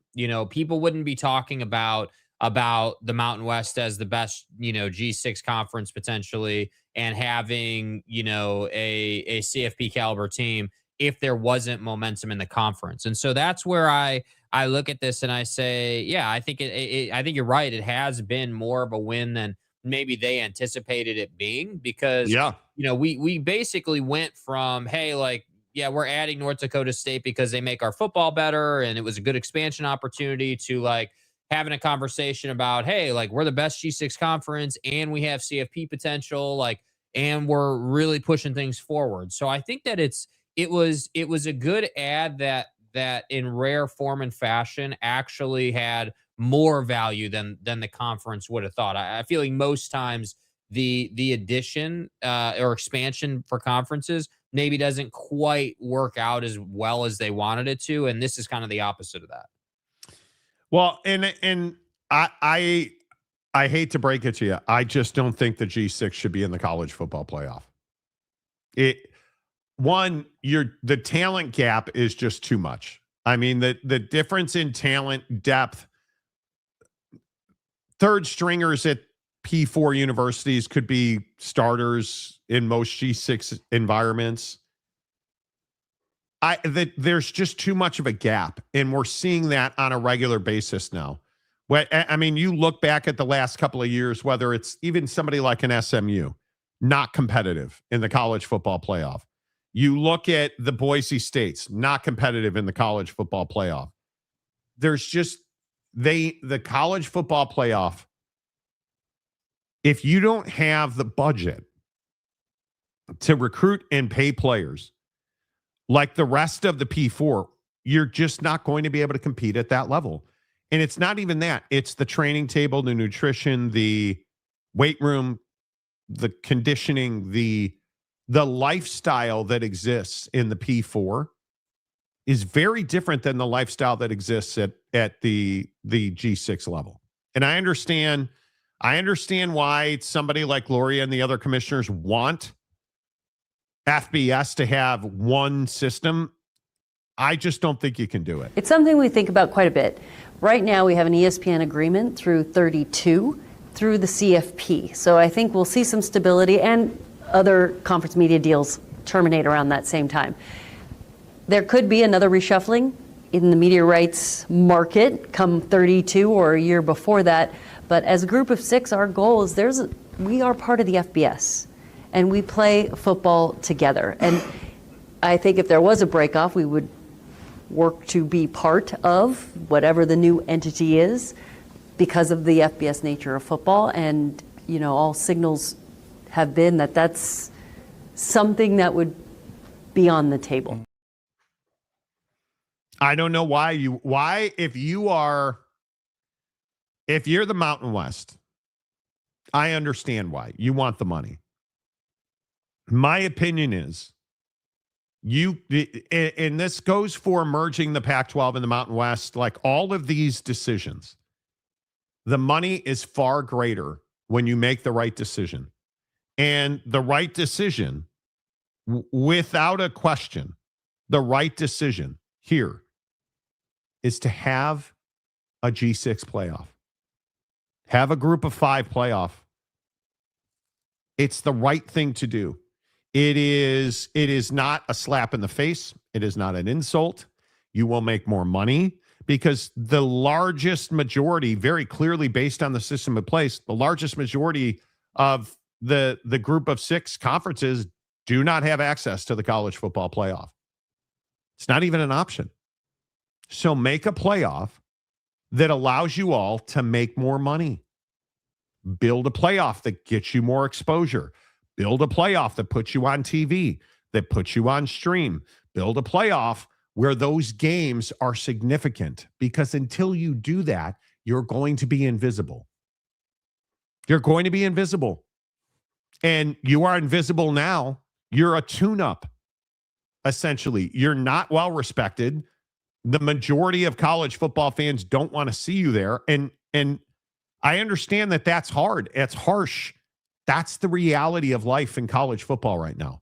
People wouldn't be talking about the Mountain West as the best, G6 conference potentially, and having, a CFP caliber team if there wasn't momentum in the conference. And so that's where I look at this and I say, yeah, I think I think you're right. It has been more of a win than maybe they anticipated it being, because, we basically went from, hey, like, yeah, we're adding North Dakota State because they make our football better and it was a good expansion opportunity, to like having a conversation about, hey, like, we're the best G6 conference and we have CFP potential, like, and we're really pushing things forward. So I think that it was a good ad that in rare form and fashion actually had more value than the conference would have thought. I feel like most times the addition or expansion for conferences maybe doesn't quite work out as well as they wanted it to, and this is kind of the opposite of that. Well, and I hate to break it to you, I just don't think the G6 should be in the college football playoff. The talent gap is just too much. I mean, the difference in talent depth, third stringers at P4 universities could be starters in most G6 environments. There's just too much of a gap, and we're seeing that on a regular basis now. I mean, you look back at the last couple of years, whether it's even somebody like an SMU, not competitive in the college football playoff. You look at the Boise States, not competitive in the college football playoff. There's just the college football playoff, if you don't have the budget to recruit and pay players like the rest of the P4, you're just not going to be able to compete at that level. And it's not even that. It's the training table, the nutrition, the weight room, the conditioning, the lifestyle that exists in the P4 is very different than the lifestyle that exists at the G6 level. And I understand why somebody like Gloria and the other commissioners want FBS to have one system. I just don't think you can do it. It's something we think about quite a bit. Right now, we have an ESPN agreement through 32 through the CFP. So I think we'll see some stability, and other conference media deals terminate around that same time. There could be another reshuffling in the media rights market come 32 or a year before that. But as a group of 6, our goal is we are part of the FBS, and we play football together. And I think if there was a breakoff, we would work to be part of whatever the new entity is because of the FBS nature of football. And, all signals have been that that's something that would be on the table. I don't know if you're the Mountain West, I understand why. You want the money. My opinion is and this goes for merging the Pac-12 and the Mountain West, like all of these decisions, the money is far greater when you make the right decision. And the right decision, without a question, the right decision here is to have a G6 playoff. Have a group of 5 playoff. It's the right thing to do. It is not a slap in the face. It is not an insult. You will make more money because the largest majority, very clearly based on the system in place, the largest majority of the group of 6 conferences do not have access to the college football playoff. It's not even an option. So make a playoff that allows you all to make more money. Build a playoff that gets you more exposure. Build a playoff that puts you on TV, that puts you on stream. Build a playoff where those games are significant, because until you do that, you're going to be invisible. You're going to be invisible. And you are invisible now. You're a tune-up, essentially. You're not well respected. The majority of college football fans don't want to see you there. And I understand that that's hard. It's harsh. That's the reality of life in college football right now.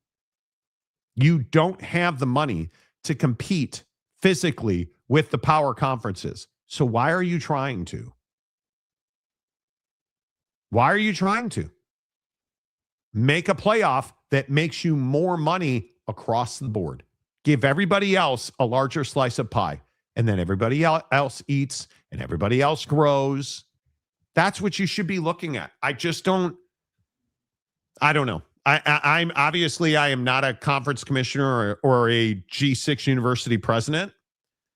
You don't have the money to compete physically with the power conferences. So why are you trying to? Why are you trying to? Make a playoff that makes you more money across the board. Give everybody else a larger slice of pie, and then everybody else eats and everybody else grows. That's what you should be looking at. I don't know. I'm obviously I am not a conference commissioner or a G6 university president,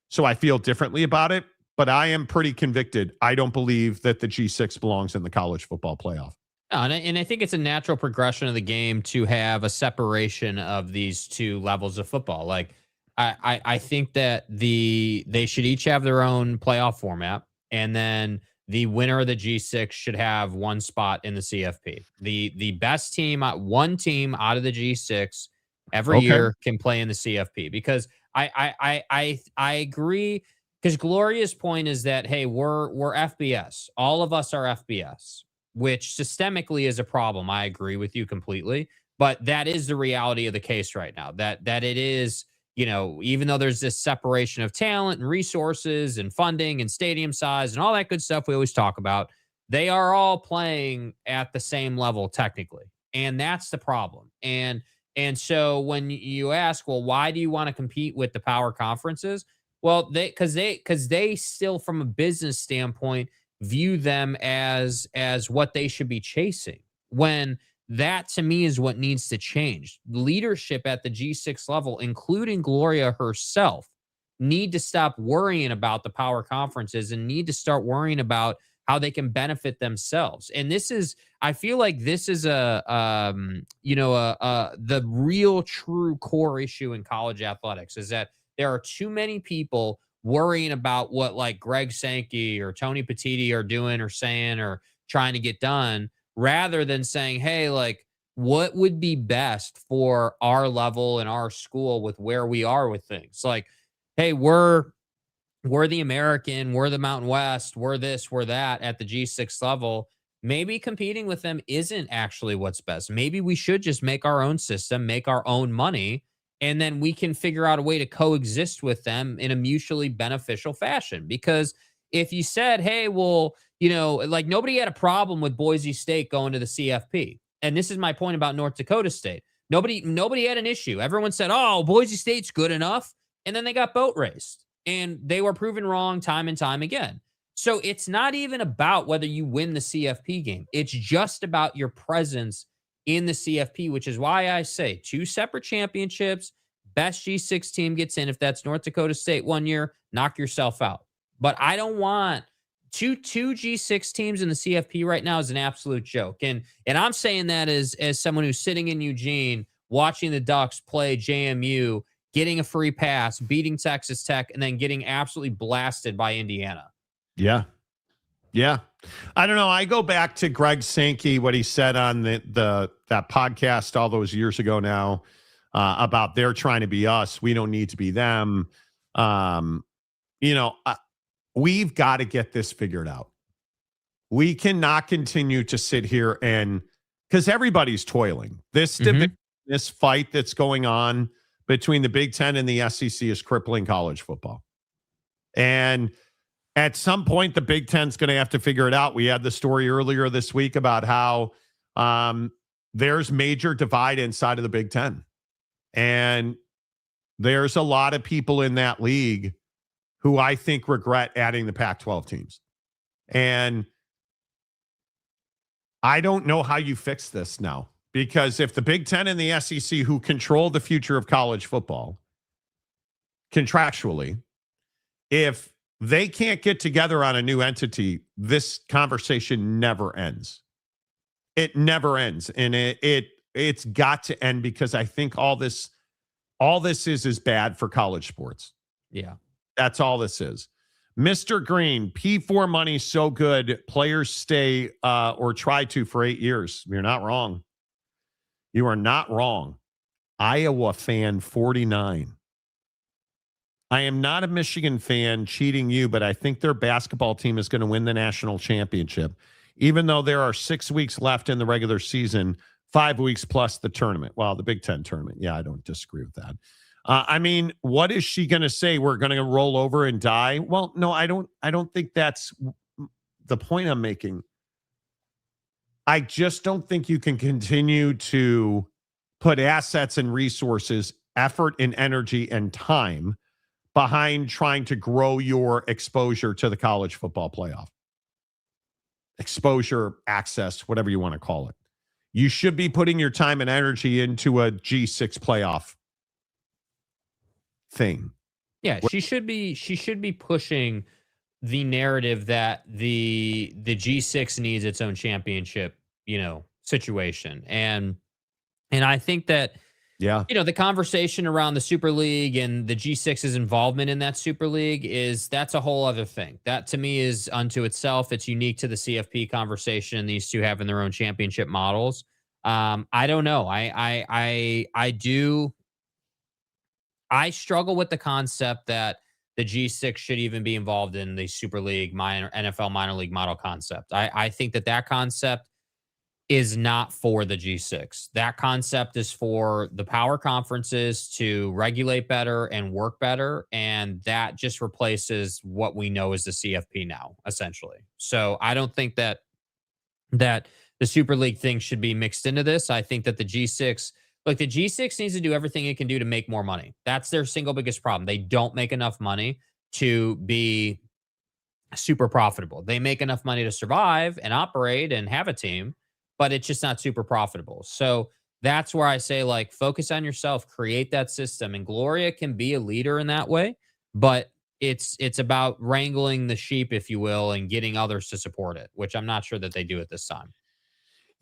so I feel differently about it, but I am pretty convicted. I don't believe that the G6 belongs in the college football playoff. And I think it's a natural progression of the game to have a separation of these 2 levels of football. Like, I think that they should each have their own playoff format, and then the winner of the G6 should have 1 spot in the CFP. The best team, one team out of the G6 every year can play in the CFP, because I agree. Because Gloria's point is that, hey, we're FBS. All of us are FBS, which systemically is a problem. I agree with you completely, but that is the reality of the case right now. That it is, even though there's this separation of talent and resources and funding and stadium size and all that good stuff we always talk about, they are all playing at the same level technically. And that's the problem. And so when you ask, well, why do you want to compete with the power conferences? Well, because they still, from a business standpoint, view them as what they should be chasing, when that, to me, is what needs to change. Leadership at the G6 level, including Gloria herself, need to stop worrying about the power conferences and need to start worrying about how they can benefit themselves. And this is, I feel like this is the real true core issue in college athletics, is that there are too many people worrying about what like Greg Sankey or Tony Petitti are doing or saying or trying to get done, rather than saying, hey, like, what would be best for our level and our school with where we are with things? Like, hey, we're the American, we're the Mountain West, we're this, we're that at the G6 level, maybe competing with them isn't actually what's best. Maybe we should just make our own system, make our own money, and then we can figure out a way to coexist with them in a mutually beneficial fashion. Because if you said, hey, well, like nobody had a problem with Boise State going to the CFP. And this is my point about North Dakota State. Nobody had an issue. Everyone said, oh, Boise State's good enough. And then they got boat raced. And they were proven wrong time and time again. So it's not even about whether you win the CFP game. It's just about your presence in the CFP, which is why I say 2 separate championships, best G6 team gets in. If that's North Dakota State 1 year, knock yourself out. But I don't want two G6 teams in the CFP right now is an absolute joke. And I'm saying that as someone who's sitting in Eugene, watching the Ducks play JMU, getting a free pass, beating Texas Tech, and then getting absolutely blasted by Indiana. Yeah. Yeah. I don't know. I go back to Greg Sankey, what he said on that podcast all those years ago now about they're trying to be us. We don't need to be them. We've got to get this figured out. We cannot continue to sit here because everybody's toiling. This fight that's going on between the Big Ten and the SEC is crippling college football. And at some point, the Big Ten's going to have to figure it out. We had the story earlier this week about how there's major divide inside of the Big Ten. And there's a lot of people in that league who I think regret adding the Pac-12 teams. And I don't know how you fix this now. Because if the Big Ten and the SEC, who control the future of college football contractually, if they can't get together on a new entity, this conversation never ends. It never ends. And it's got to end because I think all this is bad for college sports. Yeah. That's all this is. Mr. Green, P4 money so good, players stay or try to for 8 years. You're not wrong. You are not wrong. Iowa fan 49. I am not a Michigan fan cheating you, but I think their basketball team is going to win the national championship, even though there are 6 weeks left in the regular season, 5 weeks plus the tournament. Well, the Big Ten tournament. Yeah, I don't disagree with that. What is she going to say? We're going to roll over and die? Well, no, I don't think that's the point I'm making. I just don't think you can continue to put assets and resources, effort and energy and time behind trying to grow your exposure to the college football playoff. Exposure, access, whatever you want to call it. You should be putting your time and energy into a G6 playoff thing. Yeah, she should be pushing the narrative that the G6 needs its own championship, situation. And I think that, the conversation around the Super League and the G6's involvement in that Super League that's a whole other thing. That to me is unto itself. It's unique to the CFP conversation, these two having their own championship models. I don't know. I struggle with the concept that the G6 should even be involved in the Super League NFL minor league model concept. I think that concept is not for the G6. That concept is for the power conferences to regulate better and work better. And that just replaces what we know as the CFP now, essentially. So I don't think that the Super League thing should be mixed into this. I think that the G6 needs to do everything it can do to make more money. That's their single biggest problem. They don't make enough money to be super profitable. They make enough money to survive and operate and have a team, but it's just not super profitable. So that's where I say, focus on yourself, create that system. And Gloria can be a leader in that way, but it's about wrangling the sheep, if you will, and getting others to support it, which I'm not sure that they do at this time.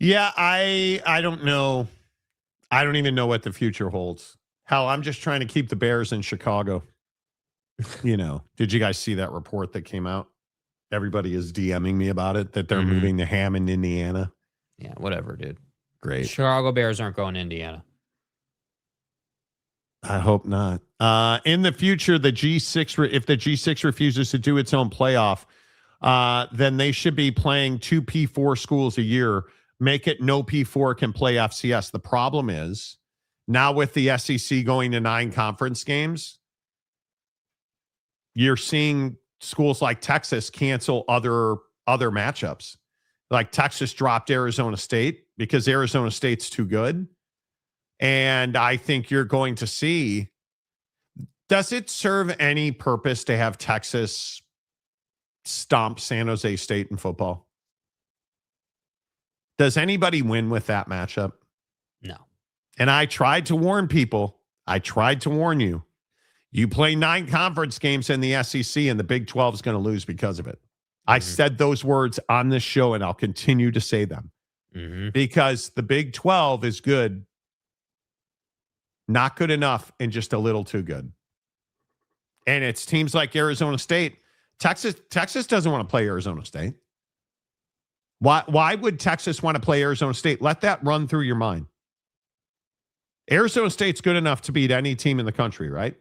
Yeah, I don't know. I don't even know what the future holds. Hell, I'm just trying to keep the Bears in Chicago. Did you guys see that report that came out? Everybody is DMing me about it, that they're moving to Hammond, Indiana. Yeah, whatever, dude. Great. Chicago Bears aren't going to Indiana. I hope not. In the future, if the G6 refuses to do its own playoff, then they should be playing 2 P4 schools a year. Make it no P4 can play FCS. The problem is now with the SEC going to 9 conference games, you're seeing schools like Texas cancel other matchups. Like Texas dropped Arizona State because Arizona State's too good. And I think you're going to see, does it serve any purpose to have Texas stomp San Jose State in football? Does anybody win with that matchup? No. And I tried to warn people. I tried to warn you. You play 9 conference games in the SEC and the Big 12 is going to lose because of it. I said those words on this show and I'll continue to say them because the Big 12 is good, not good enough, and just a little too good. And it's teams like Arizona State. Texas doesn't want to play Arizona State. Why would Texas want to play Arizona State? Let that run through your mind. Arizona State's good enough to beat any team in the country, right?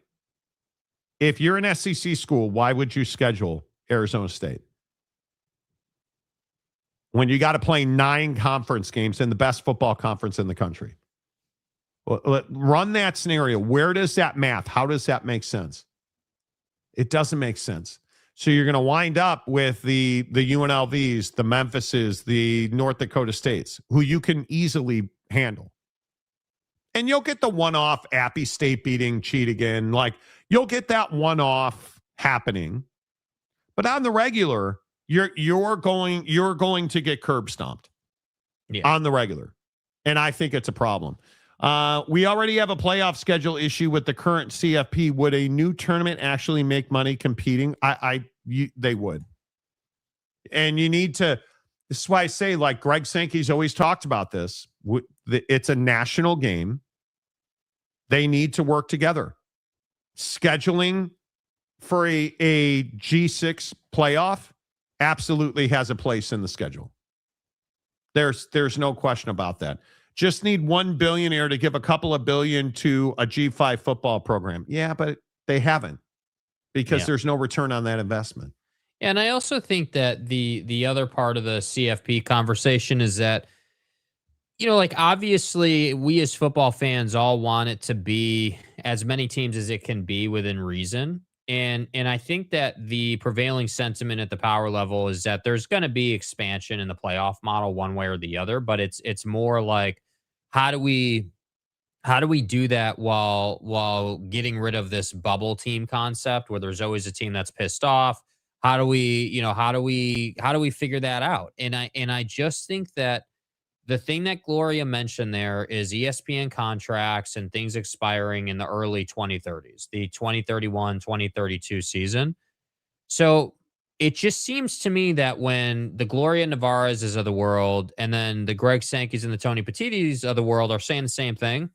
If you're an SEC school, why would you schedule Arizona State? When you got to play 9 conference games in the best football conference in the country. Well, run that scenario. Where does that math? How does that make sense? It doesn't make sense. So you're going to wind up with the UNLVs, the Memphises, the North Dakota States, who you can easily handle. And you'll get the one-off Appy State beating Cheat again. Like, you'll get that one-off happening. But on the regular, you're going to get curb stomped on the regular. And I think it's a problem. We already have a playoff schedule issue with the current CFP. Would a new tournament actually make money competing? They would. And you need to, this is why I say, like Greg Sankey's always talked about this. It's a national game. They need to work together. Scheduling for a G6 playoff absolutely has a place in the schedule. There's no question about that. Just need one billionaire to give a couple of billion to a G5 football program. Yeah, but they haven't because there's no return on that investment. And I also think that the other part of the CFP conversation is that, like obviously we as football fans all want it to be as many teams as it can be within reason. And I think that the prevailing sentiment at the power level is that there's going to be expansion in the playoff model one way or the other, but it's more like, how do we do that while getting rid of this bubble team concept where there's always a team that's pissed off? How do we figure that out? And I just think that the thing that Gloria mentioned there is ESPN contracts and things expiring in the early 2030s, the 2031, 2032 season. So it just seems to me that when the Gloria Navarez's of the world and then the Greg Sankeys and the Tony Petitis of the world are saying the same thing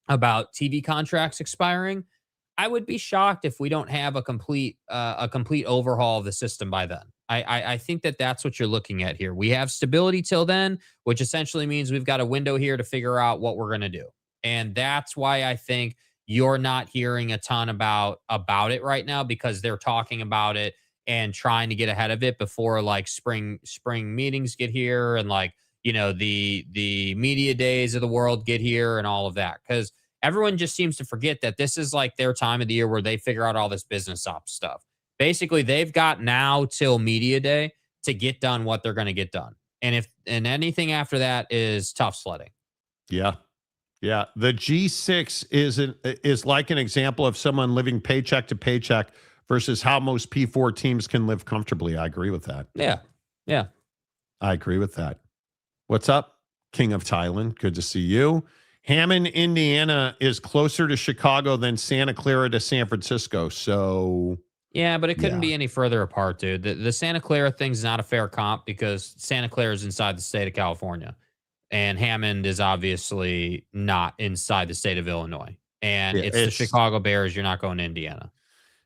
about TV contracts expiring, I would be shocked if we don't have a complete overhaul of the system by then. I think that that's what you're looking at here. We have stability till then, which essentially means we've got a window here to figure out what we're going to do. And that's why I think you're not hearing a ton about it right now, because they're talking about it and trying to get ahead of it before like spring meetings get here and like, the media days of the world get here and all of that. Because everyone just seems to forget that this is like their time of the year where they figure out all this business ops stuff. Basically, they've got now till media day to get done what they're going to get done. And anything after that is tough sledding. Yeah. Yeah. The G6 is like an example of someone living paycheck to paycheck versus how most P4 teams can live comfortably. I agree with that. Yeah. Yeah. I agree with that. What's up, King of Thailand? Good to see you. Hammond, Indiana is closer to Chicago than Santa Clara to San Francisco. So yeah, but it couldn't be any further apart, dude. The Santa Clara thing's not a fair comp because Santa Clara is inside the state of California, and Hammond is obviously not inside the state of Illinois. And it's the Chicago Bears. You're not going to Indiana.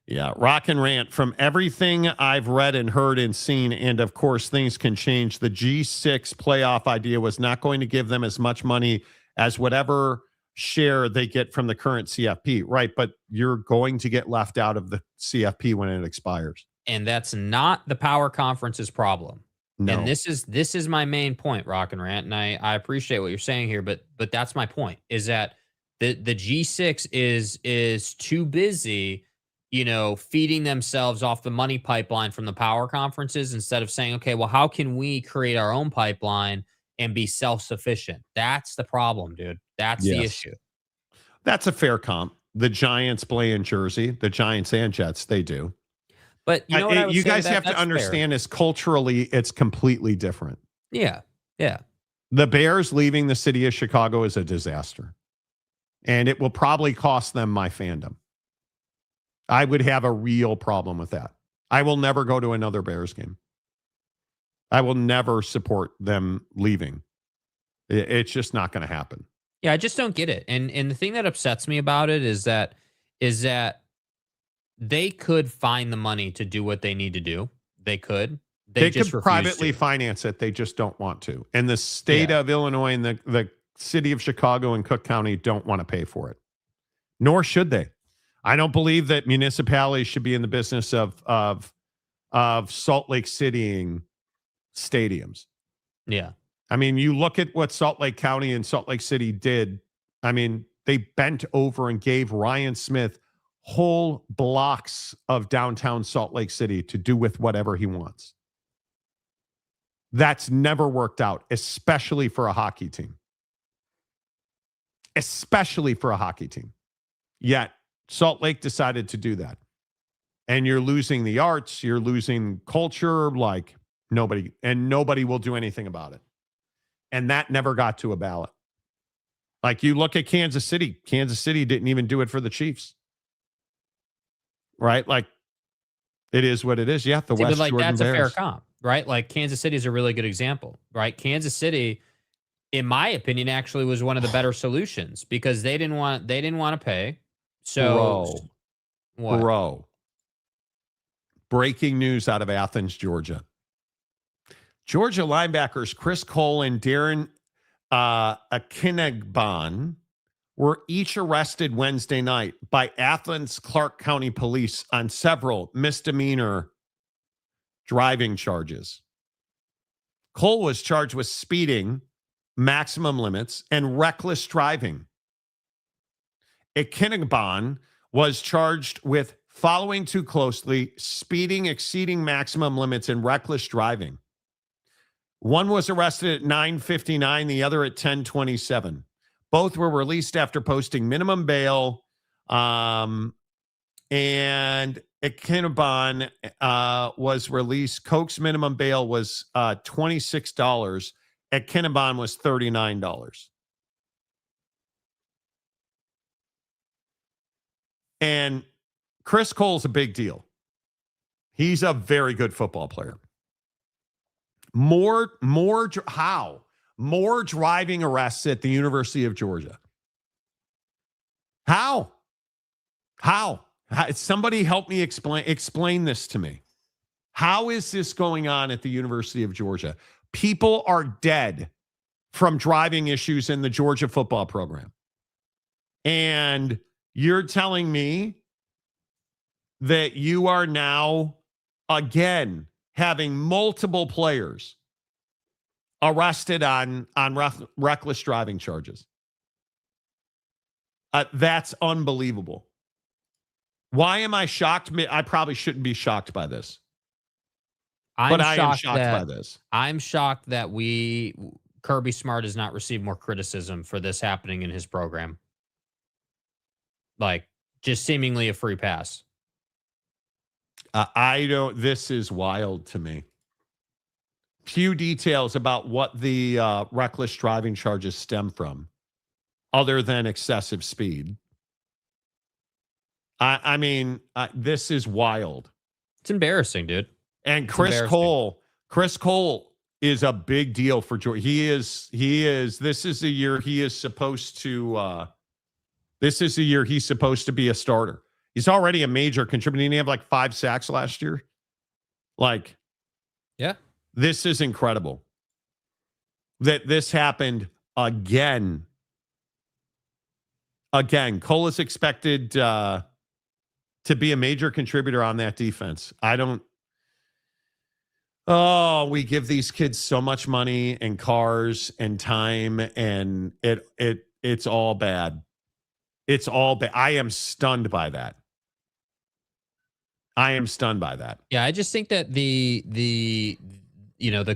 Yeah, rock and rant. From everything I've read and heard and seen, and of course things can change, the G6 playoff idea was not going to give them as much money as whatever share they get from the current CFP, right? But you're going to get left out of the CFP when it expires. And that's not the power conference's problem. No. And this is my main point, Rock and Rant, and I appreciate what you're saying here, but that's my point, is that the G6 is too busy, feeding themselves off the money pipeline from the power conferences instead of saying, okay, well, how can we create our own pipeline and be self-sufficient? That's the problem, dude. That's the issue. That's a fair comp. The Giants play in Jersey. The Giants and Jets, they do. But you know what I would you say, guys have to understand is culturally, it's completely different. Yeah. The Bears leaving the city of Chicago is a disaster. And it will probably cost them my fandom. I would have a real problem with that. I will never go to another Bears game. I will never support them leaving. It's just not going to happen. Yeah, I just don't get it. And the thing that upsets me about it is that they could find the money to do what they need to do. They could. They just could privately finance it. They just don't want to. And the state of Illinois and the city of Chicago and Cook County don't want to pay for it. Nor should they. I don't believe that municipalities should be in the business of Salt Lake Citying stadiums. Yeah. I mean, you look at what Salt Lake County and Salt Lake City did. I mean, they bent over and gave Ryan Smith whole blocks of downtown Salt Lake City to do with whatever he wants. That's never worked out, especially for a hockey team. Especially for a hockey team. Yet, Salt Lake decided to do that. And you're losing the arts, you're losing culture, like nobody will do anything about it. And that never got to a ballot. Like you look at Kansas City didn't even do it for the Chiefs. Right? Like it is what it is. Yeah, the West Jordan that's Bears. A fair comp, right? Like Kansas City is a really good example, right? Kansas City, in my opinion, actually was one of the better solutions because they didn't want to pay. So Bro. Breaking news out of Athens, Georgia. Georgia linebackers Chris Cole and Darryn Peterson were each arrested Wednesday night by Athens Clark County Police on several misdemeanor driving charges. Cole was charged with speeding, maximum limits, and reckless driving. Peterson was charged with following too closely, speeding, exceeding maximum limits, and reckless driving. One was arrested at 9:59, the other at 10:27. Both were released after posting minimum bail. And Peterson was released. Koch's minimum bail was $26. Peterson was $39. And Chris Cole's a big deal. He's a very good football player. More driving arrests at the University of Georgia. How? Somebody help me explain this to me. How is this going on at the University of Georgia? People are dead from driving issues in the Georgia football program. And you're telling me that you are now, again, having multiple players arrested on reckless driving charges. That's unbelievable. Why am I shocked? I probably shouldn't be shocked by this. I am shocked by this. I'm shocked that Kirby Smart has not received more criticism for this happening in his program. Like, just seemingly a free pass. This is wild to me. Few details about what the reckless driving charges stem from, other than excessive speed. I mean, this is wild. It's embarrassing, dude. And Chris Cole is a big deal for Georgia. He is. This is the year he is supposed to. This is the year he's supposed to be a starter. He's already a major contributor. Didn't he have like 5 sacks last year? Like, yeah. This is incredible that this happened again. again, Cole is expected to be a major contributor on that defense. We give these kids so much money and cars and time, and it's all bad. It's all bad. I am stunned by that. Yeah, I just think that the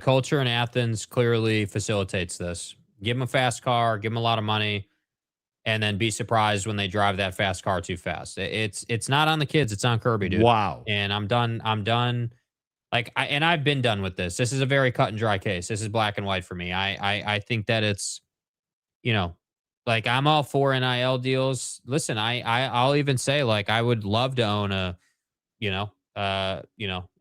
culture in Athens clearly facilitates this. Give them a fast car, give them a lot of money, and then be surprised when they drive that fast car too fast. It's not on the kids, it's on Kirby, dude. Wow. And I'm done. I've been done with this. This is a very cut and dry case. This is black and white for me. I think that it's, I'm all for NIL deals. Listen, I'll even say I would love to own a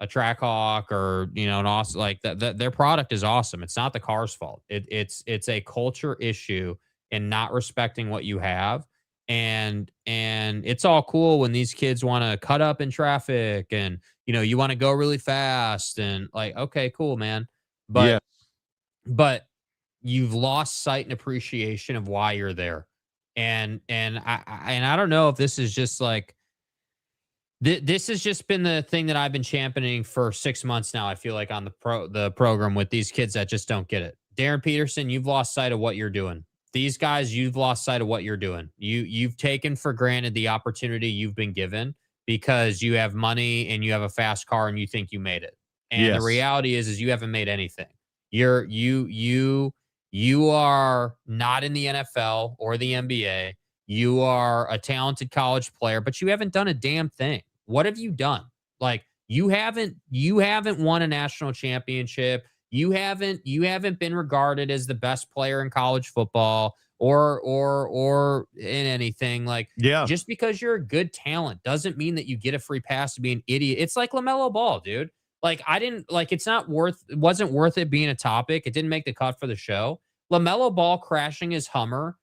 track hawk or an awesome their product is awesome. It's not the car's fault. It's a culture issue and not respecting what you have. And it's all cool when these kids want to cut up in traffic and you want to go really fast and okay, cool, man. But you've lost sight and appreciation of why you're there. And I don't know if this is just this has just been the thing that I've been championing for 6 months now. I feel like on the program with these kids that just don't get it. Darryn Peterson, you've lost sight of what you're doing. These guys, you've lost sight of what you're doing. You've taken for granted the opportunity you've been given because you have money and you have a fast car and you think you made it. And the reality is you haven't made anything. You are not in the NFL or the NBA. You are a talented college player, but you haven't done a damn thing. What have you done? You haven't won a national championship. You haven't been regarded as the best player in college football or in anything. Just because you're a good talent doesn't mean that you get a free pass to be an idiot. It's like LaMelo Ball, dude. It wasn't worth it being a topic. It didn't make the cut for the show. LaMelo Ball crashing his Hummer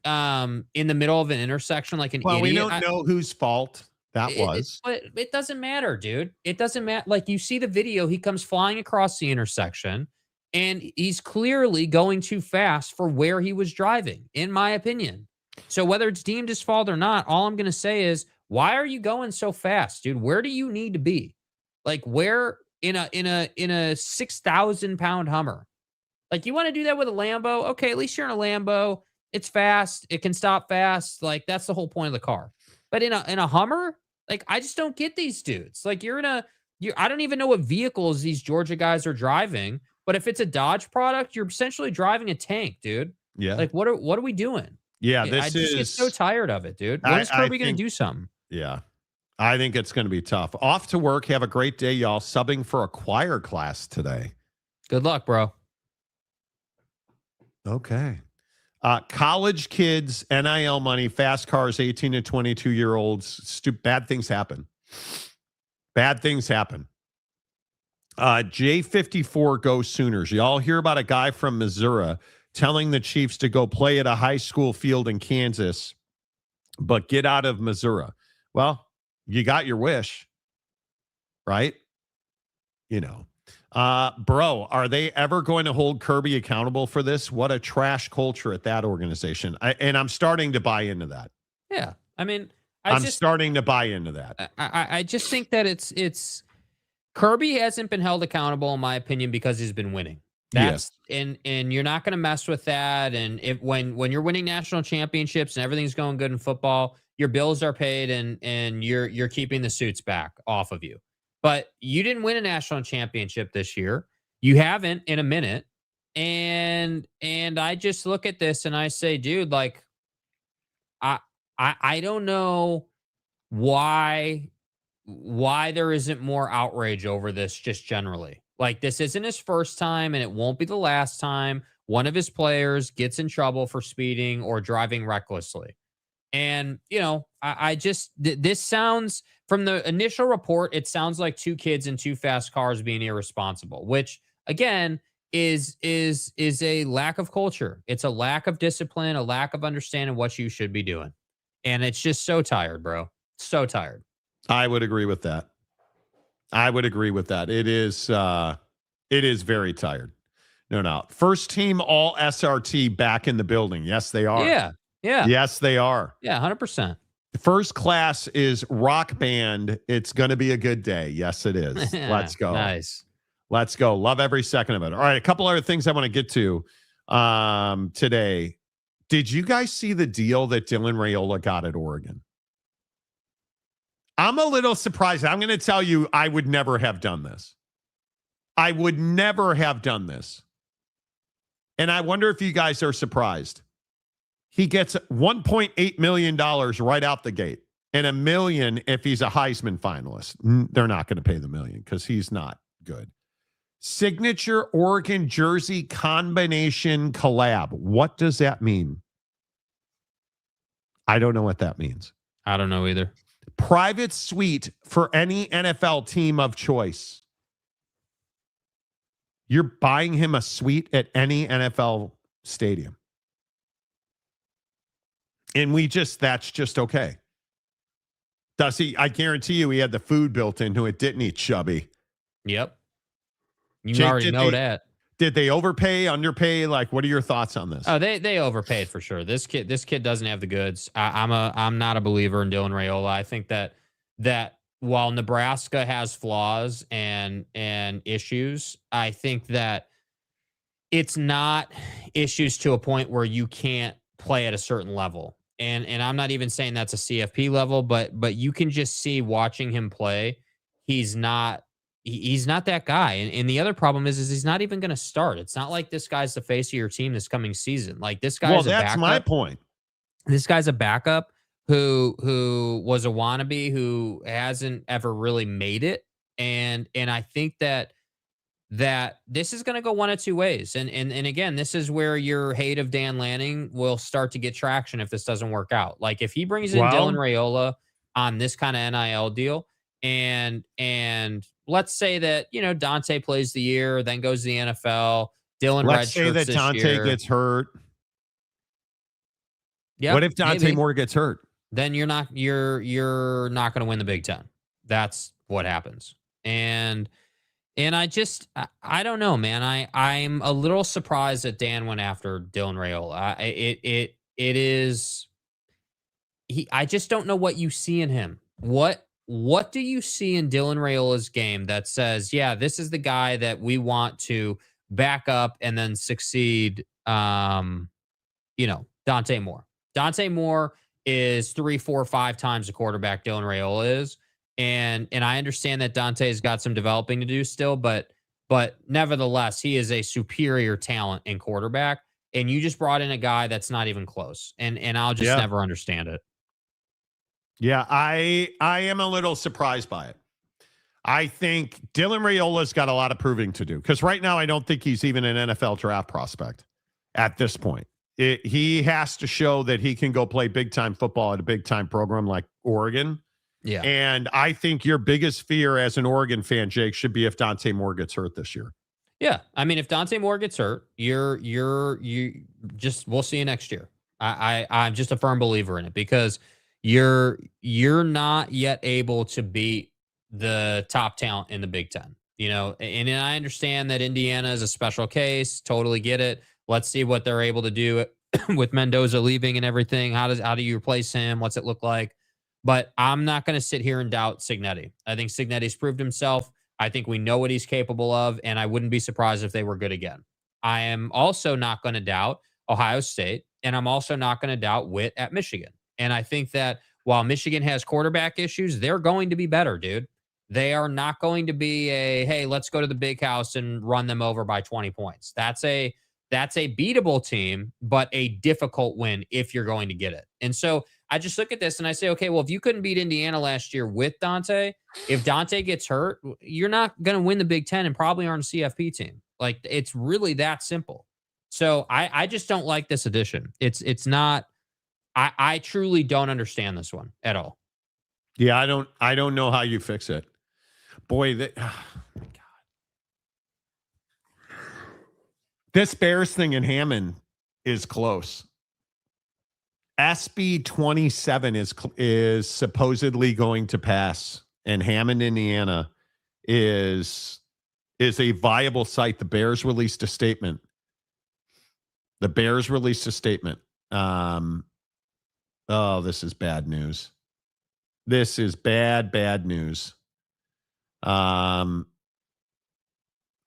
in the middle of an intersection like an idiot. We don't know whose fault that was. But it doesn't matter, dude. It doesn't matter. You see the video, he comes flying across the intersection, and he's clearly going too fast for where he was driving, in my opinion. So whether it's deemed his fault or not, all I'm going to say is, why are you going so fast, dude? Where do you need to be? Where in a 6,000-pound Hummer? You want to do that with a Lambo? Okay, at least you're in a Lambo. It's fast. It can stop fast. That's the whole point of the car. But in a Hummer, I just don't get these dudes. I don't even know what vehicles these Georgia guys are driving. But if it's a Dodge product, you're essentially driving a tank, dude. Yeah. What are we doing? Yeah, I just get so tired of it, dude. When is Kirby going to do something? Yeah. I think it's going to be tough. Off to work. Have a great day, y'all. Subbing for a choir class today. Good luck, bro. Okay. College kids, NIL money, fast cars, 18 to 22-year-olds. Bad things happen. Bad things happen. J54 go Sooners. Y'all hear about a guy from Missouri telling the Chiefs to go play at a high school field in Kansas, but get out of Missouri. Well, you got your wish, right? Bro, are they ever going to hold Kirby accountable for this? What a trash culture at that organization. I'm starting to buy into that. Yeah. I mean, I'm starting to buy into that. I just think that it's Kirby hasn't been held accountable, in my opinion, because he's been winning. And you're not going to mess with that. And when you're winning national championships and everything's going good in football, your bills are paid and you're keeping the suits back off of you. But you didn't win a national championship this year. You haven't in a minute. And I just look at this and I say, dude, I don't know why there isn't more outrage over this just generally. This isn't his first time and it won't be the last time one of his players gets in trouble for speeding or driving recklessly. And, this sounds, from the initial report, it sounds like two kids in two fast cars being irresponsible, which, again, is a lack of culture. It's a lack of discipline, a lack of understanding what you should be doing. And it's just so tired, bro. So tired. I would agree with that. It is very tired. No doubt. First team all SRT back in the building. Yes, they are. Yeah. Yeah. Yes, they are. Yeah, 100%. First class is rock band. It's going to be a good day. Yes, it is. Let's go. Nice. Let's go. Love every second of it. All right, a couple other things I want to get to today. Did you guys see the deal that Dylan Raiola got at Oregon? I'm a little surprised. I'm going to tell you, I would never have done this. I would never have done this. And I wonder if you guys are surprised. He gets $1.8 million right out the gate and $1 million if he's a Heisman finalist. They're not going to pay the $1 million because he's not good. Signature Oregon jersey combination collab. What does that mean? I don't know what that means. I don't know either. Private suite for any NFL team of choice. You're buying him a suite at any NFL stadium. And that's just okay. Does he? I guarantee you he had the food built into it, didn't he, Chubby? Yep. You Jake, already know that. Did they overpay, underpay? Like, what are your thoughts on this? Oh, they overpaid for sure. This kid doesn't have the goods. I'm not a believer in Dylan Raiola. I think that while Nebraska has flaws and issues, I think that it's not issues to a point where you can't play at a certain level. And I'm not even saying that's a CFP level, but you can just see watching him play, he's not that guy. And the other problem is he's not even going to start. It's not like this guy's the face of your team this coming season. Like this guy's a backup. That's my point. This guy's a backup who was a wannabe who hasn't ever really made it. And I think that this is going to go one of two ways. And again, this is where your hate of Dan Lanning will start to get traction if this doesn't work out. Like if he brings in Dylan Raiola on this kind of NIL deal and let's say that, Dante plays the year, then goes to the NFL, Dylan Let's say that Dante gets hurt. Yeah. What if Dante Moore gets hurt? Then you're not going to win the Big Ten. That's what happens. And I don't know, man. I'm a little surprised that Dan went after Dylan Raiola. I just don't know what you see in him. What do you see in Dylan Raiola's game that says, yeah, this is the guy that we want to back up and then succeed? Dante Moore. Dante Moore is 3, 4, 5 times the quarterback Dylan Raiola is. And I understand that Dante's got some developing to do still, but nevertheless, he is a superior talent in quarterback. And you just brought in a guy that's not even close. And I'll just never understand it. Yeah, I am a little surprised by it. I think Dylan Raiola's got a lot of proving to do because right now I don't think he's even an NFL draft prospect at this point. He has to show that he can go play big-time football at a big-time program like Oregon. Yeah. And I think your biggest fear as an Oregon fan, Jake, should be if Dante Moore gets hurt this year. Yeah. I mean, if Dante Moore gets hurt, we'll see you next year. I'm just a firm believer in it because you're not yet able to beat the top talent in the Big Ten, and I understand that Indiana is a special case. Totally get it. Let's see what they're able to do with Mendoza leaving and everything. How do you replace him? What's it look like? But I'm not going to sit here and doubt Cignetti. I think Cignetti's proved himself. I think we know what he's capable of, and I wouldn't be surprised if they were good again. I am also not going to doubt Ohio State, and I'm also not going to doubt Witt at Michigan. And I think that while Michigan has quarterback issues, they're going to be better, dude. They are not going to be hey, let's go to the big house and run them over by 20 points. That's a beatable team, but a difficult win if you're going to get it. And so I just look at this and I say, okay, well, if you couldn't beat Indiana last year with Dante, if Dante gets hurt, you're not going to win the Big Ten and probably aren't a CFP team. Like, it's really that simple. So I just don't like this addition. It's not, I truly don't understand this one at all. Yeah, I don't know how you fix it. Boy, oh my God. This Bears thing in Hammond is close. SB 27 is supposedly going to pass, and Hammond, Indiana is a viable site. The Bears released a statement. Oh, this is bad news. This is bad news. I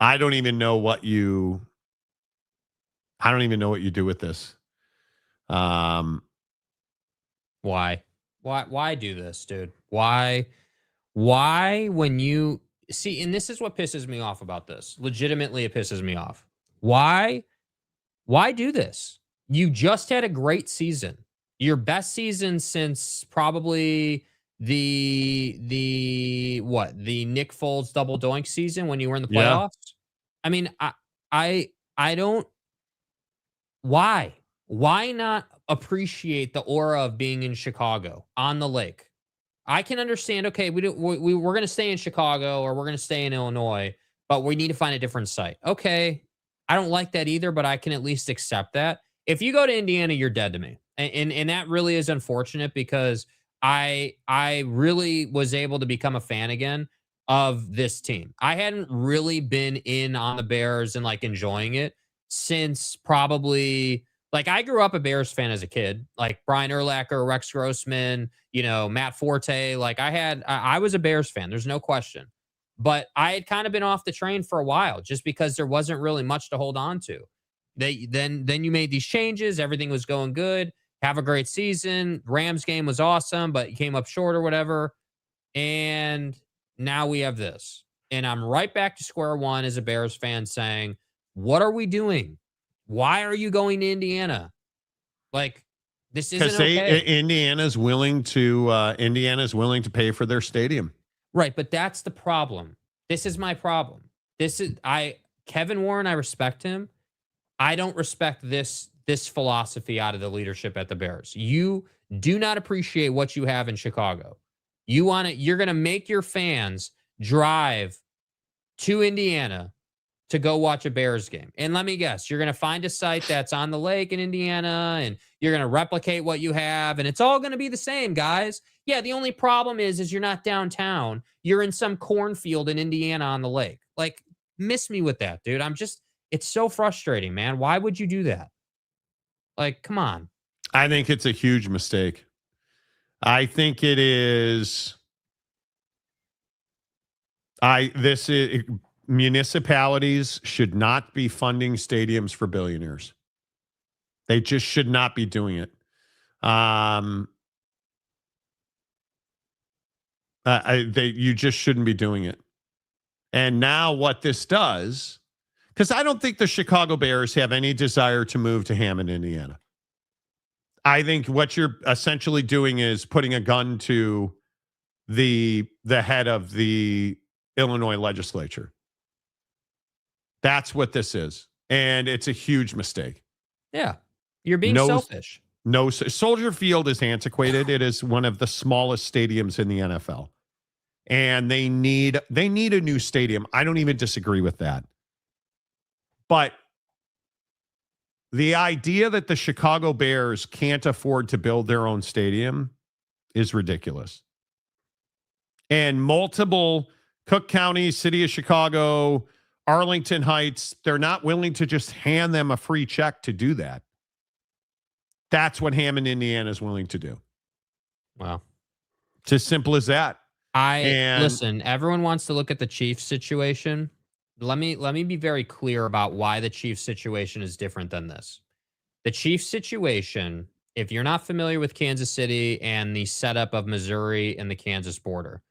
don't even know what you do with this. Why? Why do this, dude? Why when you see, and this is what pisses me off about this. Legitimately, it pisses me off. Why do this? You just had a great season. Your best season since probably the Nick Foles double doink season when you were in the Yeah. playoffs. I mean, I don't. Why? Why not appreciate the aura of being in Chicago on the lake? I can understand, okay, we're going to stay in Chicago or we're going to stay in Illinois, but we need to find a different site. Okay. I don't like that either, but I can at least accept that. If you go to Indiana, you're dead to me. And that really is unfortunate because I really was able to become a fan again of this team. I hadn't really been in on the Bears and like enjoying it since probably, like, I grew up a Bears fan as a kid, like Brian Urlacher, Rex Grossman, Matt Forte. Like I was a Bears fan. There's no question. But I had kind of been off the train for a while just because there wasn't really much to hold on to. Then you made these changes. Everything was going good. Have a great season. Rams game was awesome, but you came up short or whatever. And now we have this. And I'm right back to square one as a Bears fan saying, what are we doing? Why are you going to Indiana? Like, this isn't okay. Indiana's willing to pay for their stadium. Right, but that's the problem. This is my problem. Kevin Warren, I respect him. I don't respect this philosophy out of the leadership at the Bears. You do not appreciate what you have in Chicago. You're going to make your fans drive to Indiana to go watch a Bears game. And let me guess, you're going to find a site that's on the lake in Indiana and you're going to replicate what you have and it's all going to be the same, guys. Yeah, the only problem is you're not downtown. You're in some cornfield in Indiana on the lake. Like, miss me with that, dude. It's so frustrating, man. Why would you do that? Like, come on. I think it's a huge mistake. I think it is. Municipalities should not be funding stadiums for billionaires. They just should not be doing it. You just shouldn't be doing it. And now what this does, because I don't think the Chicago Bears have any desire to move to Hammond, Indiana. I think what you're essentially doing is putting a gun to the head of the Illinois legislature. That's what this is. And it's a huge mistake. Yeah. You're being selfish. No, Soldier Field is antiquated. It is one of the smallest stadiums in the NFL. And they need a new stadium. I don't even disagree with that. But the idea that the Chicago Bears can't afford to build their own stadium is ridiculous. And multiple Cook County, City of Chicago, Arlington Heights, they're not willing to just hand them a free check to do that. That's what Hammond, Indiana is willing to do. Wow. It's as simple as that. Listen, everyone wants to look at the Chiefs situation. Let me be very clear about why the Chiefs situation is different than this. The Chiefs situation, if you're not familiar with Kansas City and the setup of Missouri and the Kansas border,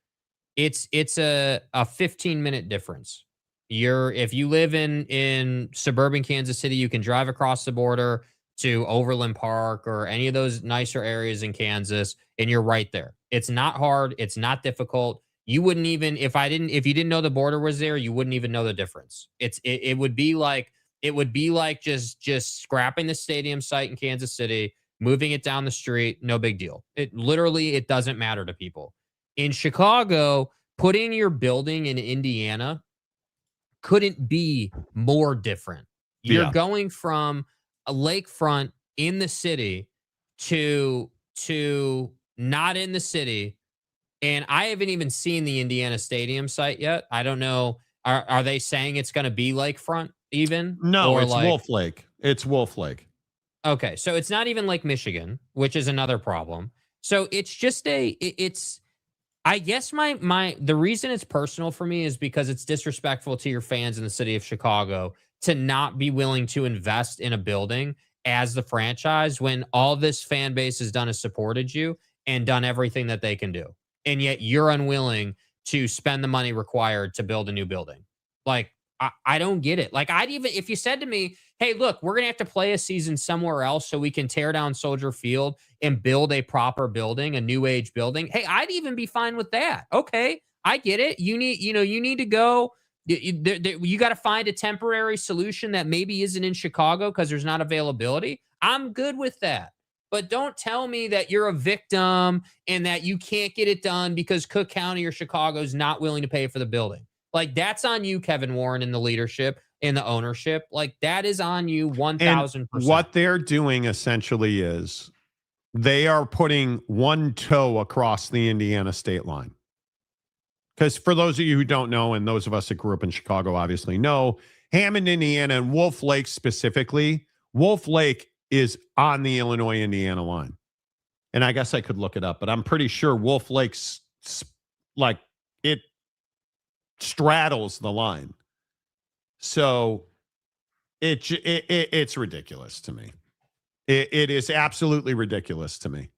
it's a 15-minute difference. If you live in suburban Kansas City, you can drive across the border to Overland Park or any of those nicer areas in Kansas, and you're right there. It's not hard. It's not difficult. You wouldn't even, if you didn't know the border was there, you wouldn't even know the difference. It would be like just scrapping the stadium site in Kansas City, moving it down the street, no big deal. It doesn't matter to people. In Chicago, putting your building in Indiana couldn't be more different. You're going from a lakefront in the city to not in the city. And I haven't even seen the Indiana Stadium site yet. I don't know. Are they saying it's going to be lakefront even? No, or it's Wolf Lake. It's Wolf Lake. Okay, so it's not even Lake Michigan, which is another problem. So it's just it's I guess the reason it's personal for me is because it's disrespectful to your fans in the city of Chicago to not be willing to invest in a building as the franchise when all this fan base has done is supported you and done everything that they can do. And yet you're unwilling to spend the money required to build a new building. Like, I don't get it. Like, if you said to me, hey, look, we're going to have to play a season somewhere else so we can tear down Soldier Field and build a proper building, a new age building. Hey, I'd even be fine with that. Okay, I get it. You need to go. You got to find a temporary solution that maybe isn't in Chicago because there's not availability. I'm good with that. But don't tell me that you're a victim and that you can't get it done because Cook County or Chicago is not willing to pay for the building. Like, that's on you, Kevin Warren, and the leadership and the ownership. Like, that is on you 1,000%. What they're doing essentially is they are putting one toe across the Indiana state line. Because for those of you who don't know, and those of us that grew up in Chicago obviously know, Hammond, Indiana, and Wolf Lake specifically, Wolf Lake is on the Illinois-Indiana line. And I guess I could look it up, but I'm pretty sure Wolf Lake's like it straddles the line. So it's ridiculous to me. It is absolutely ridiculous to me.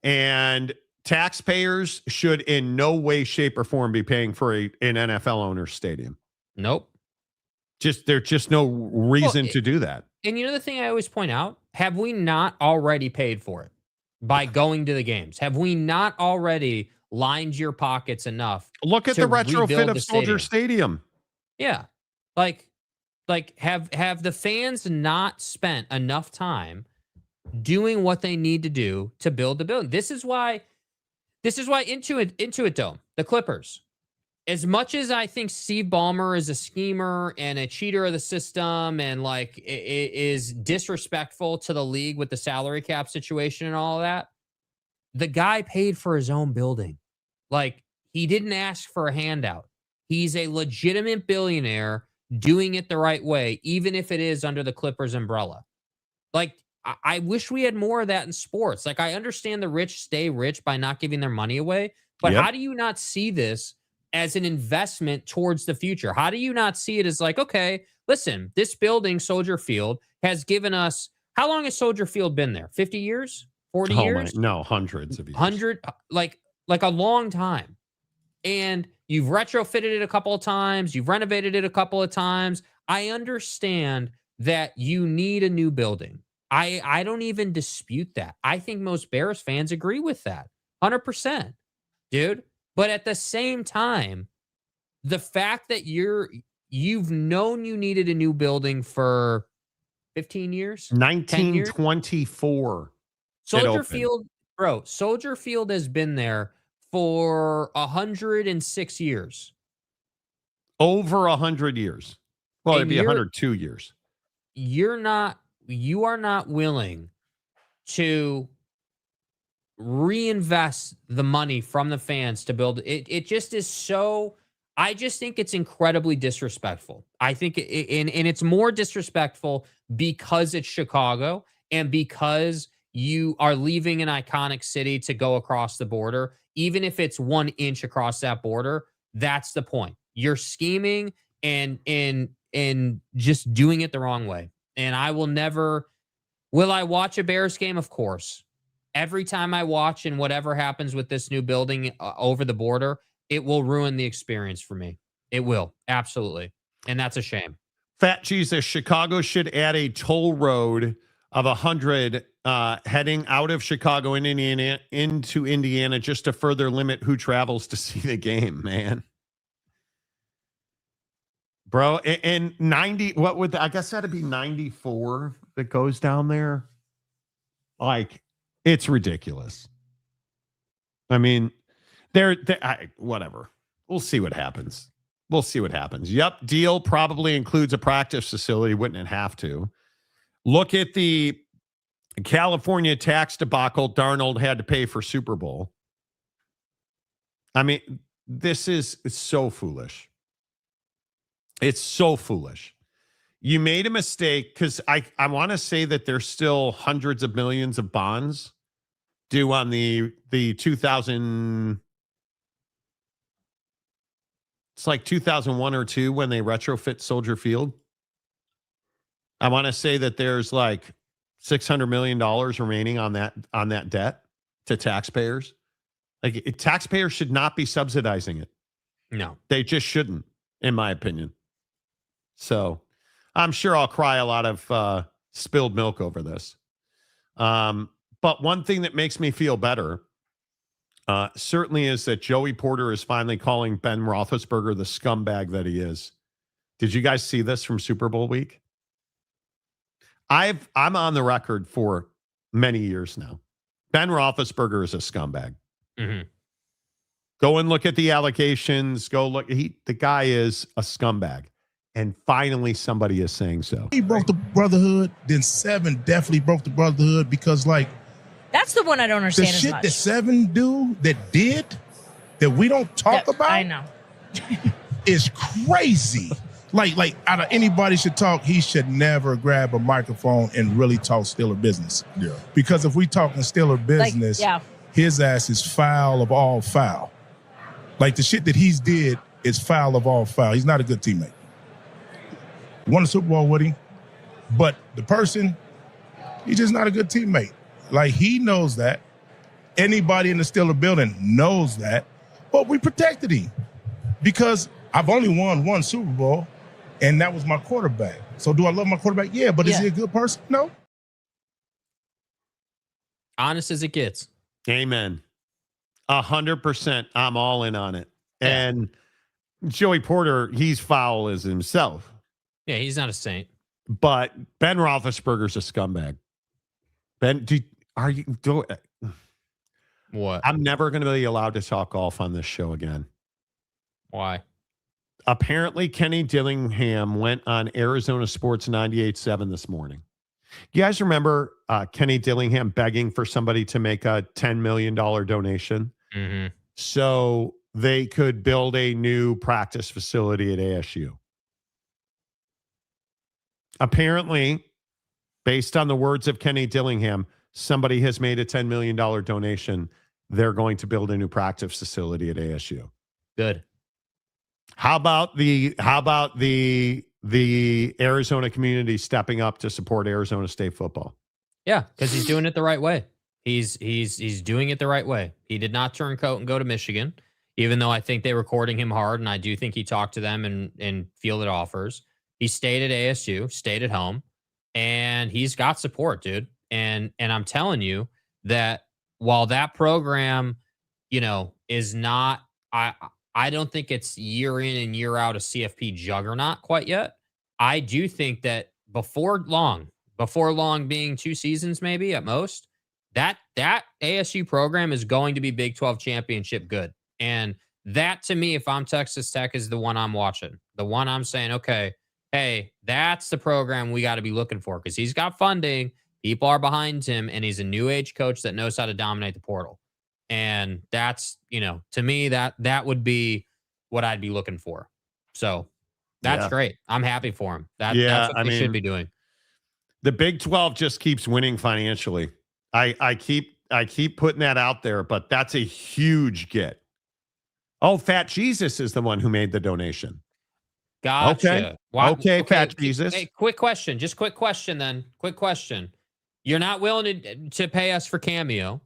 And taxpayers should in no way, shape, or form be paying for an NFL owner's stadium. Nope. There's just no reason to do that. And you know the thing I always point out? Have we not already paid for it by going to the games? Have we not already lined your pockets enough? Look at the retrofit of Soldier Stadium. Yeah. Like have the fans not spent enough time doing what they need to do to build the building? This is why Intuit Dome, the Clippers, as much as I think Steve Ballmer is a schemer and a cheater of the system and like is disrespectful to the league with the salary cap situation and all of that, the guy paid for his own building. Like, he didn't ask for a handout. He's a legitimate billionaire doing it the right way, even if it is under the Clippers umbrella. Like, I wish we had more of that in sports. Like, I understand the rich stay rich by not giving their money away, but how do you not see this as an investment towards the future? How do you not see it as like, okay, listen, this building, Soldier Field, has given us, how long has Soldier Field been there? 50 years? 40 years? No, hundreds of years. 100, like a long time. And you've retrofitted it a couple of times. You've renovated it a couple of times. I understand that you need a new building. I don't even dispute that. I think most Bears fans agree with that. 100%, dude. But at the same time, the fact that you've known you needed a new building for 15 years? 1924. Soldier Field, bro, Soldier Field has been there for 106 years. Over 100 years. Well, it'd be 102 years. You are not willing to reinvest the money from the fans to build it. It just is so, I just think it's incredibly disrespectful. I think and it's more disrespectful because it's Chicago and because you are leaving an iconic city to go across the border. Even if it's 1 inch across that border, that's the point. You're scheming and just doing it the wrong way. And I will never, will I watch a Bears game? Of course. Every time I watch and whatever happens with this new building over the border, it will ruin the experience for me. It will. Absolutely. And that's a shame. Fat Jesus, Chicago should add a toll road of 100 heading out of Chicago and Indiana into Indiana just to further limit who travels to see the game, man. Bro, and 90, what would I guess that'd be 94 that goes down there? Like, it's ridiculous. I mean, whatever. We'll see what happens. Yep, deal probably includes a practice facility. Wouldn't it have to? Look at the California tax debacle Darnold had to pay for Super Bowl. I mean, it's so foolish. It's so foolish. You made a mistake because I want to say that there's still hundreds of millions of bonds due on the 2000. It's like 2001 or 2 when they retrofit Soldier Field. I want to say that there's like $600 million remaining on that debt to taxpayers. Like taxpayers should not be subsidizing it. No, they just shouldn't, in my opinion. So I'm sure I'll cry a lot of spilled milk over this. But one thing that makes me feel better certainly is that Joey Porter is finally calling Ben Roethlisberger the scumbag that he is. Did you guys see this from Super Bowl week? I'm on the record for many years now. Ben Roethlisberger is a scumbag. Mm-hmm. Go and look at the allegations. Go look. The guy is a scumbag. And finally, somebody is saying so. He broke the brotherhood. Then Seven definitely broke the brotherhood because, like, that's the one I don't understand the as shit much. that Seven did that we don't talk about. I know. is crazy. Like out of anybody should talk, he should never grab a microphone and really talk Steeler business. Yeah. Because if we talking Steeler business, his ass is foul of all foul. Like the shit that he's did is foul of all foul. He's not a good teammate. Won a Super Bowl with him, but the person, he's just not a good teammate. Like, he knows that. Anybody in the Steeler building knows that. But we protected him because I've only won one Super Bowl, and that was my quarterback. So do I love my quarterback? Yeah, but is he a good person? No. Honest as it gets. Amen. 100%. I'm all in on it. Yeah. And Joey Porter, he's foul as himself. Yeah, he's not a saint. But Ben Roethlisberger's a scumbag. Ben, what? I'm never going to be allowed to talk golf on this show again. Why? Apparently, Kenny Dillingham went on Arizona Sports 98.7 this morning. You guys remember Kenny Dillingham begging for somebody to make a $10 million donation so they could build a new practice facility at ASU? Apparently, based on the words of Kenny Dillingham, somebody has made a $10 million donation. They're going to build a new practice facility at ASU. Good. How about the Arizona community stepping up to support Arizona State football? Yeah, because he's doing it the right way. He's doing it the right way. He did not turn coat and go to Michigan, even though I think they were courting him hard, and I do think he talked to them and fielded offers. He stayed at ASU, stayed at home, and he's got support, dude. And I'm telling you that while that program, is not, I don't think it's year in and year out a CFP juggernaut quite yet. I do think that before long being 2 seasons maybe at most, that ASU program is going to be Big 12 championship good. And that, to me, if I'm Texas Tech, is the one I'm watching. The one I'm saying, okay, hey, that's the program we got to be looking for because he's got funding, people are behind him, and he's a new age coach that knows how to dominate the portal. And that's, to me, that would be what I'd be looking for. So that's great. I'm happy for him. That's what they should be doing. The Big 12 just keeps winning financially. I keep putting that out there, but that's a huge get. Oh, Fat Jesus is the one who made the donation. Gotcha. Okay, Fat Jesus. Hey, quick question. Just quick question then. Quick question. You're not willing to pay us for Cameo,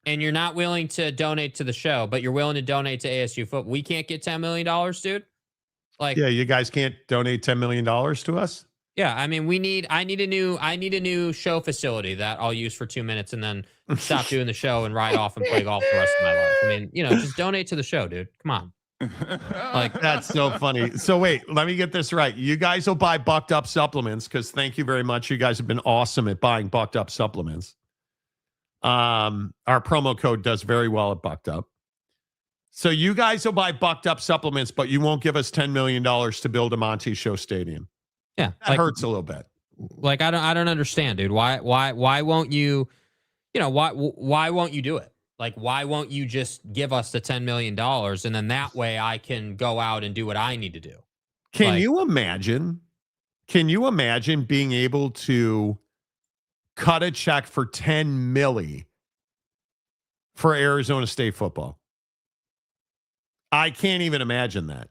and you're not willing to donate to the show, but you're willing to donate to ASU football. We can't get $10 million, dude? Yeah, you guys can't donate $10 million to us? Yeah, I mean, I need a new show facility that I'll use for 2 minutes and then stop doing the show and ride off and play golf the rest of my life. I mean, just donate to the show, dude. Come on. That's so funny. So wait, let me get this right. You guys will buy Bucked Up supplements because thank you very much. You guys have been awesome at buying Bucked Up supplements. Our promo code does very well at Bucked Up. So you guys will buy Bucked Up supplements, but you won't give us $10 million to build a Monty Show stadium. Yeah, that hurts a little bit. Like I don't understand, dude. Why won't you? Why won't you do it? Like, why won't you just give us the $10 million and then that way I can go out and do what I need to do? Can you imagine Can you imagine being able to cut a check for $10 million for Arizona State football? I can't even imagine that.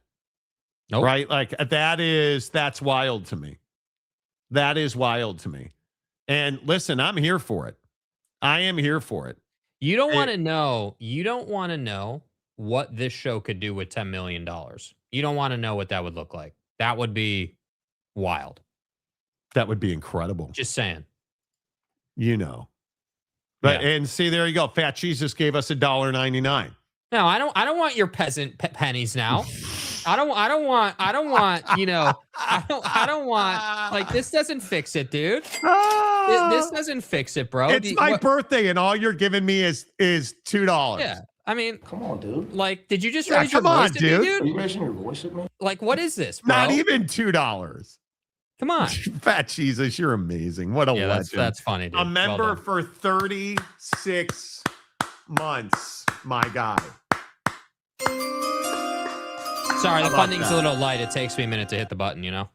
Nope. Right? Like that's wild to me. That is wild to me. And listen, I'm here for it. I am here for it. You don't want to know. You don't want to know what this show could do with $10 million. You don't want to know what that would look like. That would be wild. That would be incredible. Just saying. You know. But Yeah. and see, there you go. Fat Jesus gave us $1.99. No, I don't want your peasant pennies now. I don't want, you know, I don't want, like, this doesn't fix it, dude. This doesn't fix it, bro. It's my birthday, and all you're giving me is $2. Yeah. I mean, Come on, dude. like, did you just Yeah, raise your come on, voice at me, dude. Are dude? you raising your voice at me? Like, what is this, bro? Not even $2. Come on. Fat Jesus, you're amazing. What a Yeah, legend. that's funny, dude. A member Well done. for 36 months, my guy. Sorry, the How about funding's that? a little light. It takes me a minute to hit the button, you know?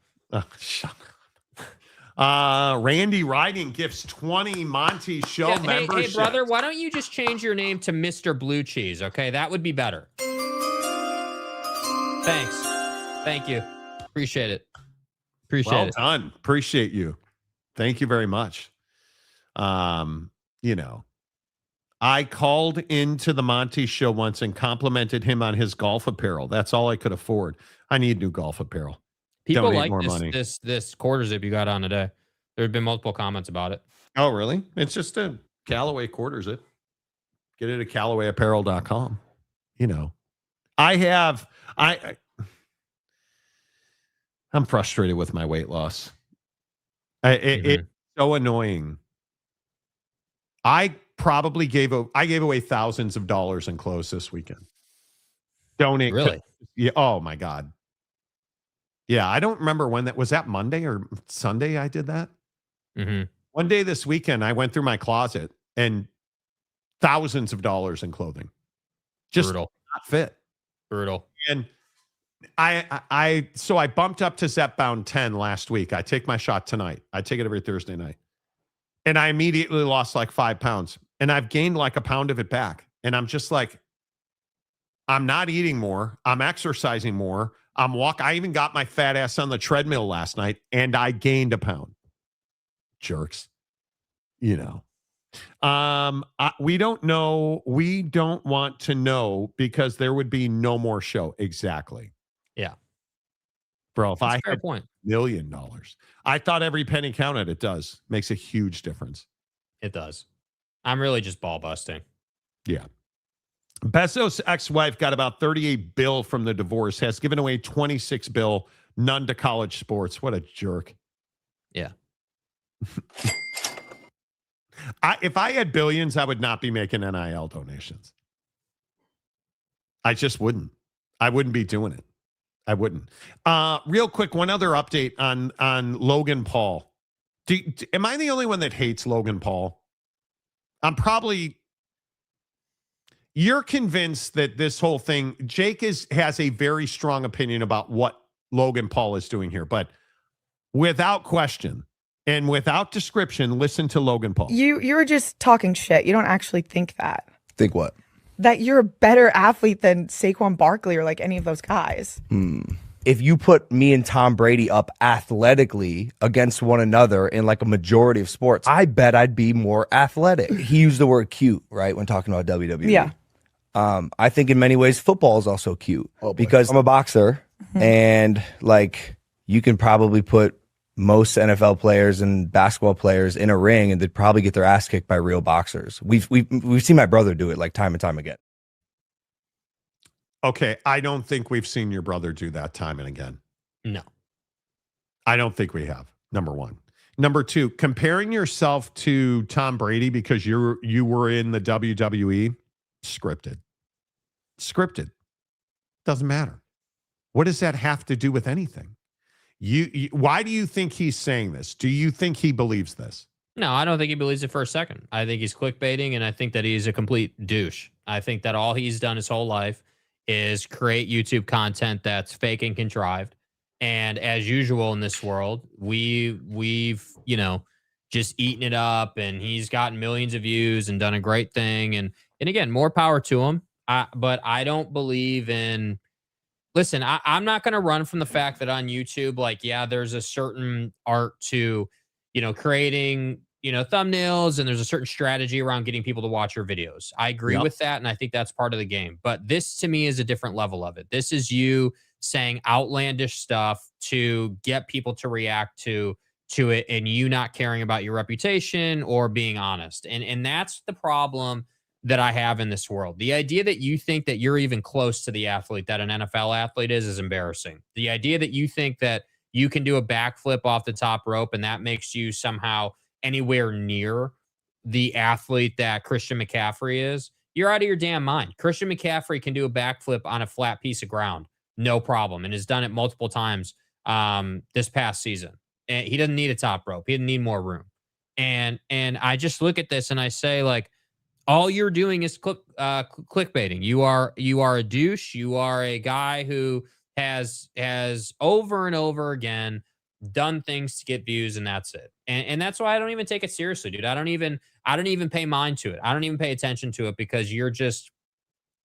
Shut up. Randy Riding gifts 20 Monty Show Yeah, hey, memberships. brother, why don't you just change your name to Mr. Blue Cheese, okay? That would be better. Thanks. Thank you. Appreciate it. Appreciate Well it. done. Appreciate you. Thank you very much. You know, I called into the Monty Show once and complimented him on his golf apparel. That's all I could afford. I need new golf apparel. People Donate like more money. this quarter zip you got on today. There have been multiple comments about it. Oh, really? It's just a Callaway quarter zip. Get it at CallawayApparel.com. You know, I'm frustrated with my weight loss. It's so annoying. I gave away thousands of dollars in clothes this weekend. Donate. Really? Yeah. Oh my God. Yeah. I don't remember when was that Monday or Sunday I did that. Mm-hmm. One day this weekend, I went through my closet and thousands of dollars in clothing. Just Brutal. not fit. Brutal. And so I bumped up to Zepbound 10 last week. I take my shot tonight. I take it every Thursday night. And I immediately lost like 5 pounds. And I've gained like a pound of it back. And I'm just like, I'm not eating more. I'm exercising more. I even got my fat ass on the treadmill last night and I gained a pound. Jerks. You know. We don't know. We don't want to know because there would be no more show. Exactly. Yeah. Bro, if I fair had point. $1 million, I thought every penny counted. It does. Makes a huge difference. It does. I'm really just ball busting. Yeah. Bezos' ex-wife got about $38 billion from the divorce, has given away $26 billion, none to college sports. What a jerk. Yeah. If I had billions, I would not be making NIL donations. I just wouldn't. I wouldn't be doing it. I wouldn't. Real quick, one other update on Logan Paul. Am I the only one that hates Logan Paul? You're convinced that this whole thing, Jake has a very strong opinion about what Logan Paul is doing here, but without question and without description, listen to Logan Paul. You're just talking shit. You don't actually think that. Think what? That you're a better athlete than Saquon Barkley or like any of those guys. If you put me and Tom Brady up athletically against one another in like a majority of sports, I bet I'd be more athletic. He used the word cute, right, when talking about WWE. Yeah. I think in many ways football is also cute because I'm a boxer and like you can probably put most NFL players and basketball players in a ring and they'd probably get their ass kicked by real boxers. We've seen my brother do it like time and time again. Okay, I don't think we've seen your brother do that time and again. No. I don't think we have, number one. Number two, comparing yourself to Tom Brady because you were in the WWE, scripted. Doesn't matter. What does that have to do with anything? Why do you think he's saying this? Do you think he believes this? No, I don't think he believes it for a second. I think he's clickbaiting, and I think that he's a complete douche. I think that all he's done his whole life is create YouTube content that's fake and contrived And as usual in this world, we've just eaten it up, and he's gotten millions of views and done a great thing. And again, more power to him. But I don't believe in. Listen, I'm not going to run from the fact that on YouTube, like, yeah, there's a certain art to, creating, thumbnails, and there's a certain strategy around getting people to watch your videos. I agree with that, and I think that's part of the game. But this, to me, is a different level of it. This is you saying outlandish stuff to get people to react to it, and you not caring about your reputation or being honest. And that's the problem that I have in this world. The idea that you think that you're even close to the athlete that an NFL athlete is embarrassing. The idea that you think that you can do a backflip off the top rope and that makes you somehow anywhere near the athlete that Christian McCaffrey is, you're out of your damn mind. Christian McCaffrey can do a backflip on a flat piece of ground, no problem, and has done it multiple times this past season. And he doesn't need a top rope. He doesn't need more room. And I just look at this and I say, like, all you're doing is clickbaiting. You are a douche. You are a guy who has over and over again done things to get views, and that's it. And that's why I don't even take it seriously, dude. I don't even pay mind to it. I don't even pay attention to it because you're just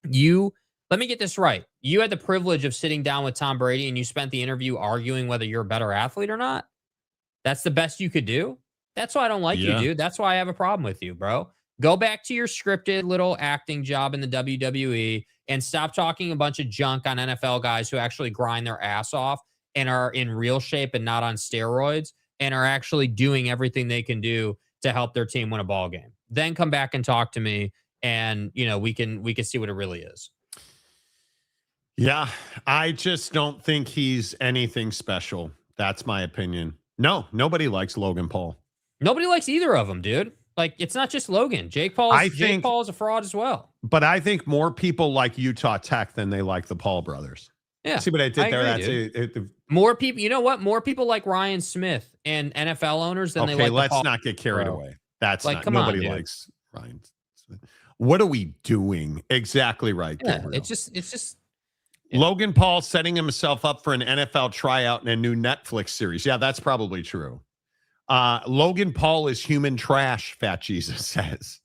let me get this right. You had the privilege of sitting down with Tom Brady and you spent the interview arguing whether you're a better athlete or not. That's the best you could do. That's why I don't like you, dude. That's why I have a problem with you, bro. Go back to your scripted little acting job in the WWE and stop talking a bunch of junk on NFL guys who actually grind their ass off and are in real shape and not on steroids and are actually doing everything they can do to help their team win a ball game. Then come back and talk to me, and we can see what it really is. Yeah, I just don't think he's anything special. That's my opinion. No, nobody likes Logan Paul. Nobody likes either of them, dude. Like, it's not just Logan. Jake Paul is a fraud as well. But I think more people like Utah Tech than they like the Paul brothers. Yeah. See what I did there? That's more people. You know what? More people like Ryan Smith and NFL owners than they like. Okay, let's Paul not get carried away. That's like, not, come nobody on, likes Ryan Smith. What are we doing? Exactly right. Yeah, Gabriel. it's just. Logan Paul setting himself up for an NFL tryout in a new Netflix series. Yeah, that's probably true. Logan Paul is human trash, Fat Jesus says.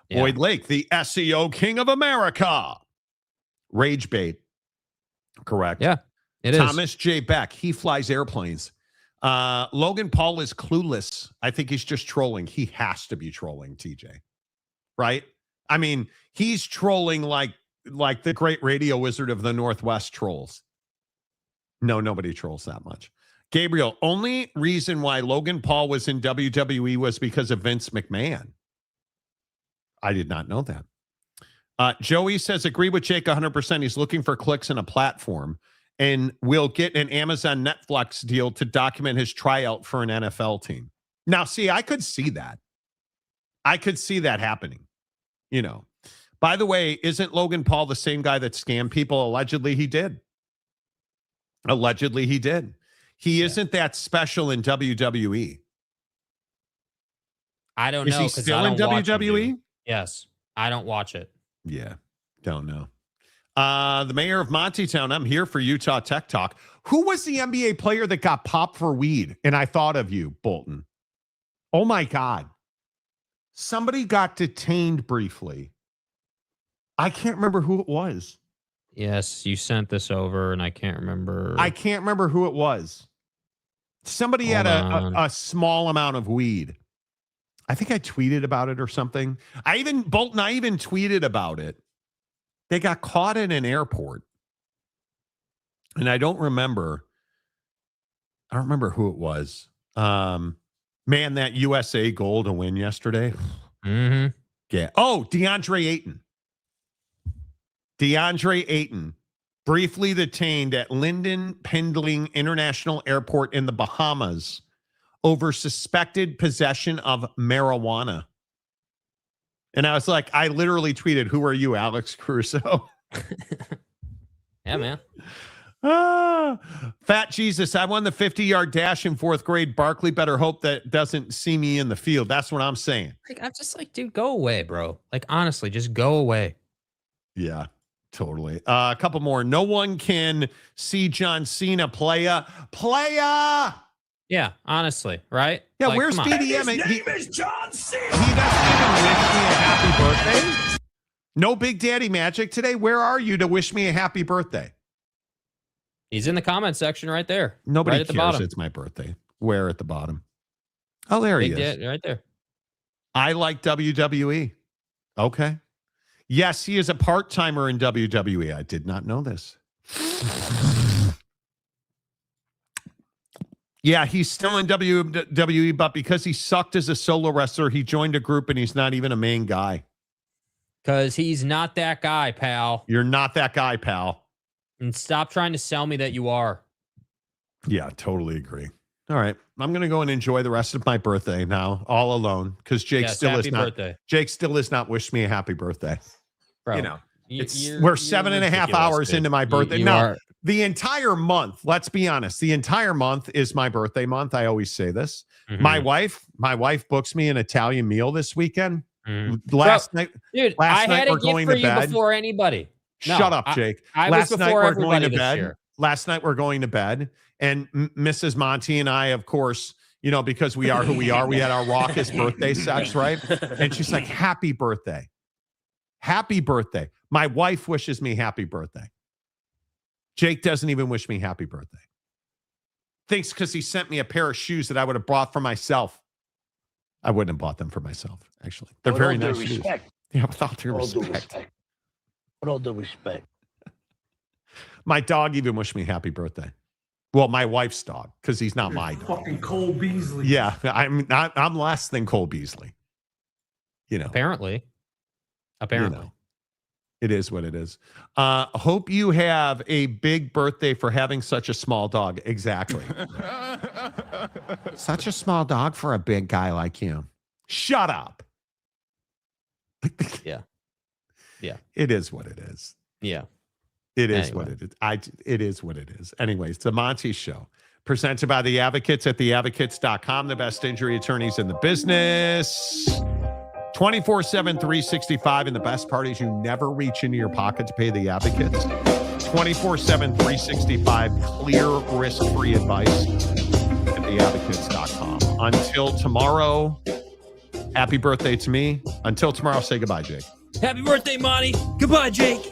Yeah. Boyd Lake, the SEO king of America. Rage bait. Correct. Yeah, it is. Thomas J. Beck, he flies airplanes. Logan Paul is clueless. I think he's just trolling. He has to be trolling, TJ. Right? I mean, he's trolling like the great radio wizard of the Northwest trolls. No, nobody trolls that much. Gabriel, only reason why Logan Paul was in WWE was because of Vince McMahon. I did not know that. Joey says, agree with Jake 100%. He's looking for clicks and a platform, and will get an Amazon Netflix deal to document his tryout for an NFL team. Now, see, I could see that. I could see that happening. By the way, isn't Logan Paul the same guy that scammed people? Allegedly, he did. He isn't that special in WWE. I don't know. Is he still in WWE? Yes. I don't watch it. Yeah. Don't know. The mayor of Montytown, I'm here for Utah Tech Talk. Who was the NBA player that got popped for weed? And I thought of you, Bolton. Oh, my God. Somebody got detained briefly. I can't remember who it was. Yes, you sent this over, and I can't remember. I can't remember who it was. Somebody had a small amount of weed. I think I tweeted about it or something. I even tweeted about it. They got caught in an airport. And I don't remember who it was. Man, that USA goal to win yesterday. Mm-hmm. Yeah. Oh, DeAndre Ayton, briefly detained at Linden Pendling International Airport in the Bahamas over suspected possession of marijuana. And I was like, I literally tweeted, who are you, Alex Caruso? Yeah, man. Fat Jesus, I won the 50-yard dash in 4th grade. Barkley better hope that doesn't see me in the field. That's what I'm saying. I'm just like, dude, go away, bro. Like, honestly, just go away. Yeah. Totally. A couple more. No one can see John Cena playa. Yeah, honestly, right? Yeah, Like, where's come on. BDM? His name is John Cena. He doesn't even wish me a happy birthday. No Big Daddy Magic today. Where are you to wish me a happy birthday? He's in the comment section right there. Nobody right at the cares. bottom. It's my birthday. Where at the bottom? Oh, there he is. Right there. I like WWE. Okay. Yes, he is a part-timer in WWE. I did not know this. Yeah, he's still in WWE, but because he sucked as a solo wrestler, he joined a group and he's not even a main guy. Because he's not that guy, pal. You're not that guy, pal. And stop trying to sell me that you are. Yeah, totally agree. All right. I'm going to go and enjoy the rest of my birthday now, all alone, because Jake still is not wished me a happy birthday. Bro, you know, we're 7.5 hours into my birthday. The entire month, let's be honest, the entire month is my birthday month. I always say this. Mm-hmm. My wife books me an Italian meal this weekend. Mm-hmm. Last night I had a we're gift going for to you bed. before anybody. No, Shut up, Jake. I last was night before we're going to everybody this bed. year. Last night we're going to bed, and Mrs. Monty and I, of course, you know, because we are who we are, we had our raucous birthday sex, right? And she's like, "Happy birthday, happy birthday." My wife wishes me happy birthday. Jake doesn't even wish me happy birthday. Thinks because he sent me a pair of shoes that I would have bought for myself. I wouldn't have bought them for myself, actually. They're very nice shoes. Yeah, with all due respect. With all due respect. My dog even wished me happy birthday. Well, my wife's dog, because he's not my dog. Fucking Cole Beasley. Yeah, I'm less than Cole Beasley. You know. Apparently. You know, it is what it is. Hope you have a big birthday for having such a small dog. Exactly. Such a small dog for a big guy like you. Shut up. Yeah. It is what it is. Yeah. It is what it is. It is what it is. Anyways, it's the Monty Show. Presented by The Advocates at theadvocates.com. The best injury attorneys in the business. 24/7, 365. And the best part is you never reach into your pocket to pay The Advocates. 24/7, 365. Clear, risk-free advice at theadvocates.com. Until tomorrow, happy birthday to me. Until tomorrow, say goodbye, Jake. Happy birthday, Monty. Goodbye, Jake.